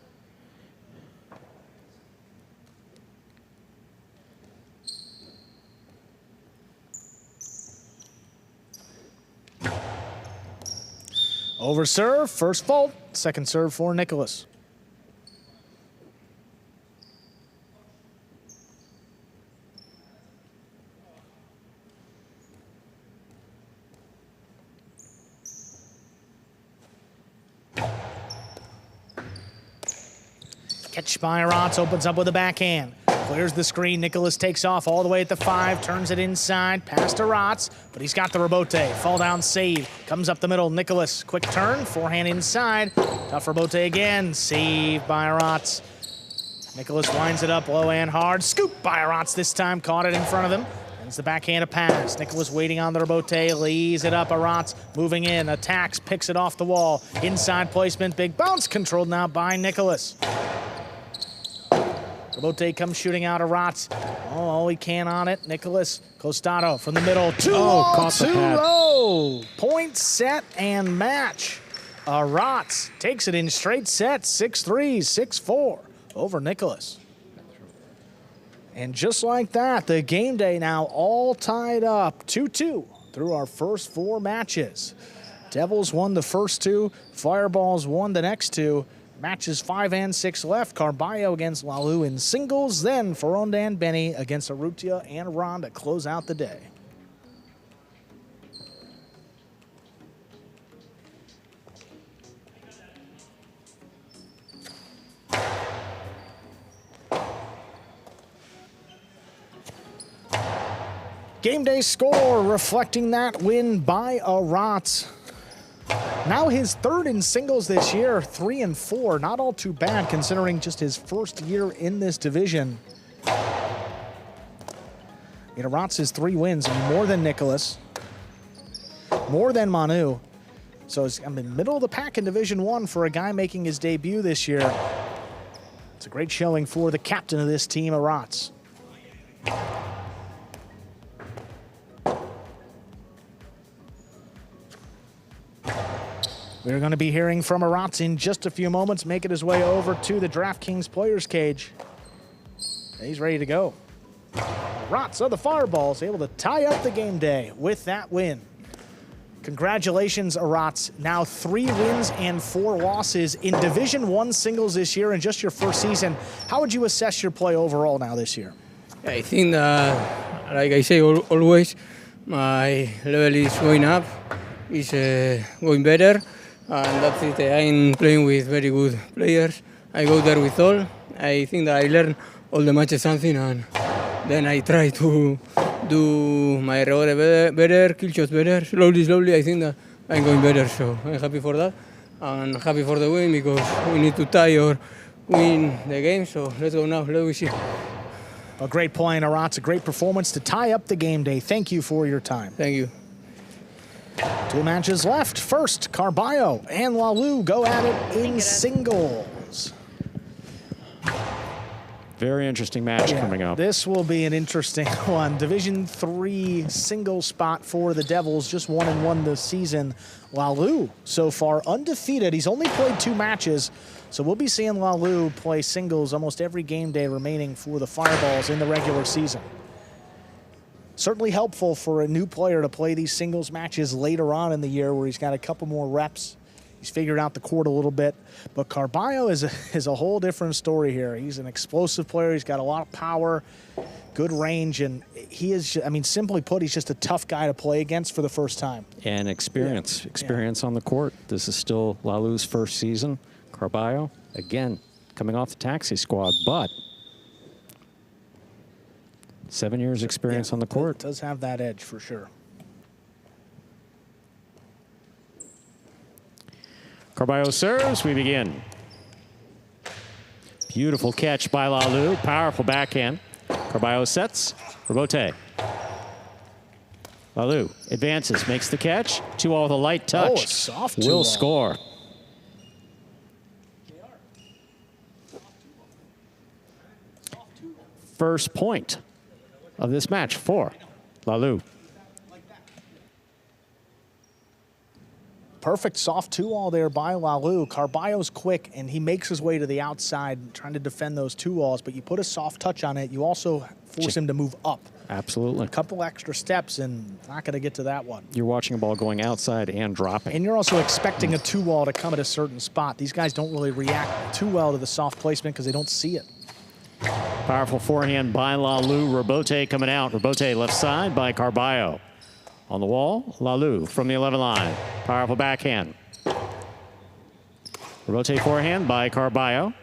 Over serve, first fault, second serve for Nicholas. Catch by Aratz, opens up with a backhand. Clears the screen. Nicholas takes off all the way at the 5, turns it inside, past Aratz, but he's got the Robote. Fall down save. Comes up the middle. Nicholas, quick turn, forehand inside. Tough Robote again. Save by Aratz. Nicholas winds it up low and hard. Scoop by Aratz this time. Caught it in front of him. Ends the backhand a pass. Nicholas waiting on the Robote. Lays it up. Aratz moving in. Attacks. Picks it off the wall. Inside placement. Big bounce. Controlled now by Nicholas. Robote comes shooting out Aratz. Oh, all he can on it. Nicholas Costado from the middle. 2-wall, 2-0. Point, set, and match. Aratz takes it in straight sets. 6-3, 6-4 over Nicholas. And just like that, the game day now all tied up. 2-2 through our first 4 matches. Devils won the first 2. Fireballs won the next 2. Matches 5 and 6 left. Carbio against Lalu in singles. Then Feronda and Benny against Arutia and Ron to close out the day. Game day score reflecting that win by Aratz. Now his 3rd in singles this year, 3-4. Not all too bad considering just his first year in this division. In Aratz's 3 wins, more than Nicholas, more than Manu. So it's in the middle of the pack in Division 1 for a guy making his debut this year. It's a great showing for the captain of this team, Aratz. We're going to be hearing from Aratz in just a few moments, making his way over to the DraftKings Players Cage. He's ready to go. Aratz of the Fireballs able to tie up the game day with that win. Congratulations, Aratz. Now 3 wins and 4 losses in Division I singles this year in just your first season. How would you assess your play overall now this year? I think that, like I say always, my level is going up, is going better, and that's it. I'm playing with very good players. I go there with all. I think that I learn all the matches something, and then I try to do my reward better, kill shots better. Slowly, I think that I'm going better, so I'm happy for that. And happy for the win because we need to tie or win the game, so let's go now, let's see. A great play in Aratz, a great performance to tie up the game day. Thank you for your time. Thank you. 2 matches left. First, Carbio and Lalu go at it in singles. Very interesting match coming up. This will be an interesting one. Division III singles spot for the Devils, just 1-1 this season. Lalu so far undefeated. He's only played 2 matches, so we'll be seeing Lalu play singles almost every game day remaining for the Fireballs in the regular season. Certainly helpful for a new player to play these singles matches later on in the year where he's got a couple more reps. He's figured out the court a little bit, but Carbio is a whole different story here. He's an explosive player. He's got a lot of power, good range, and he is, I mean, simply put, he's just a tough guy to play against for the first time. And experience on the court. This is still Lalu's first season. Carbio, again, coming off the taxi squad, but 7 years experience on the court. Does have that edge for sure. Carbio serves, we begin. Beautiful catch by Lalu, powerful backhand. Carbio sets, Rebote. Lalu advances, makes the catch. 2-all with a light touch. Oh, a soft 2-all. Will score. First point of this match for Lalu. Perfect soft 2-all there by Lalu. Carbio's quick, and he makes his way to the outside trying to defend those 2-alls, but you put a soft touch on it, you also force him to move up. Absolutely. A couple extra steps, and not going to get to that one. You're watching a ball going outside and dropping. And you're also expecting a 2-all to come at a certain spot. These guys don't really react too well to the soft placement because they don't see it. Powerful forehand by Lalu. Rebote coming out. Rebote left side by Carbio. On the wall, Lalu from the 11 line. Powerful backhand. Rebote forehand by Carbio.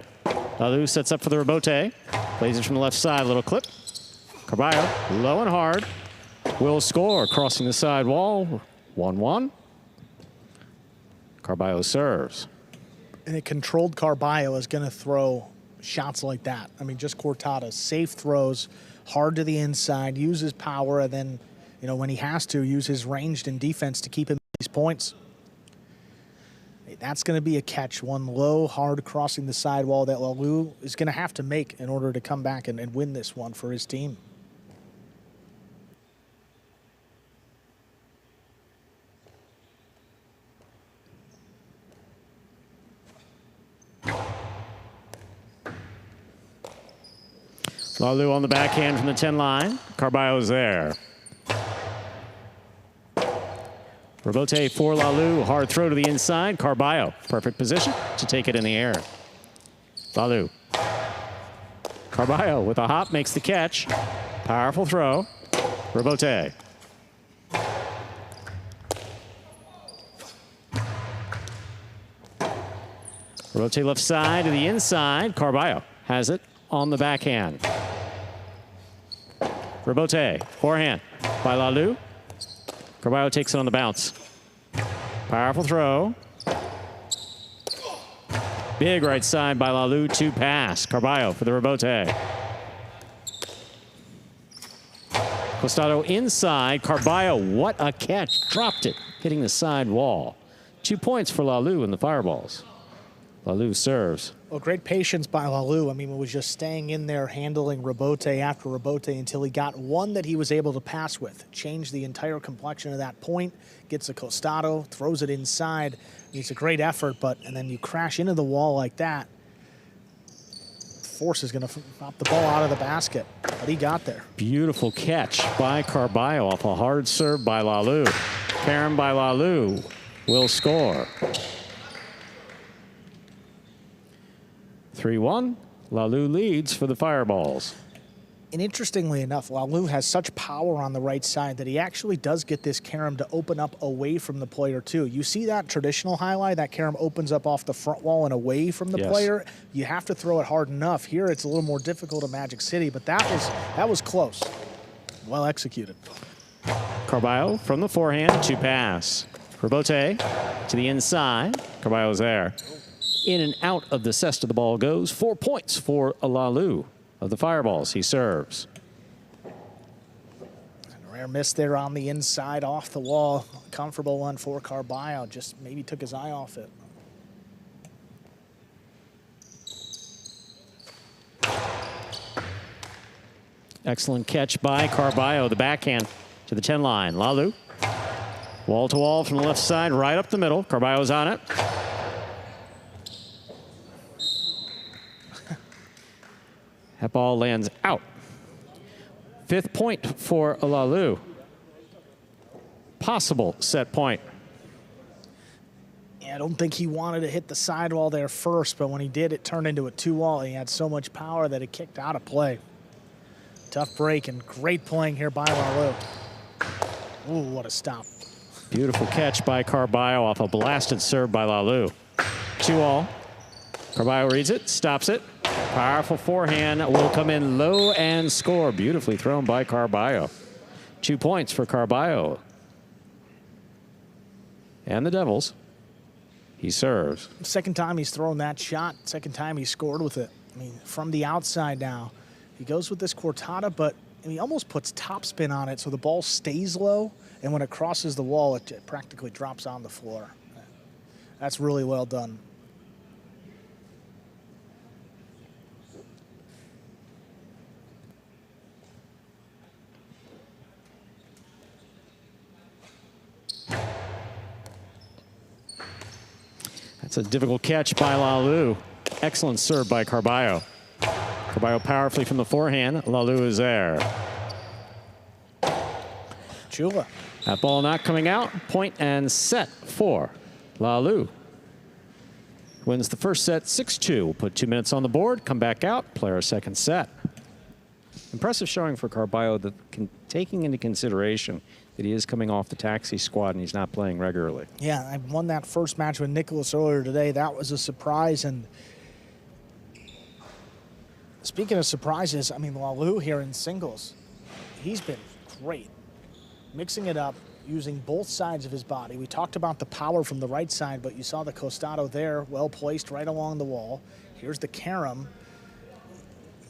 Lalu sets up for the rebote. Plays it from the left side, little clip. Carbio, low and hard. Will score, crossing the side wall. 1-1. Carbio serves. And a controlled Carbio is going to throw shots like that. I mean, just cortadas, safe throws, hard to the inside, uses power, and then, you know, when he has to, use his ranged in defense to keep him these points. That's going to be a catch. One low, hard crossing the sidewall that Lalu is going to have to make in order to come back and win this one for his team. Lalu on the backhand from the 10 line. Carbio's there. Rebote for Lalu. Hard throw to the inside. Carbio, perfect position to take it in the air. Lalu. Carbio with a hop makes the catch. Powerful throw. Rebote. Rebote left side to the inside. Carbio has it on the backhand. Rebote, forehand by Lalu. Carbio takes it on the bounce. Powerful throw. Big right side by Lalu to pass. Carbio for the rebote. Costado inside. Carbio, what a catch. Dropped it, hitting the side wall. 2 points for Lalu in the Fireballs. Lalu serves. Well, great patience by Lalu. I mean, it was just staying in there, handling rebote after rebote until he got one that he was able to pass with. Changed the entire complexion of that point, gets a costado, throws it inside. It's a great effort, and then you crash into the wall like that. Force is going to pop the ball out of the basket. but he got there. Beautiful catch by Carbio off a hard serve by Lalu. Carom by Lalu will score. 3-1. Lalu leads for the Fireballs. And interestingly enough, Lalu has such power on the right side that he actually does get this carom to open up away from the player too. You see that traditional highlight, that carom opens up off the front wall and away from the player. You have to throw it hard enough. Here it's a little more difficult at Magic City, but that was close. Well executed. Carbio from the forehand to pass. Rebote to the inside. Carbio's there. In and out of the cesta the ball goes. 4 points for Lalu of the Fireballs. He serves. Rare miss there on the inside off the wall. Comfortable one for Carbio. Just maybe took his eye off it. Excellent catch by Carbio. The backhand to the 10 line. Lalu. Wall to wall from the left side, right up the middle. Carbio's on it. That ball lands out. 5th point for Lalu. Possible set point. Yeah, I don't think he wanted to hit the sidewall there first, but when he did, it turned into a 2-wall. He had so much power that it kicked out of play. Tough break and great playing here by Lalu. Ooh, what a stop. Beautiful catch by Carbio off a blasted serve by Lalu. 2-all. Carbio reads it, stops it. Powerful forehand will come in low and score. Beautifully thrown by Carbio. 2 points for Carbio. And the Devils. He serves. Second time he's thrown that shot. Second time he scored with it. I mean, from the outside now. He goes with this cortada, but he almost puts topspin on it so the ball stays low, and when it crosses the wall, it practically drops on the floor. That's really well done. That's a difficult catch by Lalu. Excellent serve by Carbio. Carbio powerfully from the forehand. Lalu is there. Chula. That ball not coming out. Point and set for Lalu. Wins the first set 6-2. We'll put 2 minutes on the board, come back out, play our second set. Impressive showing for Carbio, that taking into consideration that he is coming off the taxi squad and he's not playing regularly. Yeah, I won that first match with Nicholas earlier today. That was a surprise. And speaking of surprises, I mean, Lalu here in singles, he's been great. Mixing it up, using both sides of his body. We talked about the power from the right side, but you saw the costado there, well placed right along the wall. Here's the carom.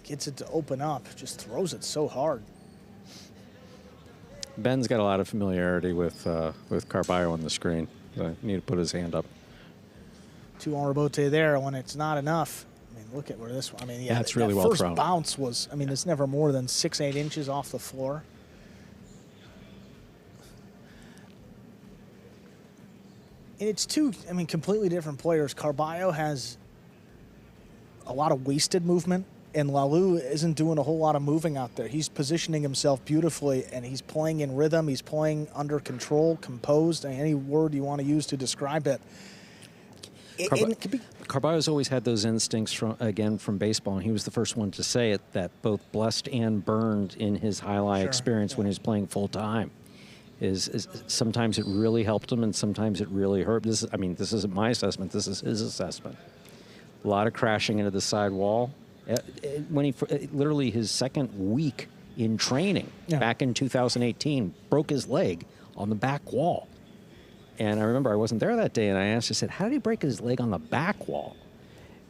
Gets it to open up, just throws it so hard. Ben's got a lot of familiarity with Carbio on the screen. I need to put his hand up. 2-on rebote there when it's not enough. I mean, look at where this one, I mean, yeah, that's really well thrown. First bounce was, I mean, it's never more than 6-8 inches off the floor. And it's two, I mean, completely different players. Carbio has a lot of wasted movement, and Lalu isn't doing a whole lot of moving out there. He's positioning himself beautifully, and he's playing in rhythm. He's playing under control, composed, any word you want to use to describe it. Carbio's always had those instincts from baseball, and he was the first one to say it, that both blessed and burned in his highlight experience when he was playing full time. Is sometimes it really helped him, and sometimes it really hurt. This isn't my assessment. This is his assessment. A lot of crashing into the side wall. When he literally his second week in training back in 2018 broke his leg on the back wall. And I remember I wasn't there that day, and I asked, I said, how did he break his leg on the back wall?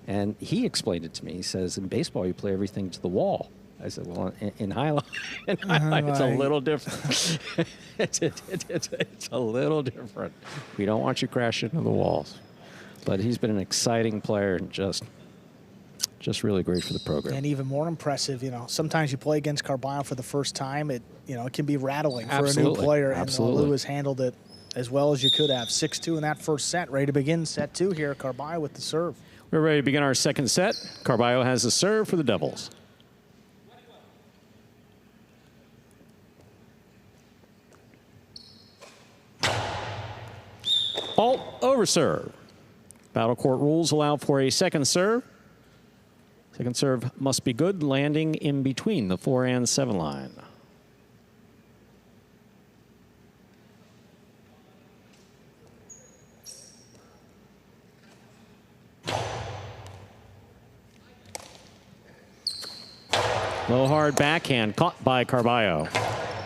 And he explained it to me. He says, in baseball, you play everything to the wall. I said, well, in highlight, it's a little different. it's a little different. We don't want you crashing into the walls. But he's been an exciting player and just really great for the program. And even more impressive, sometimes you play against Carbio for the first time. It can be rattling for a new player. Absolutely. And Lalu has handled it as well as you could have. 6-2 in that first set. Ready to begin set 2 here. Carbio with the serve. We're ready to begin our second set. Carbio has the serve for the Devils. Fault over serve. Battlecourt rules allow for a second serve. Second serve must be good, landing in between the 4 and 7 line. Low hard backhand caught by Carbio.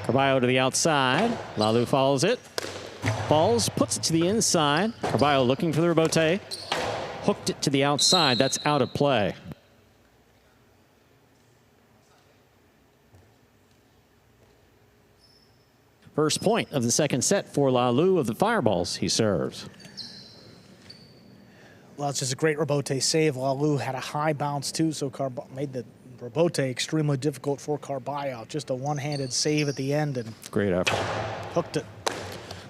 Carbio to the outside. Lalu follows it. Falls, puts it to the inside. Carbio looking for the rebote. Hooked it to the outside. That's out of play. First point of the second set for Lalu of the Fireballs. He serves. Well, it's just a great rebote save. Lalu had a high bounce too, so made the rebote extremely difficult for Carbio. Just a one-handed save at the end and great effort. Hooked it.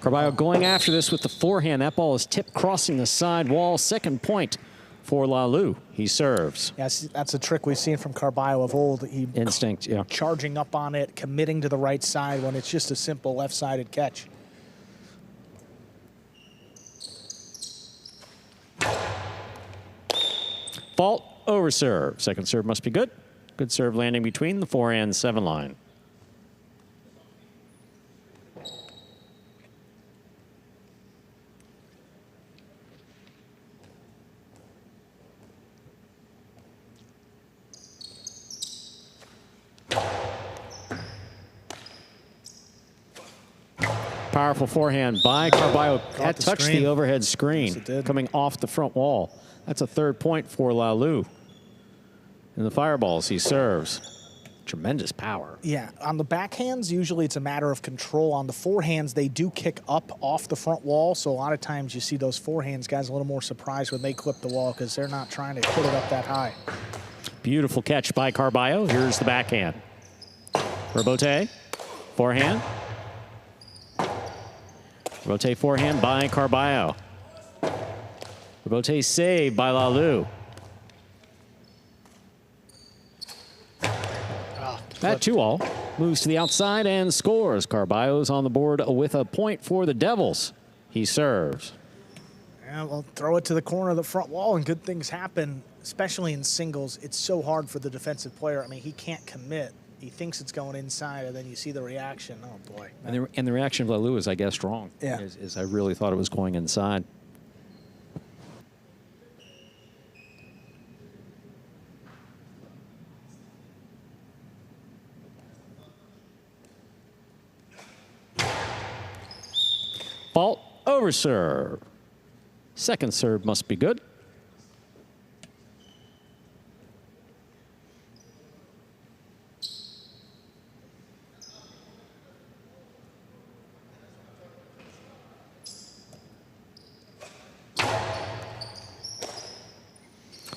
Carbio going after this with the forehand. That ball is tipped crossing the side wall. Second point for Lalu. He serves. Yes, that's a trick we've seen from Carbio of old. Instinct, yeah. Charging up on it, committing to the right side when it's just a simple left-sided catch. Fault over serve. Second serve must be good. Good serve landing between the 4 and 7 line. Powerful forehand by Carbio. That touched the overhead screen, coming off the front wall. That's a third point for Lalu. In the Fireballs, he serves. Tremendous power. Yeah, on the backhands, usually it's a matter of control. On the forehands, they do kick up off the front wall, so a lot of times you see those forehands guys a little more surprised when they clip the wall because they're not trying to put it up that high. Beautiful catch by Carbio. Here's the backhand. Rebote, forehand. Rebote forehand by Carbio. Rebote saved by Lalu. That 2-all moves to the outside and scores. Carbio's on the board with a point for the Devils. He serves. Yeah, well, throw it to the corner of the front wall and good things happen, especially in singles. It's so hard for the defensive player. I mean, he can't commit. He thinks it's going inside, and then you see the reaction. Oh, boy. And the reaction of Lalu is, I guess, wrong. Yeah. Is I really thought it was going inside. Fault over serve. Second serve must be good.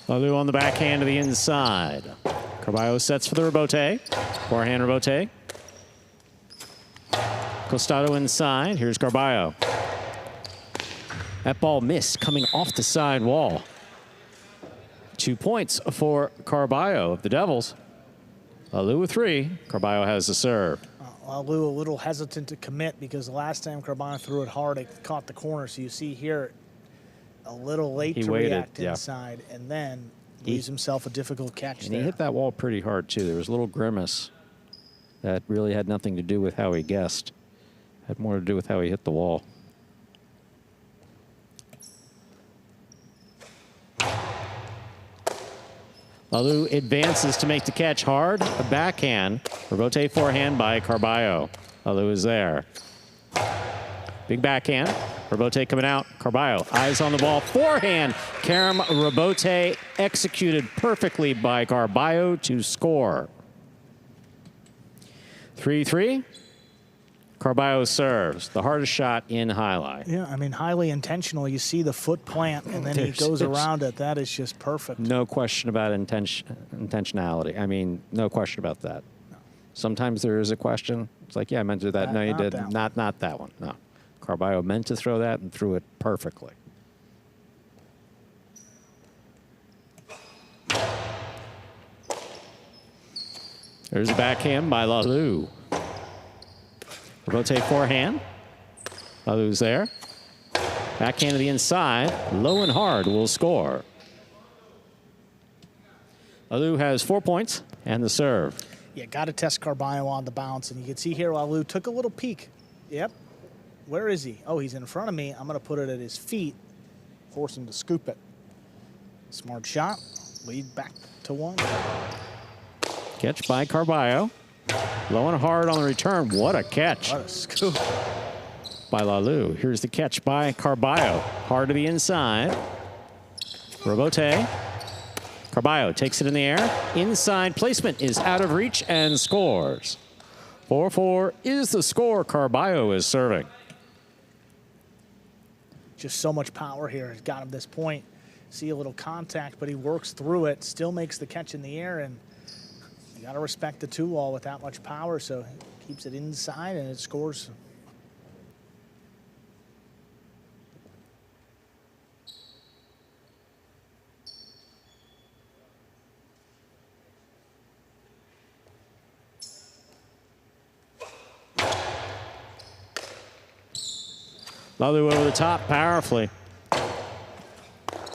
Lalu on the backhand to the inside. Carbio sets for the rebote. Forehand rebote. Costado inside. Here's Carbio. That ball missed coming off the side wall. 2 points for Carbio of the Devils. Lalu with 3. Carbio has the serve. Lalu a little hesitant to commit because the last time Carbio threw it hard, it caught the corner. So you see here a little late to react inside, and then leaves himself a difficult catch and there. He hit that wall pretty hard, too. There was a little grimace that really had nothing to do with how he guessed. Had more to do with how he hit the wall. Lalu advances to make the catch hard. A backhand. Rebote forehand by Carbio. Lalu is there. Big backhand. Rebote coming out. Carbio, eyes on the ball. Forehand. Karam Rebote executed perfectly by Carbio to score. 3-3. Carbio serves. The hardest shot in highlight. Yeah, I mean, highly intentional. You see the foot plant, and then he goes around it. That is just perfect. No question about intentionality. I mean, no question about that. No. Sometimes there is a question. It's like, yeah, I meant to do that. No, you did. Not that one. No. Carbio meant to throw that and threw it perfectly. There's a backhand by Lalu. Rebote forehand. Lalu's there. Backhand to the inside. Low and hard will score. Lalu has 4 points and the serve. Yeah, got to test Carbio on the bounce. And you can see here, Lalu took a little peek. Yep. Where is he? Oh, he's in front of me. I'm going to put it at his feet, force him to scoop it. Smart shot. Lead back to 1. Catch by Carbio. Low and hard on the return. What a catch. What a scoop. By Lalu. Here's the catch by Carbio. Hard to the inside. Robote. Carbio takes it in the air. Inside placement is out of reach and scores. 4-4 is the score. Carbio is serving. Just so much power here has got him this point. See a little contact, but he works through it, still makes the catch in the air, and you got to respect the 2-wall with that much power, so he keeps it inside and it scores. Lalu over the top powerfully.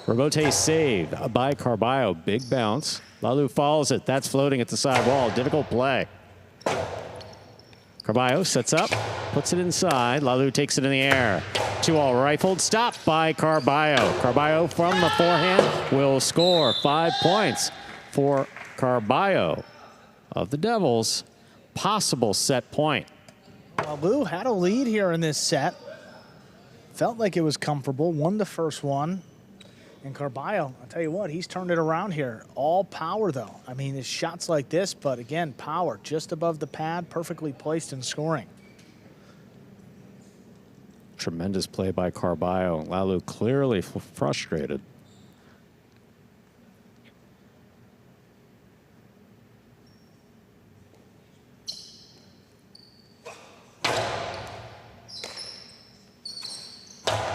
Robote saved by Carbio. Big bounce. Lalu follows it. That's floating at the side wall. Difficult play. Carbio sets up, puts it inside. Lalu takes it in the air. 2-all rifled. Stopped by Carbio. Carbio from the forehand will score. 5 points for Carbio of the Devils. Possible set point. Lalu had a lead here in this set. Felt like it was comfortable. Won the first one. And Carbio, I'll tell you what, he's turned it around here. All power, though. I mean, it's shots like this, but again, power just above the pad, perfectly placed and scoring. Tremendous play by Carbio. Lalu clearly frustrated.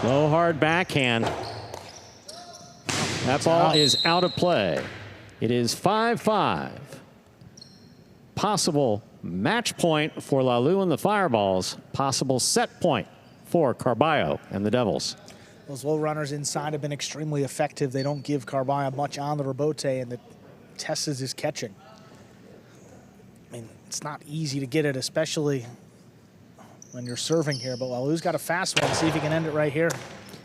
Low hard backhand. That ball is out of play. It is 5-5. Possible match point for Lalu and the Fireballs. Possible set point for Carbio and the Devils. Those low runners inside have been extremely effective. They don't give Carbio much on the Robote, and the test is his catching. I mean, it's not easy to get it, especially when you're serving here, but Lalu's got a fast one. See if he can end it right here.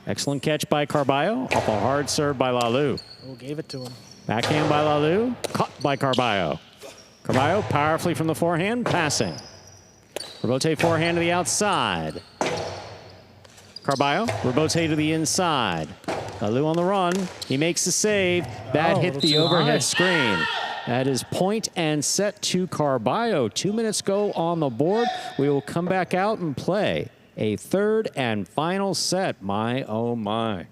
Excellent catch by Carbio. Off a hard serve by Lalu. Oh, gave it to him. Backhand by Lalu. Caught by Carbio. Carbio powerfully from the forehand, passing. Robote forehand to the outside. Carbio, Robote to the inside. Lalu on the run. He makes the save. That hit the overhead screen. That is point and set to Carbio. 2 minutes go on the board. We will come back out and play a third and final set. My, oh my.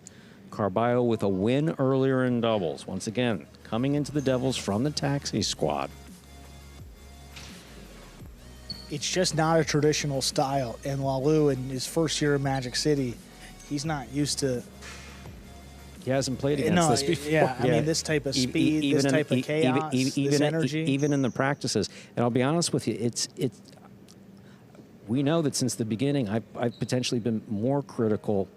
Carbio with a win earlier in doubles. Once again, coming into the Devils from the taxi squad. It's just not a traditional style. And Lalu, in his first year in Magic City, he's not used to. He hasn't played against this before. Yeah, I mean, this type of speed, this type of chaos, this energy. Even in the practices. And I'll be honest with you, we know that since the beginning, I've potentially been more critical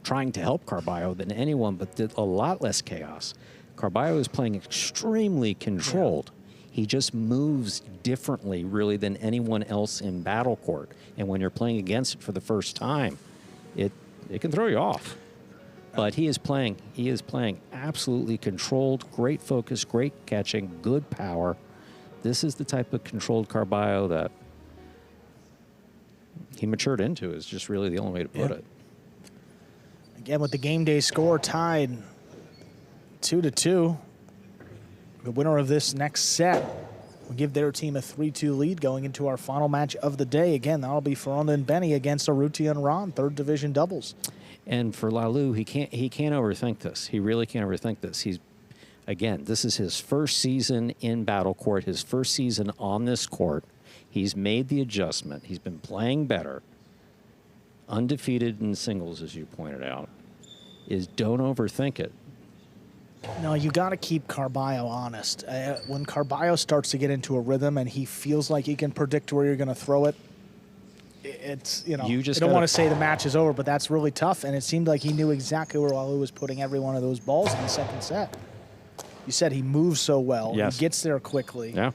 trying to help Carbio than anyone, but did a lot less chaos. Carbio is playing extremely controlled. Yeah. He just moves differently, really, than anyone else in Battlecourt. And when you're playing against it for the first time, it can throw you off. But he is playing absolutely controlled, great focus, great catching, good power. This is the type of controlled Carbio that he matured into, is just really the only way to put it. Again, with the game day score tied 2-2, the winner of this next set will give their team a 3-2 lead going into our final match of the day. Again, that'll be Feronda and Benny against Arutia and Ron, third division doubles. And for Lalu, he can't overthink this. He really can't overthink this. This is his first season in Battlecourt, his first season on this court. He's made the adjustment. He's been playing better. Undefeated in singles, as you pointed out. Don't overthink it. No, you got to keep Carbio honest. When Carbio starts to get into a rhythm and he feels like he can predict where you're going to throw it, it's, you know, You just I don't gotta- want to say the match is over, but that's really tough. And it seemed like he knew exactly where Lalu was putting every one of those balls in the second set. You said he moves so well. Yes. He gets there quickly. Yeah.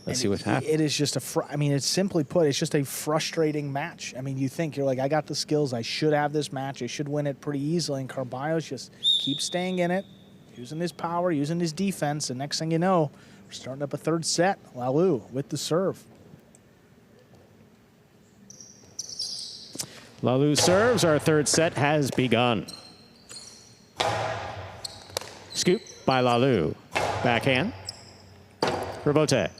Let's see what happens. It is just I mean, it's simply put, it's just a frustrating match. I mean, you think, you're like, I got the skills. I should have this match. I should win it pretty easily. And Carballo's just keeps staying in it, using his power, using his defense. And next thing you know, we're starting up a third set. Lalu with the serve. Lalu serves. Our third set has begun. Scoop by Lalu. Backhand. Rebote.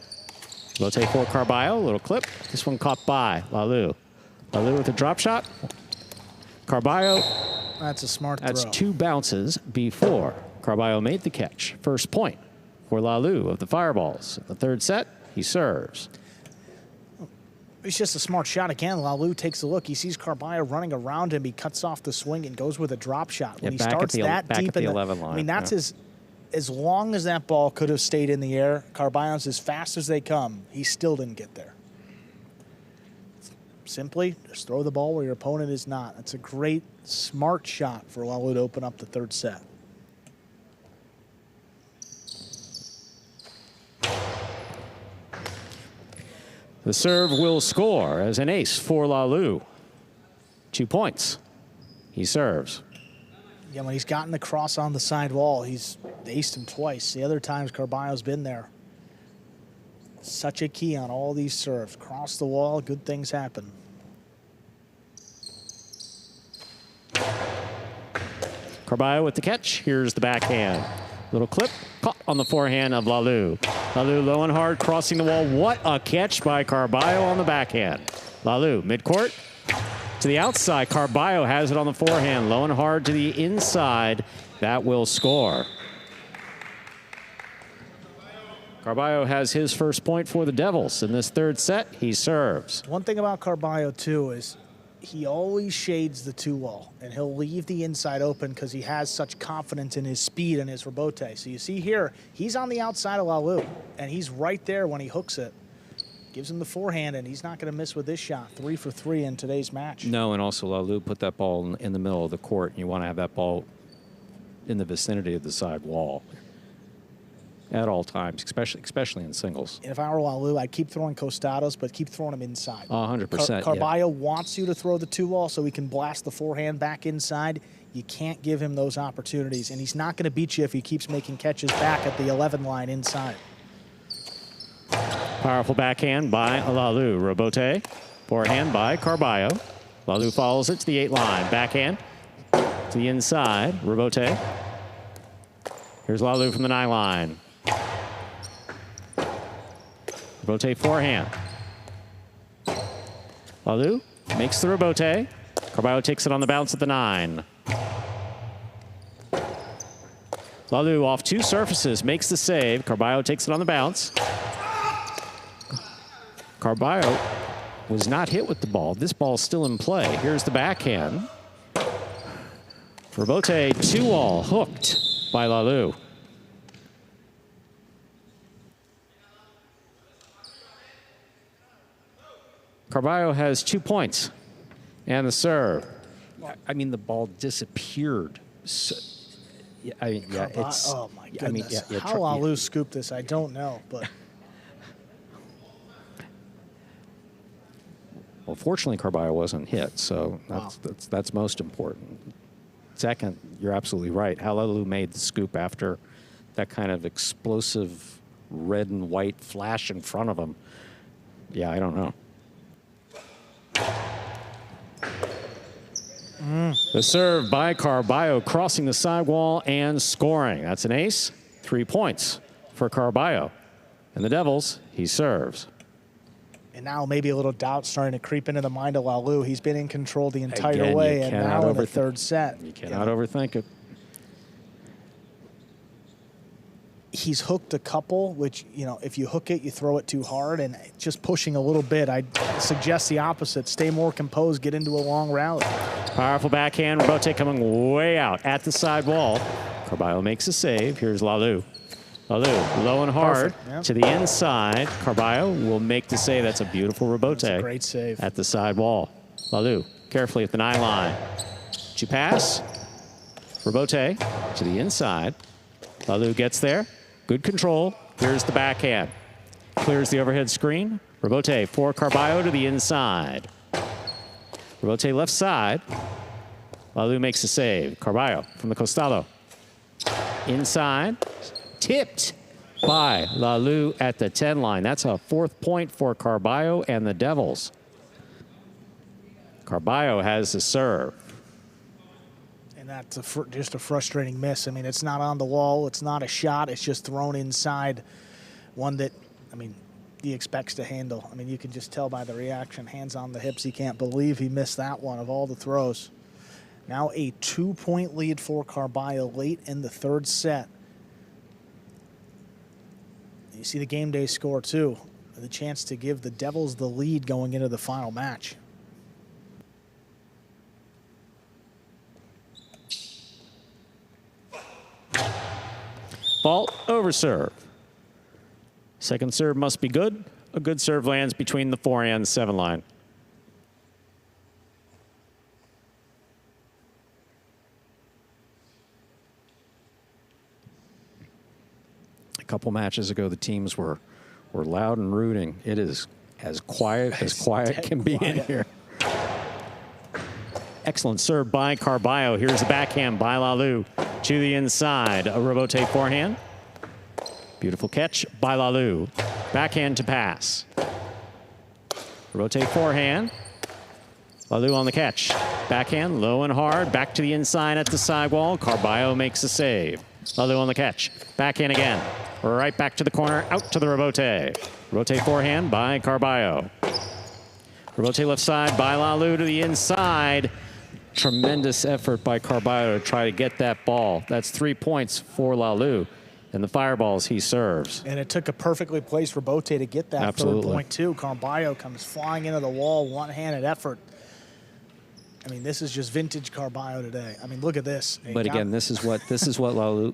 Rebote for Carbio. Little clip. This one caught by Lalu. Lalu with a drop shot. Carbio. That's a smart throw. That's 2 bounces before Carbio made the catch. First point for Lalu of the Fireballs. The third set, he serves. It's just a smart shot again. Lalu takes a look. He sees Carbio running around him. He cuts off the swing and goes with a drop shot. When he back starts at the, that back deep at the in 11 line. I mean, that's yeah. as long as that ball could have stayed in the air. Carbio's as fast as they come. He still didn't get there. Simply just throw the ball where your opponent is not. That's a great, smart shot for Lalu to open up the third set. The serve will score as an ace for Lalu. 2 points. He serves. Yeah, when he's gotten the cross on the side wall, he's aced him twice. The other times Carbio's been there. Such a key on all these serves. Cross the wall, good things happen. Carbio with the catch. Here's the backhand. Little clip caught on the forehand of Lalu. Lalu low and hard, crossing the wall. What a catch by Carbio on the backhand. Lalu midcourt to the outside. Carbio has it on the forehand. Low and hard to the inside. That will score. Carbio has his first point for the Devils. In this third set, he serves. One thing about Carbio, too, is he always shades the 2-wall, and he'll leave the inside open because he has such confidence in his speed and his rebote. So you see here, he's on the outside of Lalu, and he's right there when he hooks it. Gives him the forehand, and he's not going to miss with this shot. 3 for 3 in today's match. No, and also Lalu put that ball in the middle of the court, and you want to have that ball in the vicinity of the side wall at all times, especially in singles. And if I were Lalu, I'd keep throwing costados, but keep throwing them inside. 100%. Carbio wants you to throw the 2-wall so he can blast the forehand back inside. You can't give him those opportunities, and he's not going to beat you if he keeps making catches back at the 11 line inside. Powerful backhand by Lalu. Rebote. Forehand by Carbio. Lalu follows it to the 8 line. Backhand to the inside. Rebote. Here's Lalu from the 9 line. Rebote forehand. Lalu makes the rebote. Carbio takes it on the bounce at the 9. Lalu off 2 surfaces, makes the save. Carbio takes it on the bounce. Carbio was not hit with the ball. This ball's still in play. Here's the backhand. Rebote 2-all, hooked by Lalu. Carbio has 2 points. And the serve. I mean, the ball disappeared. So, yeah, it's... Oh, my goodness. I mean, How Lalu scooped this, I don't know, but... Well, fortunately, Carbio wasn't hit, so that's most important. Second, you're absolutely right. How Lalu made the scoop after that kind of explosive red and white flash in front of him. Yeah, I don't know. The serve by Carbio, crossing the sidewall and scoring. That's an ace. 3 points for Carbio. And the Devils, he serves. And now maybe a little doubt starting to creep into the mind of Lalu. He's been in control the entire way, and now in the third set. You cannot overthink it. He's hooked a couple, which, you know, if you hook it, you throw it too hard, and just pushing a little bit. I'd suggest the opposite. Stay more composed, get into a long rally. Powerful backhand. Rebote coming way out at the side wall. Carbio makes a save. Here's Lalu. Lalu, low and hard Perfect, yep. to the inside. Carbio will make the save. That's a beautiful rebote. That's a great save. At the side wall. Lalu, carefully at the 9 line. To pass. Rebote to the inside. Lalu gets there. Good control. Here's the backhand. Clears the overhead screen. Rebote for Carbio to the inside. Rebote left side. Lalu makes a save. Carbio from the costado. Inside. Tipped by Lalu at the 10 line. That's a 4th point for Carbio and the Devils. Carbio has the serve. And that's just a frustrating miss. I mean, it's not on the wall. It's not a shot. It's just thrown inside. One that, I mean, he expects to handle. I mean, you can just tell by the reaction. Hands on the hips. He can't believe he missed that one of all the throws. Now a 2-point lead for Carbio late in the 3rd set. You see the game day score, too. The chance to give the Devils the lead going into the final match. Ball over serve. Second serve must be good. A good serve lands between the 4 and 7 line. A couple matches ago, the teams were loud and rooting. It is as quiet can be in here. Excellent serve by Carbio. Here's the backhand by Lalu to the inside. A rebote forehand. Beautiful catch by Lalu. Backhand to pass. Rebote forehand. Lalu on the catch. Backhand, low and hard. Back to the inside at the sidewall. Carbio makes a save. Lalu on the catch. Backhand again. Right back to the corner. Out to the rebote. Rebote forehand by Carbio. Rebote left side by Lalu to the inside. Tremendous effort by Carbio to try to get that ball. That's 3 points for Lalu. And the fireballs he serves. And it took a perfectly placed rebote to get that Absolutely. 3rd point, too. Carbio comes flying into the wall, one-handed effort. I mean, this is just vintage Carbio today. I mean, look at this. But again, this is what Lalu,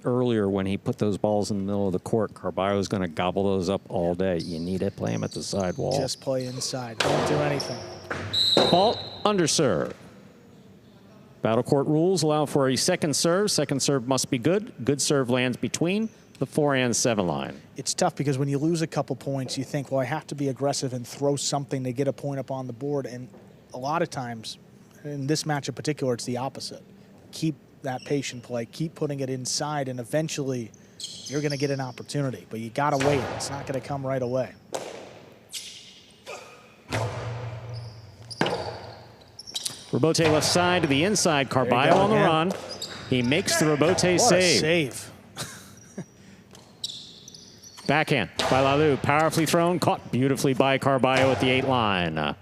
earlier when he put those balls in the middle of the court, Carbio is going to gobble those up all day. You need to play him at the side wall. Just play inside. Don't do anything. Ball under serve. Battlecourt rules allow for a second serve. Second serve must be good. Good serve lands between the 4 and 7 line. It's tough because when you lose a couple points, you think, well, I have to be aggressive and throw something to get a point up on the board. And a lot of times, in this match in particular, it's the opposite. Keep that patient play. Keep putting it inside, and eventually you're going to get an opportunity. But you got to wait. It's not going to come right away. Rebote left side to the inside. Carbio on the run. He makes the rebote What save. a save. Backhand by Lalu. Powerfully thrown. Caught beautifully by Carbio at the 8 line.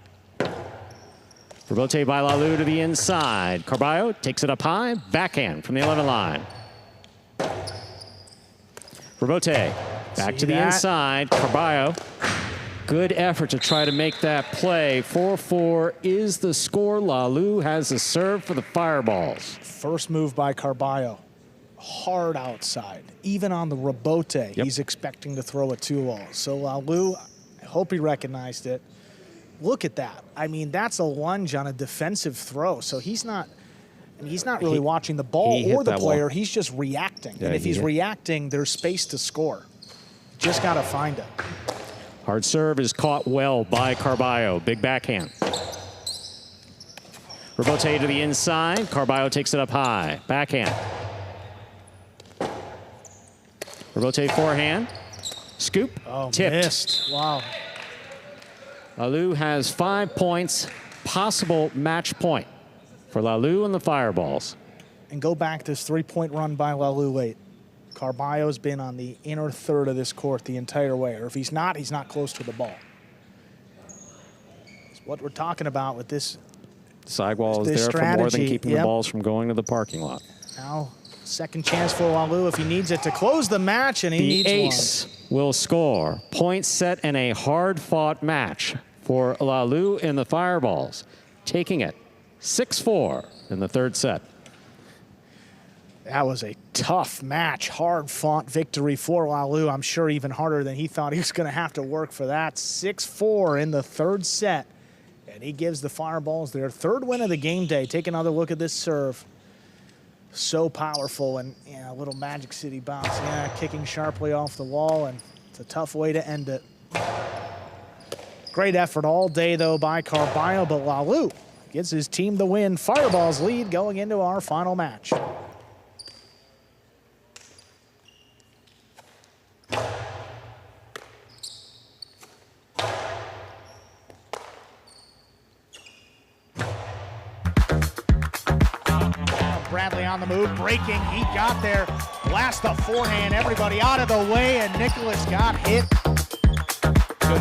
Rebote by Lalu to the inside. Carbio takes it up high. Backhand from the 11 line. Rebote back to the inside. Carbio. Good effort to try to make that play. 4-4 is the score. Lalu has the serve for the Fireballs. First move by Carbio. Hard outside. Even on the rebote, he's expecting to throw a 2-all. So Lalu, I hope he recognized it. Look at that. I mean, that's a lunge on a defensive throw. So he's not really watching the ball or the player. He's just reacting. Yeah, and if he's reacting, there's space to score. Just got to find it. Hard serve is caught well by Carbio. Big backhand. Rebote to the inside. Carbio takes it up high. Backhand. Rebote forehand. Scoop. Oh, tipped. Missed. Wow. Lalu has 5 points. Possible match point for Lalu and the Fireballs. And go back this 3-point run by Lalu late. Carbio's been on the inner third of this court the entire way. Or if he's not close to the ball. It's what we're talking about with this. Sidewall is there for more than keeping the balls from going to the parking lot. Now, second chance for Lalu if he needs it to close the match, and he needs one. The ace will score. Points set in a hard-fought match for Lalu and the Fireballs, taking it 6-4 in the third set. That was a tough match, hard-fought victory for Lalu. I'm sure even harder than he thought he was going to have to work for that. 6-4 in the third set, and he gives the Fireballs their third win of the game day. Take another look at this serve. So powerful, and yeah, a little Magic City bounce. Yeah, kicking sharply off the wall, and it's a tough way to end it. Great effort all day, though, by Carbio, but Lalu gives his team the win. Fireballs lead going into our final match. Bradley on the move, breaking, he got there, blast the forehand, everybody out of the way, and Nicholas got hit.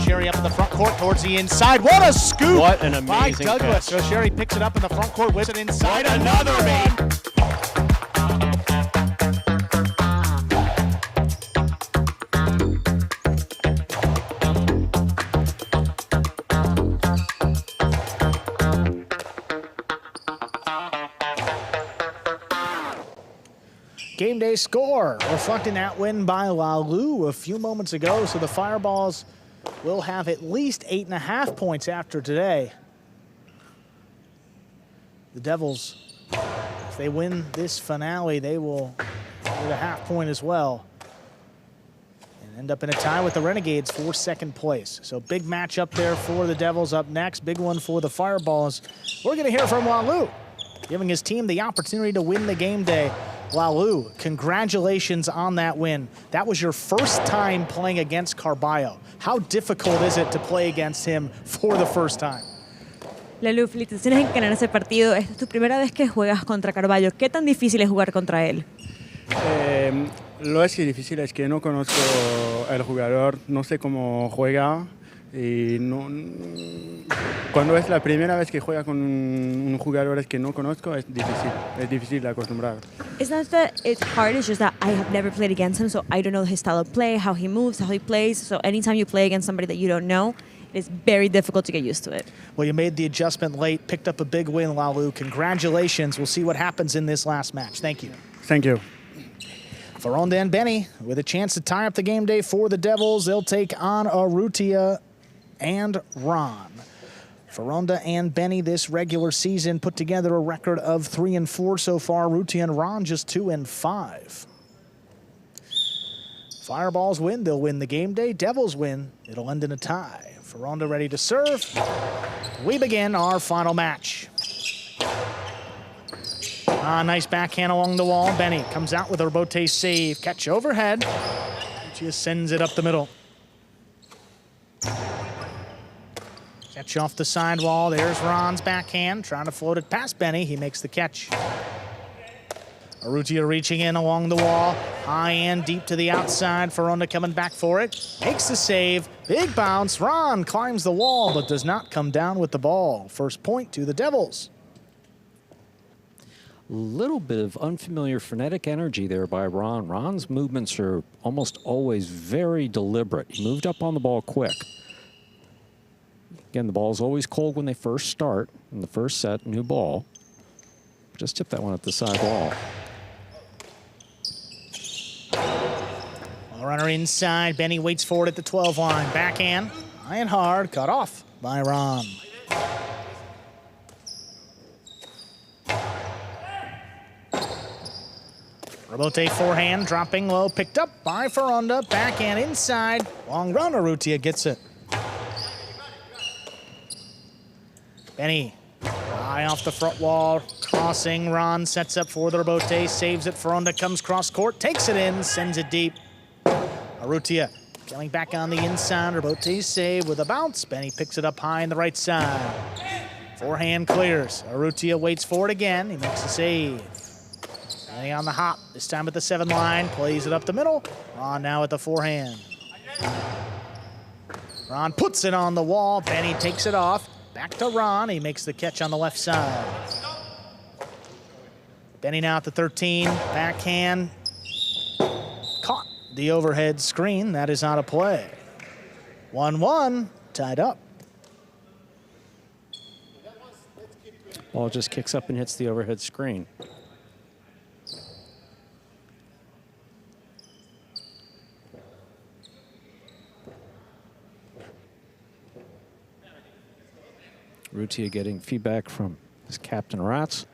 Sherry up in the front court towards the inside. What a scoop what an amazing by Douglas. catch. Sherry picks it up in the front court, whips it inside. Another one. Game day score, reflecting that win by Lalu a few moments ago. So the Fireballs will have at least 8.5 points after today. The Devils, if they win this finale, they will get a half point as well and end up in a tie with the Renegades for second place. So big matchup there for the Devils up next. Big one for the Fireballs. We're going to hear from Lalu, giving his team the opportunity to win the game day. Lalu, congratulations on that win. That was your first time playing against Carbio. How difficult is it to play against him for the first time? Lalu, felicitaciones en ganar ese partido. Esta es tu primera vez que juegas contra Carbio. ¿Qué tan difícil es jugar contra él? Lo es difícil es que no conozco el jugador, no sé cómo juega. Y no, cuando es la primera vez que juega con un jugador que no conozco, es difícil de acostumbrar. It's not that it's hard, it's just that I have never played against him, so I don't know his style of play, how he moves, how he plays. So anytime you play against somebody that you don't know, it's very difficult to get used to it. Well, you made the adjustment late, picked up a big win, Lalu. Congratulations. We'll see what happens in this last match. Thank you. Thank you. Feronda and Benny with a chance to tie up the game day for the Devils. They'll take on Arutia and Ron. Feronda and Benny this regular season put together a record of 3-4 so far. Arutia and Ron just 2-5. Fireballs win, they'll win the game day. Devils win, it'll end in a tie. Feronda ready to serve. We begin our final match. Nice backhand along the wall. Benny comes out with a rebote save. Catch overhead. Just sends it up the middle. Catch off the sidewall. There's Ron's backhand, trying to float it past Benny. He makes the catch. Arutia reaching in along the wall. High and deep to the outside. Feronda coming back for it. Makes the save. Big bounce. Ron climbs the wall, but does not come down with the ball. First point to the Devils. Little bit of unfamiliar frenetic energy there by Ron. Ron's movements are almost always very deliberate. He moved up on the ball quick. Again, the ball's always cold when they first start in the first set, new ball. Just tip that one at the side wall. Runner inside. Benny waits for it at the 12 line. Backhand, high and hard, cut off by Ron. Rebote forehand, dropping low, picked up by Feronda. Backhand inside, long run, Arutia gets it. Benny, high off the front wall, crossing. Ron sets up for the rebote, saves it. Feronda comes cross court, takes it in, sends it deep. Arutia coming back on the inside. Rebote save with a bounce. Benny picks it up high in the right side. Forehand clears. Arutia waits for it again. He makes the save. Benny on the hop, this time at the 7 line, plays it up the middle. Ron now at the forehand. Ron puts it on the wall. Benny takes it off. Back to Ron. He makes the catch on the left side. Benny now at the 13. Backhand. Caught the overhead screen. That is out of play. 1-1. Tied up. Ball just kicks up and hits the overhead screen. Arutia getting feedback from his captain, Aratz.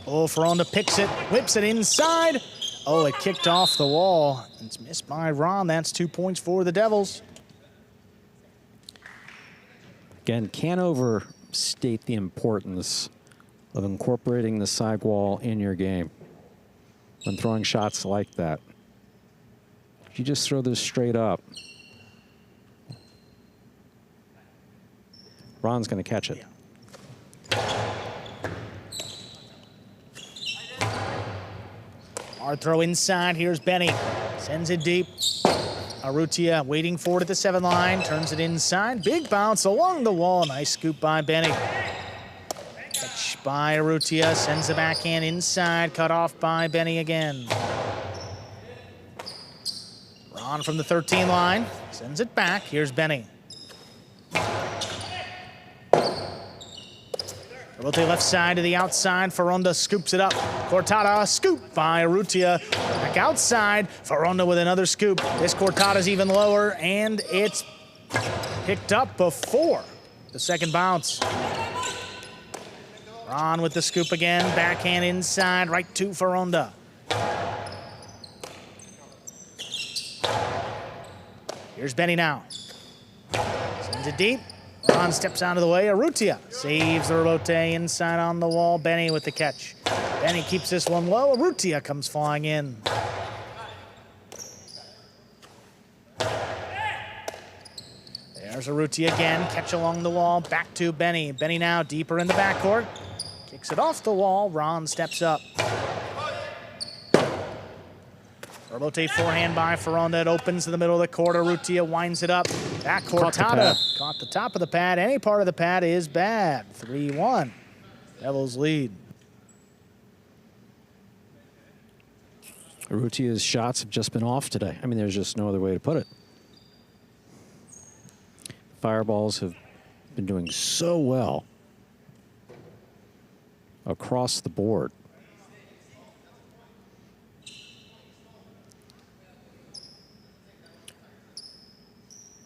Oh, Feronda picks it, whips it inside. Oh, it kicked off the wall. It's missed by Ron. That's 2 points for the Devils. Again, can't overstate the importance of incorporating the side wall in your game when throwing shots like that. If you just throw this straight up, Ron's going to catch it. Hard throw inside. Here's Benny. Sends it deep. Arutia waiting for it at the 7 line. Turns it inside. Big bounce along the wall. Nice scoop by Benny. Catch by Arutia. Sends the backhand inside. Cut off by Benny again. Ron from the 13 line. Sends it back. Here's Benny. Rotate left side to the outside. Feronda scoops it up. Cortada scoop by Arutia. Back outside. Feronda with another scoop. This Cortada's even lower, and it's picked up before the second bounce. Ron with the scoop again. Backhand inside, right to Feronda. Here's Benny now. Sends it deep. Ron steps out of the way. Arutia saves the rebote inside on the wall. Benny with the catch. Benny keeps this one low. Arutia comes flying in. There's Arutia again. Catch along the wall. Back to Benny. Benny now deeper in the backcourt. Kicks it off the wall. Ron steps up. Rebote forehand by Feronda. It opens to the middle of the court. Arutia winds it up. That Cortada caught the top of the pad. Any part of the pad is bad. 3-1. Devils lead. Arutia's shots have just been off today. I mean, there's just no other way to put it. Fireballs have been doing so well across the board.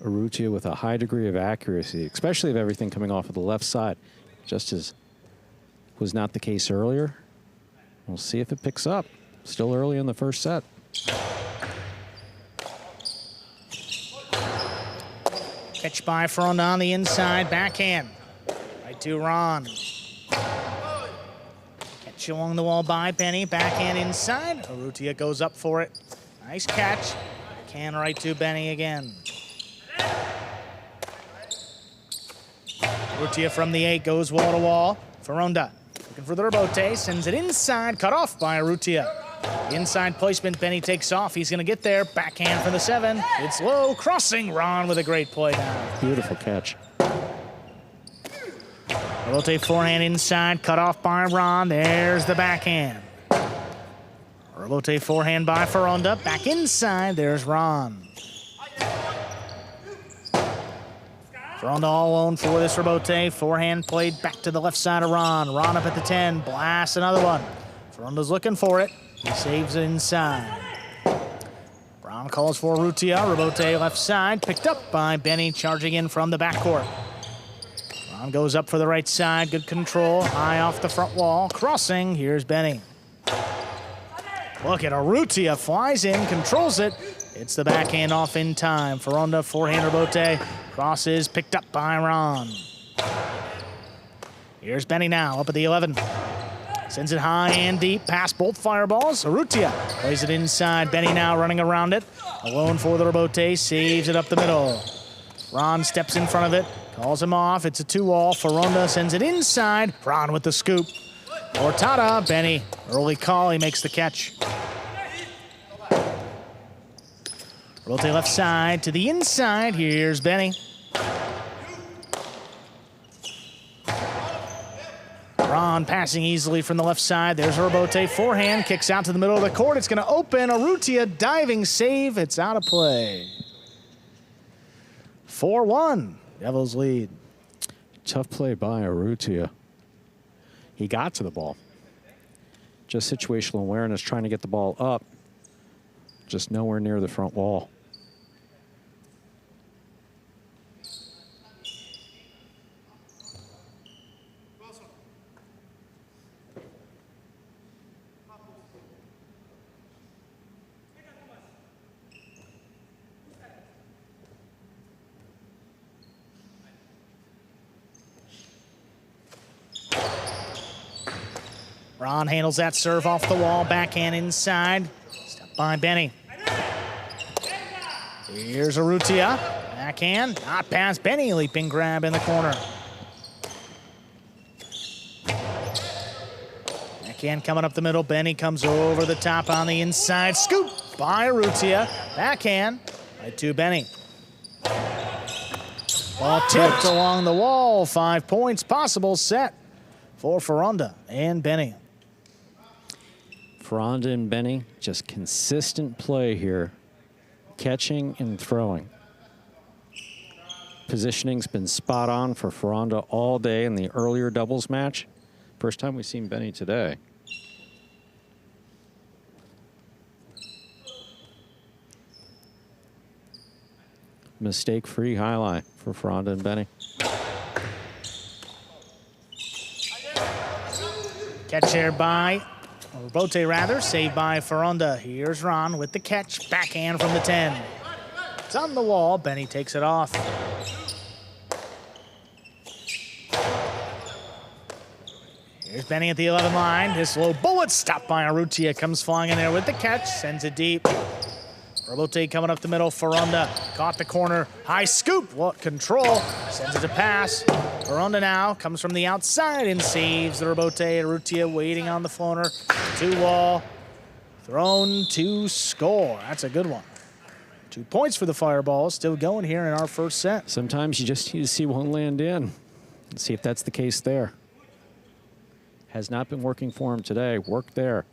Arutia with a high degree of accuracy, especially of everything coming off of the left side, just as was not the case earlier. We'll see if it picks up. Still early in the first set. Catch by Feronda on the inside, backhand. Right to Ron. Catch along the wall by Benny, backhand inside. Arutia goes up for it. Nice catch. Backhand right to Benny again. Arutia from the 8 goes wall to wall. Feronda looking for the rebote, sends it inside, cut off by Arutia. Inside placement, Benny takes off. He's going to get there. Backhand for the 7. It's low, crossing. Ron with a great play now. Beautiful catch. Rebote forehand inside, cut off by Ron. There's the backhand. Rebote forehand by Feronda. Back inside, there's Ron. Feronda all alone for this rebote. Forehand played back to the left side of Ron. Ron up at the 10, blasts another one. Feronda's looking for it. He saves it inside. Brown calls for Arutia. Rebote left side, picked up by Benny, charging in from the backcourt. Ron goes up for the right side, good control, high off the front wall, crossing, here's Benny. Look at Arutia, flies in, controls it. It's the backhand off in time. Feronda, forehand rebote, crosses, picked up by Ron. Here's Benny now, up at the 11. Sends it high and deep, past both fireballs. Arutia plays it inside. Benny now running around it. Alone for the rebote, saves it up the middle. Ron steps in front of it, calls him off. It's a 2-all. Feronda sends it inside. Ron with the scoop. Cortada, Benny, early call, he makes the catch. Rebote left side to the inside. Here's Benny. Ron passing easily from the left side. There's Rebote forehand, kicks out to the middle of the court. It's going to open. Arutia diving save. It's out of play. 4-1. Devils lead. Tough play by Arutia. He got to the ball. Just situational awareness, trying to get the ball up. just nowhere near the front wall. Ron handles that serve off the wall, backhand inside. Step by Benny. Here's Arutia. Backhand, not past Benny. Leaping grab in the corner. Backhand coming up the middle. Benny comes over the top on the inside. Scoop by Arutia. Backhand right to Benny. Ball tipped along the wall. 5 points possible set for Feronda and Benny. Feronda and Benny, just consistent play here, catching and throwing. Positioning's been spot on for Feronda all day in the earlier doubles match. First time we've seen Benny today. Mistake-free highlight for Feronda and Benny. Catch there by Bote rather, saved by Feronda. Here's Ron with the catch, backhand from the 10. It's on the wall, Benny takes it off. Here's Benny at the 11 line. This low bullet stopped by Arutia, comes flying in there with the catch, sends it deep. Robote coming up the middle, Feronda caught the corner, high scoop, what control, sends it to pass. Feronda now comes from the outside and saves the Robote. Arutia waiting on the floater, 2-wall, thrown to score. That's a good one. 2 points for the Fireballs, still going here in our first set. Sometimes you just need to see one land in and see if that's the case there. Has not been working for him today, worked there.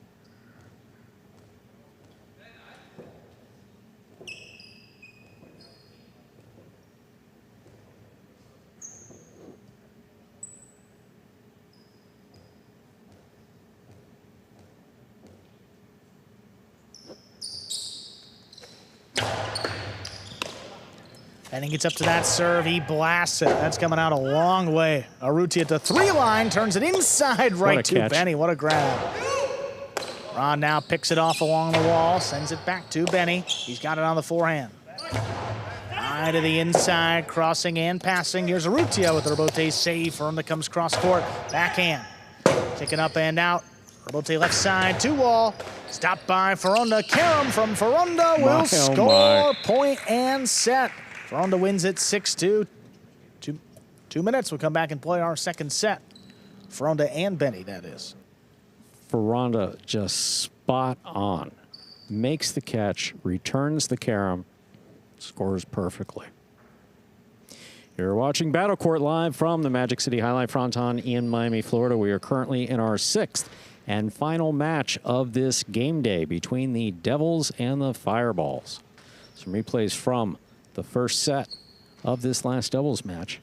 And he gets up to that serve, he blasts it. That's coming out a long way. Arutia at the 3-line, turns it inside right to Benny. What a grab. Ron now picks it off along the wall, sends it back to Benny. He's got it on the forehand. Eye to the inside, crossing and passing. Here's Arutia with the Robote save. Feronda comes cross court, backhand. Kicking up and out. Robote left side, 2-wall. Stopped by Feronda. Karam from Feronda will score, point and set. Feronda wins it 6-2. 2 minutes. We'll come back and play our second set. Feronda and Benny, that is. Feronda just spot on. Makes the catch, returns the carom, scores perfectly. You're watching Battlecourt live from the Magic City League Fronton in Miami, Florida. We are currently in our 6th and final match of this game day between the Devils and the Fireballs. Some replays from the first set of this last doubles match.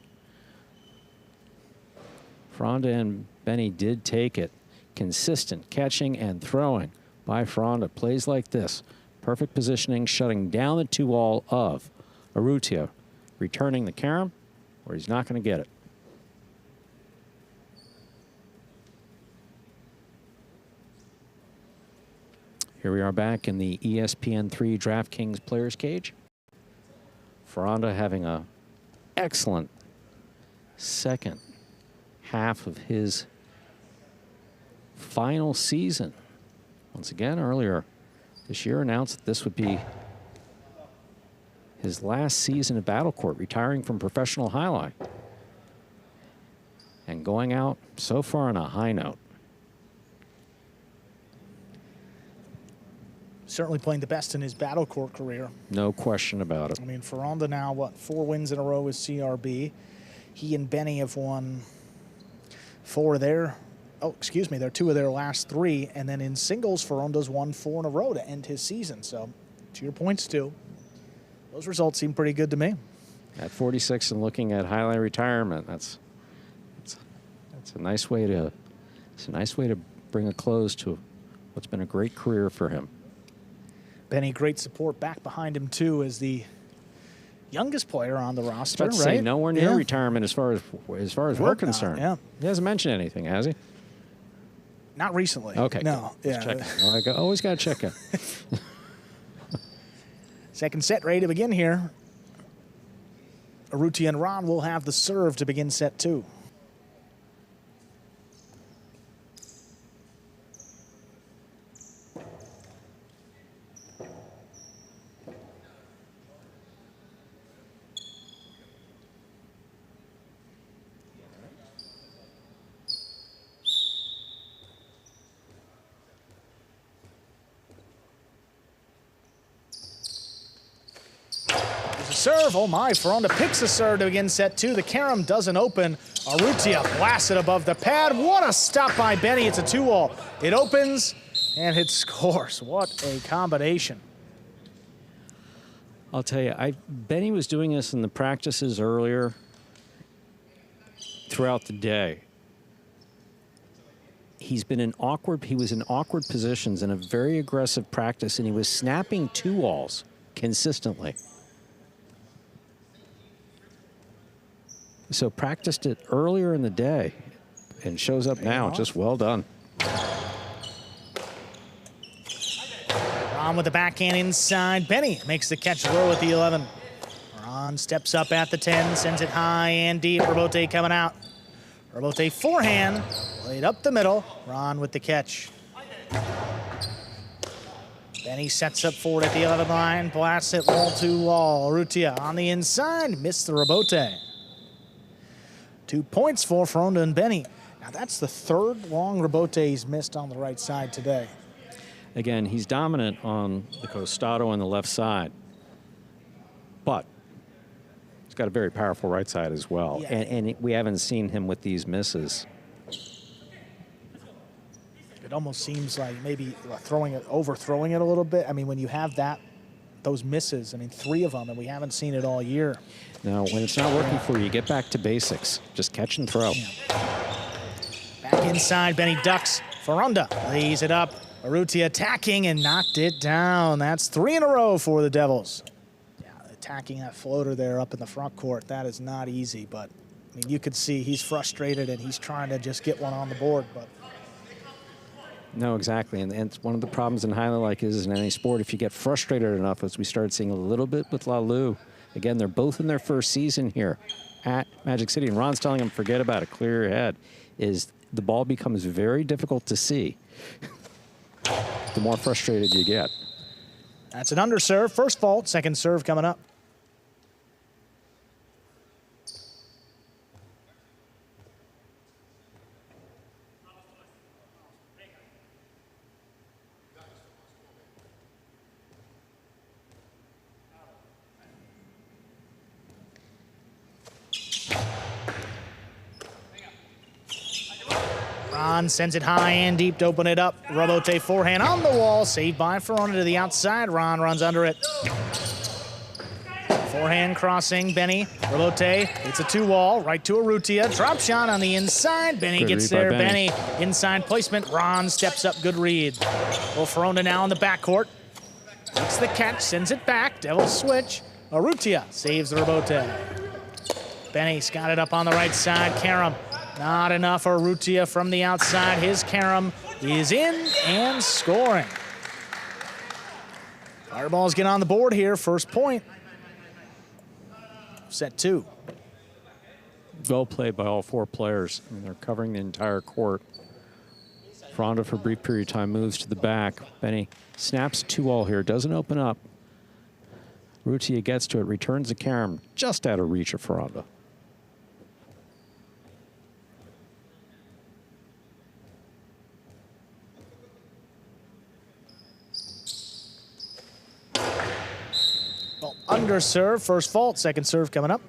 Feronda and Benny did take it. Consistent catching and throwing by Feronda. Plays like this. Perfect positioning, shutting down the 2-wall of Arutia. Returning the carom, or he's not going to get it. Here we are back in the ESPN3 DraftKings Players Cage. Feronda having an excellent second half of his final season. Once again, earlier this year announced that this would be his last season at Battlecourt, retiring from professional highlight. And going out so far on a high note. Certainly playing the best in his Battlecourt career. No question about it. I mean, Feronda now, what, 4 wins in a row with CRB. He and Benny have won 4 of their, they're 2 of their last 3. And then in singles, Feronda's won 4 in a row to end his season. So, to your point, Stu, those results seem pretty good to me. At 46 and looking at highlight retirement, that's a nice way to bring a close to what's been a great career for him. Benny, great support back behind him, too, as the youngest player on the roster, Let's right? say nowhere near retirement as far as we're concerned. Yeah. He hasn't mentioned anything, has he? Not recently. Okay. No. Good. Yeah. Check. Always got to check it. Second set ready to begin here. Arutia and Ron will have the serve to begin set 2. Serve, oh my, Feronda picks the serve to begin set 2. The carom doesn't open. Arutia blasted above the pad. What a stop by Benny. It's a 2-all. It opens and it scores. What a combination. I'll tell you, Benny was doing this in the practices earlier throughout the day. He was in awkward positions in a very aggressive practice, and he was snapping 2-alls consistently. So practiced it earlier in the day and shows up now. Just well done. Ron with the backhand inside. Benny makes the catch low at the 11. Ron steps up at the 10, sends it high and deep. Rebote coming out. Rebote forehand, played up the middle. Ron with the catch. Benny sets up forward at the 11 line, blasts it wall to wall. Arutia on the inside, missed the rebote. 2 points for Feronda and Benny. Now that's the third long rebote he's missed on the right side today. Again, he's dominant on the costado on the left side, but he's got a very powerful right side as well. Yeah. And we haven't seen him with these misses. It almost seems like maybe overthrowing it a little bit. I mean, when you have those misses, I mean, 3 of them, and we haven't seen it all year. Now, when it's not working for you, get back to basics. Just catch and throw. Yeah. Back inside, Benny ducks. Feronda lays it up. Arutia attacking and knocked it down. That's 3 in a row for the Devils. Yeah, attacking that floater there up in the front court, that is not easy, but I mean, you could see he's frustrated and he's trying to just get one on the board, but no, exactly. And it's one of the problems in highlight like is in any sport, if you get frustrated enough, as we started seeing a little bit with Lalu. Again, they're both in their first season here at Magic City. And Ron's telling them, forget about it, clear your head. Is the ball becomes very difficult to see the more frustrated you get. That's an underserve. First fault, second serve coming up. Ron sends it high and deep to open it up. Rebote forehand on the wall. Saved by Feronda to the outside. Ron runs under it. Forehand crossing. Benny. Rebote. It's a 2-wall. Right to Arutia. Drop shot on the inside. Benny Good gets read by there. Benny. Inside placement. Ron steps up. Good read. Well, Feronda now in the backcourt. Takes the catch. Sends it back. Devils switch. Arutia saves the rebote. Benny's got it up on the right side. Karam. Not enough. Arutia from the outside. His carom is in and scoring. Fireballs get on the board here. First point. Set 2. Well played by all 4 players. I mean, they're covering the entire court. Feronda for a brief period of time moves to the back. Benny snaps 2-all here. Doesn't open up. Arutia gets to it. Returns the carom just out of reach of Feronda. Well, under serve, first fault, second serve coming up.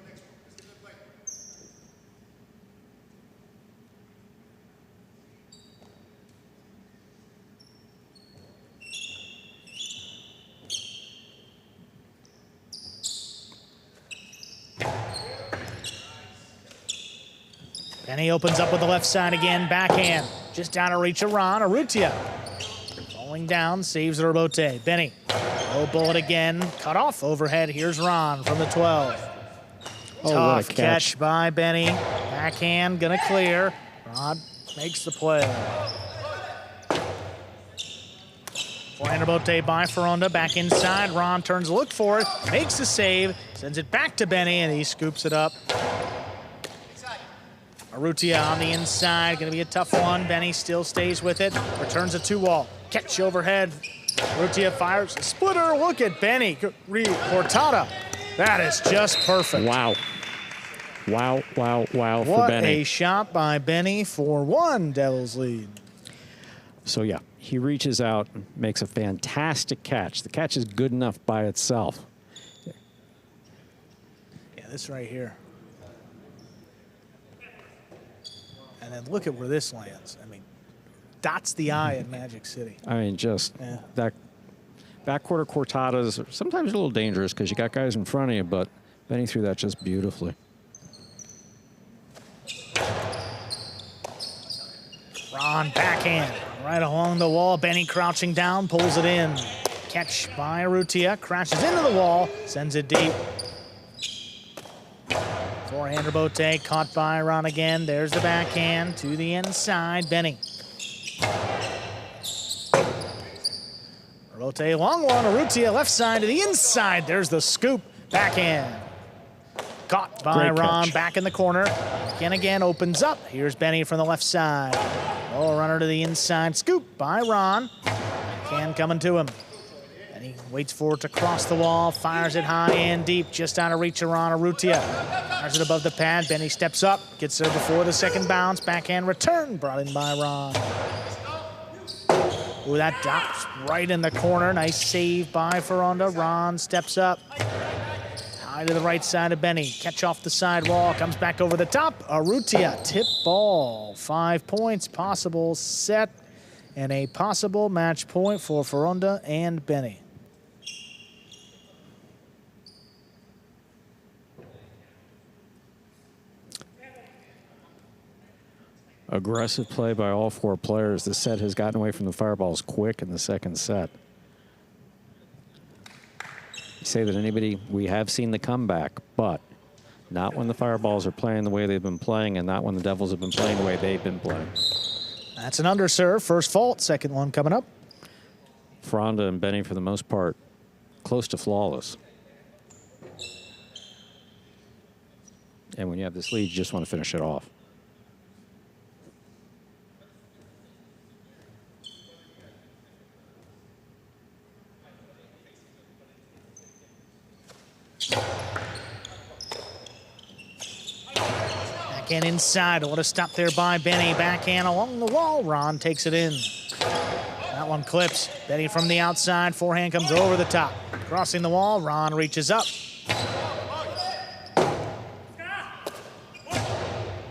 And he opens up with the left side again, backhand. Just down to reach of Ron. Arutia Going down, saves the rebote. Benny, low bullet again, cut off overhead. Here's Ron from the 12. Oh, Tough what a catch by Benny. Backhand, gonna clear. Rod makes the play. Forehand rebote by Feronda, back inside. Ron turns to look for it, makes the save, sends it back to Benny, and he scoops it up. Arutia on the inside, gonna be a tough one. Benny still stays with it, returns a 2-wall. Catch overhead. Arutia fires a splitter. Look at Benny. Cortada. That is just perfect. Wow. Wow, wow, wow for What Benny. a shot by Benny for 1 Devils lead. So, yeah, he reaches out, makes a fantastic catch. The catch is good enough by itself. Yeah, this right here. And then look at where this lands. I mean, dots the eye at Magic City. I mean, just that backcourt cortadas are sometimes a little dangerous because you got guys in front of you, but Benny threw that just beautifully. Ron backhand right along the wall. Benny crouching down, pulls it in. Catch by Arutia, crashes into the wall, sends it deep. Forehand rebote, caught by Ron again. There's the backhand to the inside. Benny. Rebote, long one. Arutia left side to the inside. There's the scoop. Backhand. Caught by Great Ron, catch. back in the corner. Again, opens up. Here's Benny from the left side. Oh, runner to the inside. Scoop by Ron. Backhand coming to him. And he waits for it to cross the wall. Fires it high and deep. Just out of reach of Ron. Arutia fires it above the pad. Benny steps up. Gets there before the second bounce. Backhand return. Brought in by Ron. Ooh, that drops right in the corner. Nice save by Feronda. Ron steps up. High to the right side of Benny. Catch off the side wall. Comes back over the top. Arutia, tip ball. 5 points, possible set, and a possible match point for Feronda and Benny. Aggressive play by all 4 players. The set has gotten away from the fireballs quick in the second set. You say that anybody, we have seen the comeback, but not when the fireballs are playing the way they've been playing and not when the Devils have been playing the way they've been playing. That's an underserve. First fault. Second one coming up. Feronda and Benny, for the most part, close to flawless. And when you have this lead, you just want to finish it off. Backhand inside. What a stop there by Benny. Backhand along the wall. Ron takes it in. That one clips. Benny from the outside. Forehand comes over the top. Crossing the wall. Ron reaches up.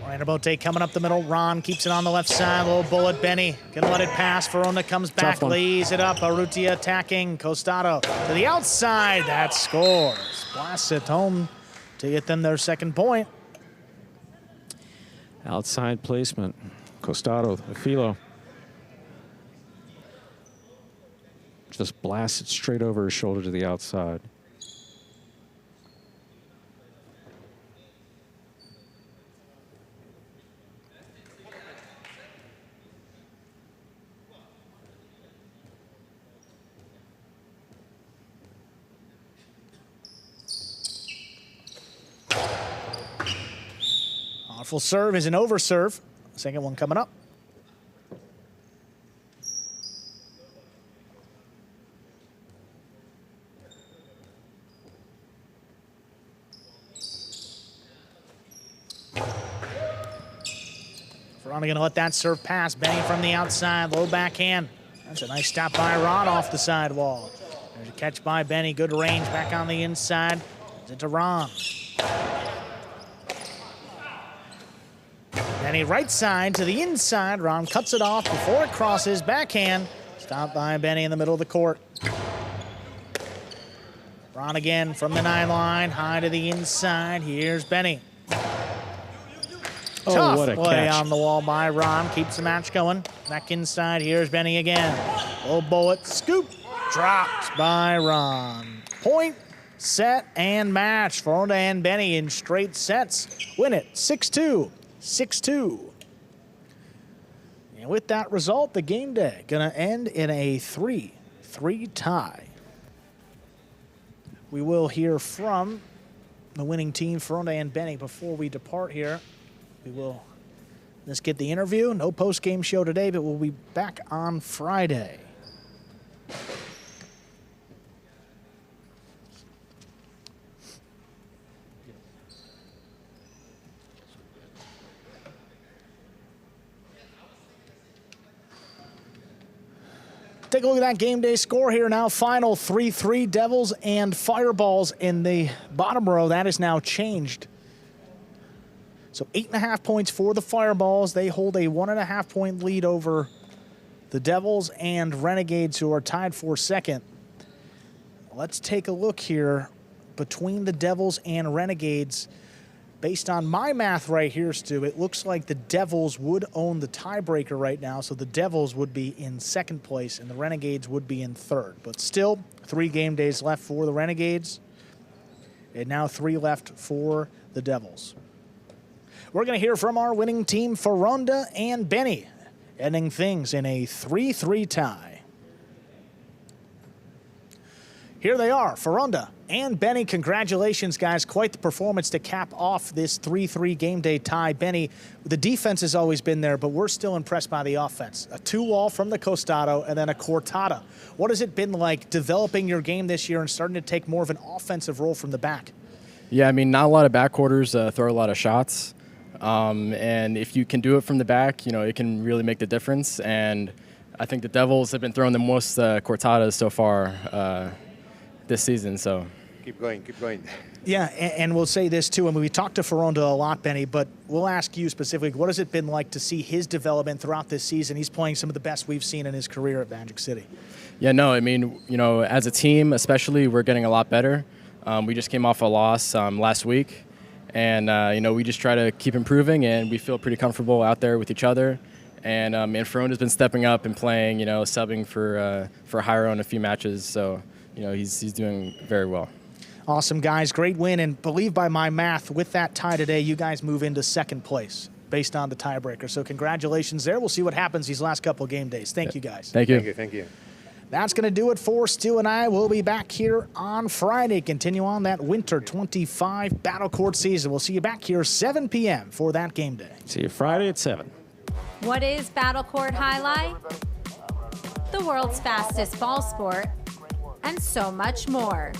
Rebote coming up the middle. Ron keeps it on the left side. Little bullet. Benny can let it pass. Feronda comes back, lays it up. Arutia attacking. Costado to the outside. That scores. Blasts it home to get them their second point. Outside placement. Costado, the Filo. Just blasts it straight over his shoulder to the outside. Full serve is an over serve. Second one coming up. Feronda gonna let that serve pass. Benny from the outside, low backhand. That's a nice stop by Ron off the sidewall. There's a catch by Benny, good range back on the inside. Sends it to Ron. Benny right side to the inside. Ron cuts it off before it crosses. Backhand. Stopped by Benny in the middle of the court. Ron again from the 9 line. High to the inside. Here's Benny. Oh, Tough what a play catch. on the wall by Ron. Keeps the match going. Back inside. Here's Benny again. Low bullet. Scoop. Dropped by Ron. Point, set, and match. Feronda and Benny in straight sets. Win it 6-2. 6-2. And with that result, the game day going to end in a 3-3 tie. We will hear from the winning team, Feronda and Benny, before we depart here. Let's get the interview. No post-game show today, but we'll be back on Friday. Take a look at that game day score here now. Final 3-3 Devils and Fireballs in the bottom row. That is now changed. So 8.5 points for the Fireballs. They hold a 1.5 point lead over the Devils and Renegades, who are tied for second. Let's take a look here between the Devils and Renegades. Based on my math right here, Stu, it looks like the Devils would own the tiebreaker right now, so the Devils would be in second place and the Renegades would be in third. But still, 3 game days left for the Renegades, and now 3 left for the Devils. We're going to hear from our winning team, Feronda and Benny, ending things in a 3-3 tie. Here they are, Feronda and Benny. Congratulations, guys. Quite the performance to cap off this 3-3 game day tie. Benny, the defense has always been there, but we're still impressed by the offense. A 2-wall from the Costado and then a cortada. What has it been like developing your game this year and starting to take more of an offensive role from the back? Yeah, I mean, not a lot of backcourters throw a lot of shots. And if you can do it from the back, you know, it can really make the difference. And I think the Devils have been throwing the most cortadas so far this season, so. Keep going, keep going. Yeah, and we'll say this too, and we talked to Feronda a lot, Benny, but we'll ask you specifically, what has it been like to see his development throughout this season? He's playing some of the best we've seen in his career at Magic City. Yeah, no, I mean, you know, as a team especially, we're getting a lot better. We just came off a loss last week, and, you know, we just try to keep improving, and we feel pretty comfortable out there with each other. And Feronda's been stepping up and playing, you know, subbing for Hyro in a few matches, so, you know, he's doing very well. Awesome, guys. Great win. And believe by my math, with that tie today, you guys move into second place based on the tiebreaker. So congratulations there. We'll see what happens these last couple game days. Thank you, guys. Thank you. Thank you, thank you. That's going to do it for Stu and I. We'll be back here on Friday. Continue on that Winter 25 Battlecourt season. We'll see you back here 7 p.m. for that game day. See you Friday at 7. What is Battlecourt Jai-Alai? The world's fastest ball sport, and so much more.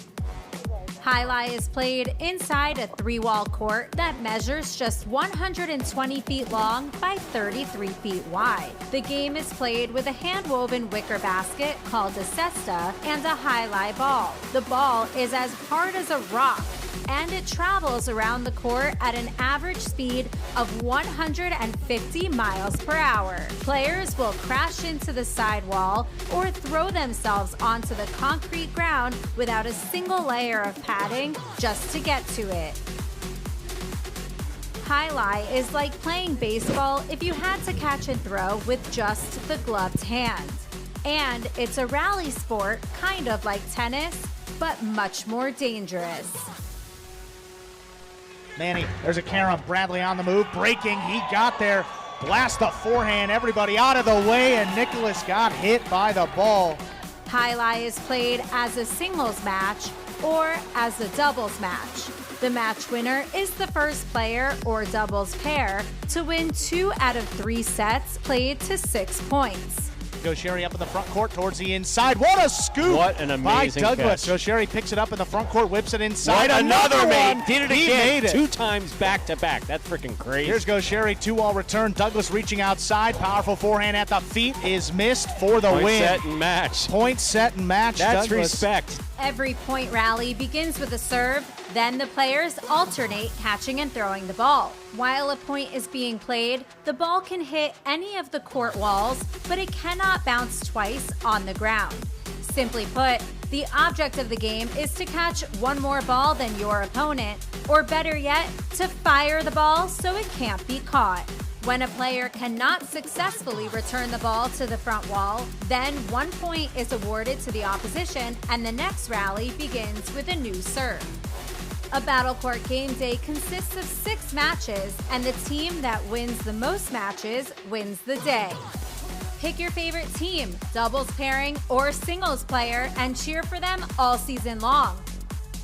Jai-Alai is played inside a 3-wall court that measures just 120 feet long by 33 feet wide. The game is played with a hand-woven wicker basket called a cesta and a Jai-Alai ball. The ball is as hard as a rock, and it travels around the court at an average speed of 150 miles per hour. Players will crash into the sidewall or throw themselves onto the concrete ground without a single layer of padding just to get to it. Jai-Alai is like playing baseball if you had to catch and throw with just the gloved hand. And it's a rally sport, kind of like tennis, but much more dangerous. Manny, there's a carom. Bradley on the move, breaking. He got there. Blast the forehand. Everybody out of the way, and Nicholas got hit by the ball. Jai-Alai is played as a singles match or as a doubles match. The match winner is the first player or doubles pair to win 2 out of 3 sets played to 6 points. Gaucheri up in the front court towards the inside. What a scoop! What an amazing by Douglas. catch. Gaucheri picks it up in the front court, whips it inside. What another one. mate. Did it He again. made it. 2 times back to back. That's freaking crazy. Here's Gaucheri, 2-wall return. Douglas reaching outside. Powerful forehand at the feet is missed for the Point, win. set, and match. Point, set, and match. That's Douglas. respect. Every point rally begins with a serve, then the players alternate catching and throwing the ball. While a point is being played, the ball can hit any of the court walls, but it cannot bounce twice on the ground. Simply put, The object of the game is to catch one more ball than your opponent, or better yet, to fire the ball so it can't be caught. When a player cannot successfully return the ball to the front wall, then 1 point is awarded to the opposition and the next rally begins with a new serve. A Battlecourt game day consists of 6 matches, and the team that wins the most matches wins the day. Pick your favorite team, doubles pairing, or singles player, and cheer for them all season long.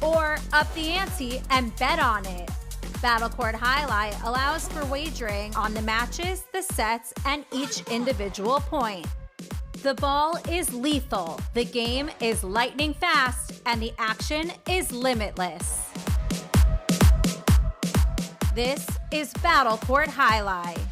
Or up the ante and bet on it. Battlecourt Jai-Alai allows for wagering on the matches, the sets, and each individual point. The ball is lethal, the game is lightning fast, and the action is limitless. This is Battlecourt Jai-Alai.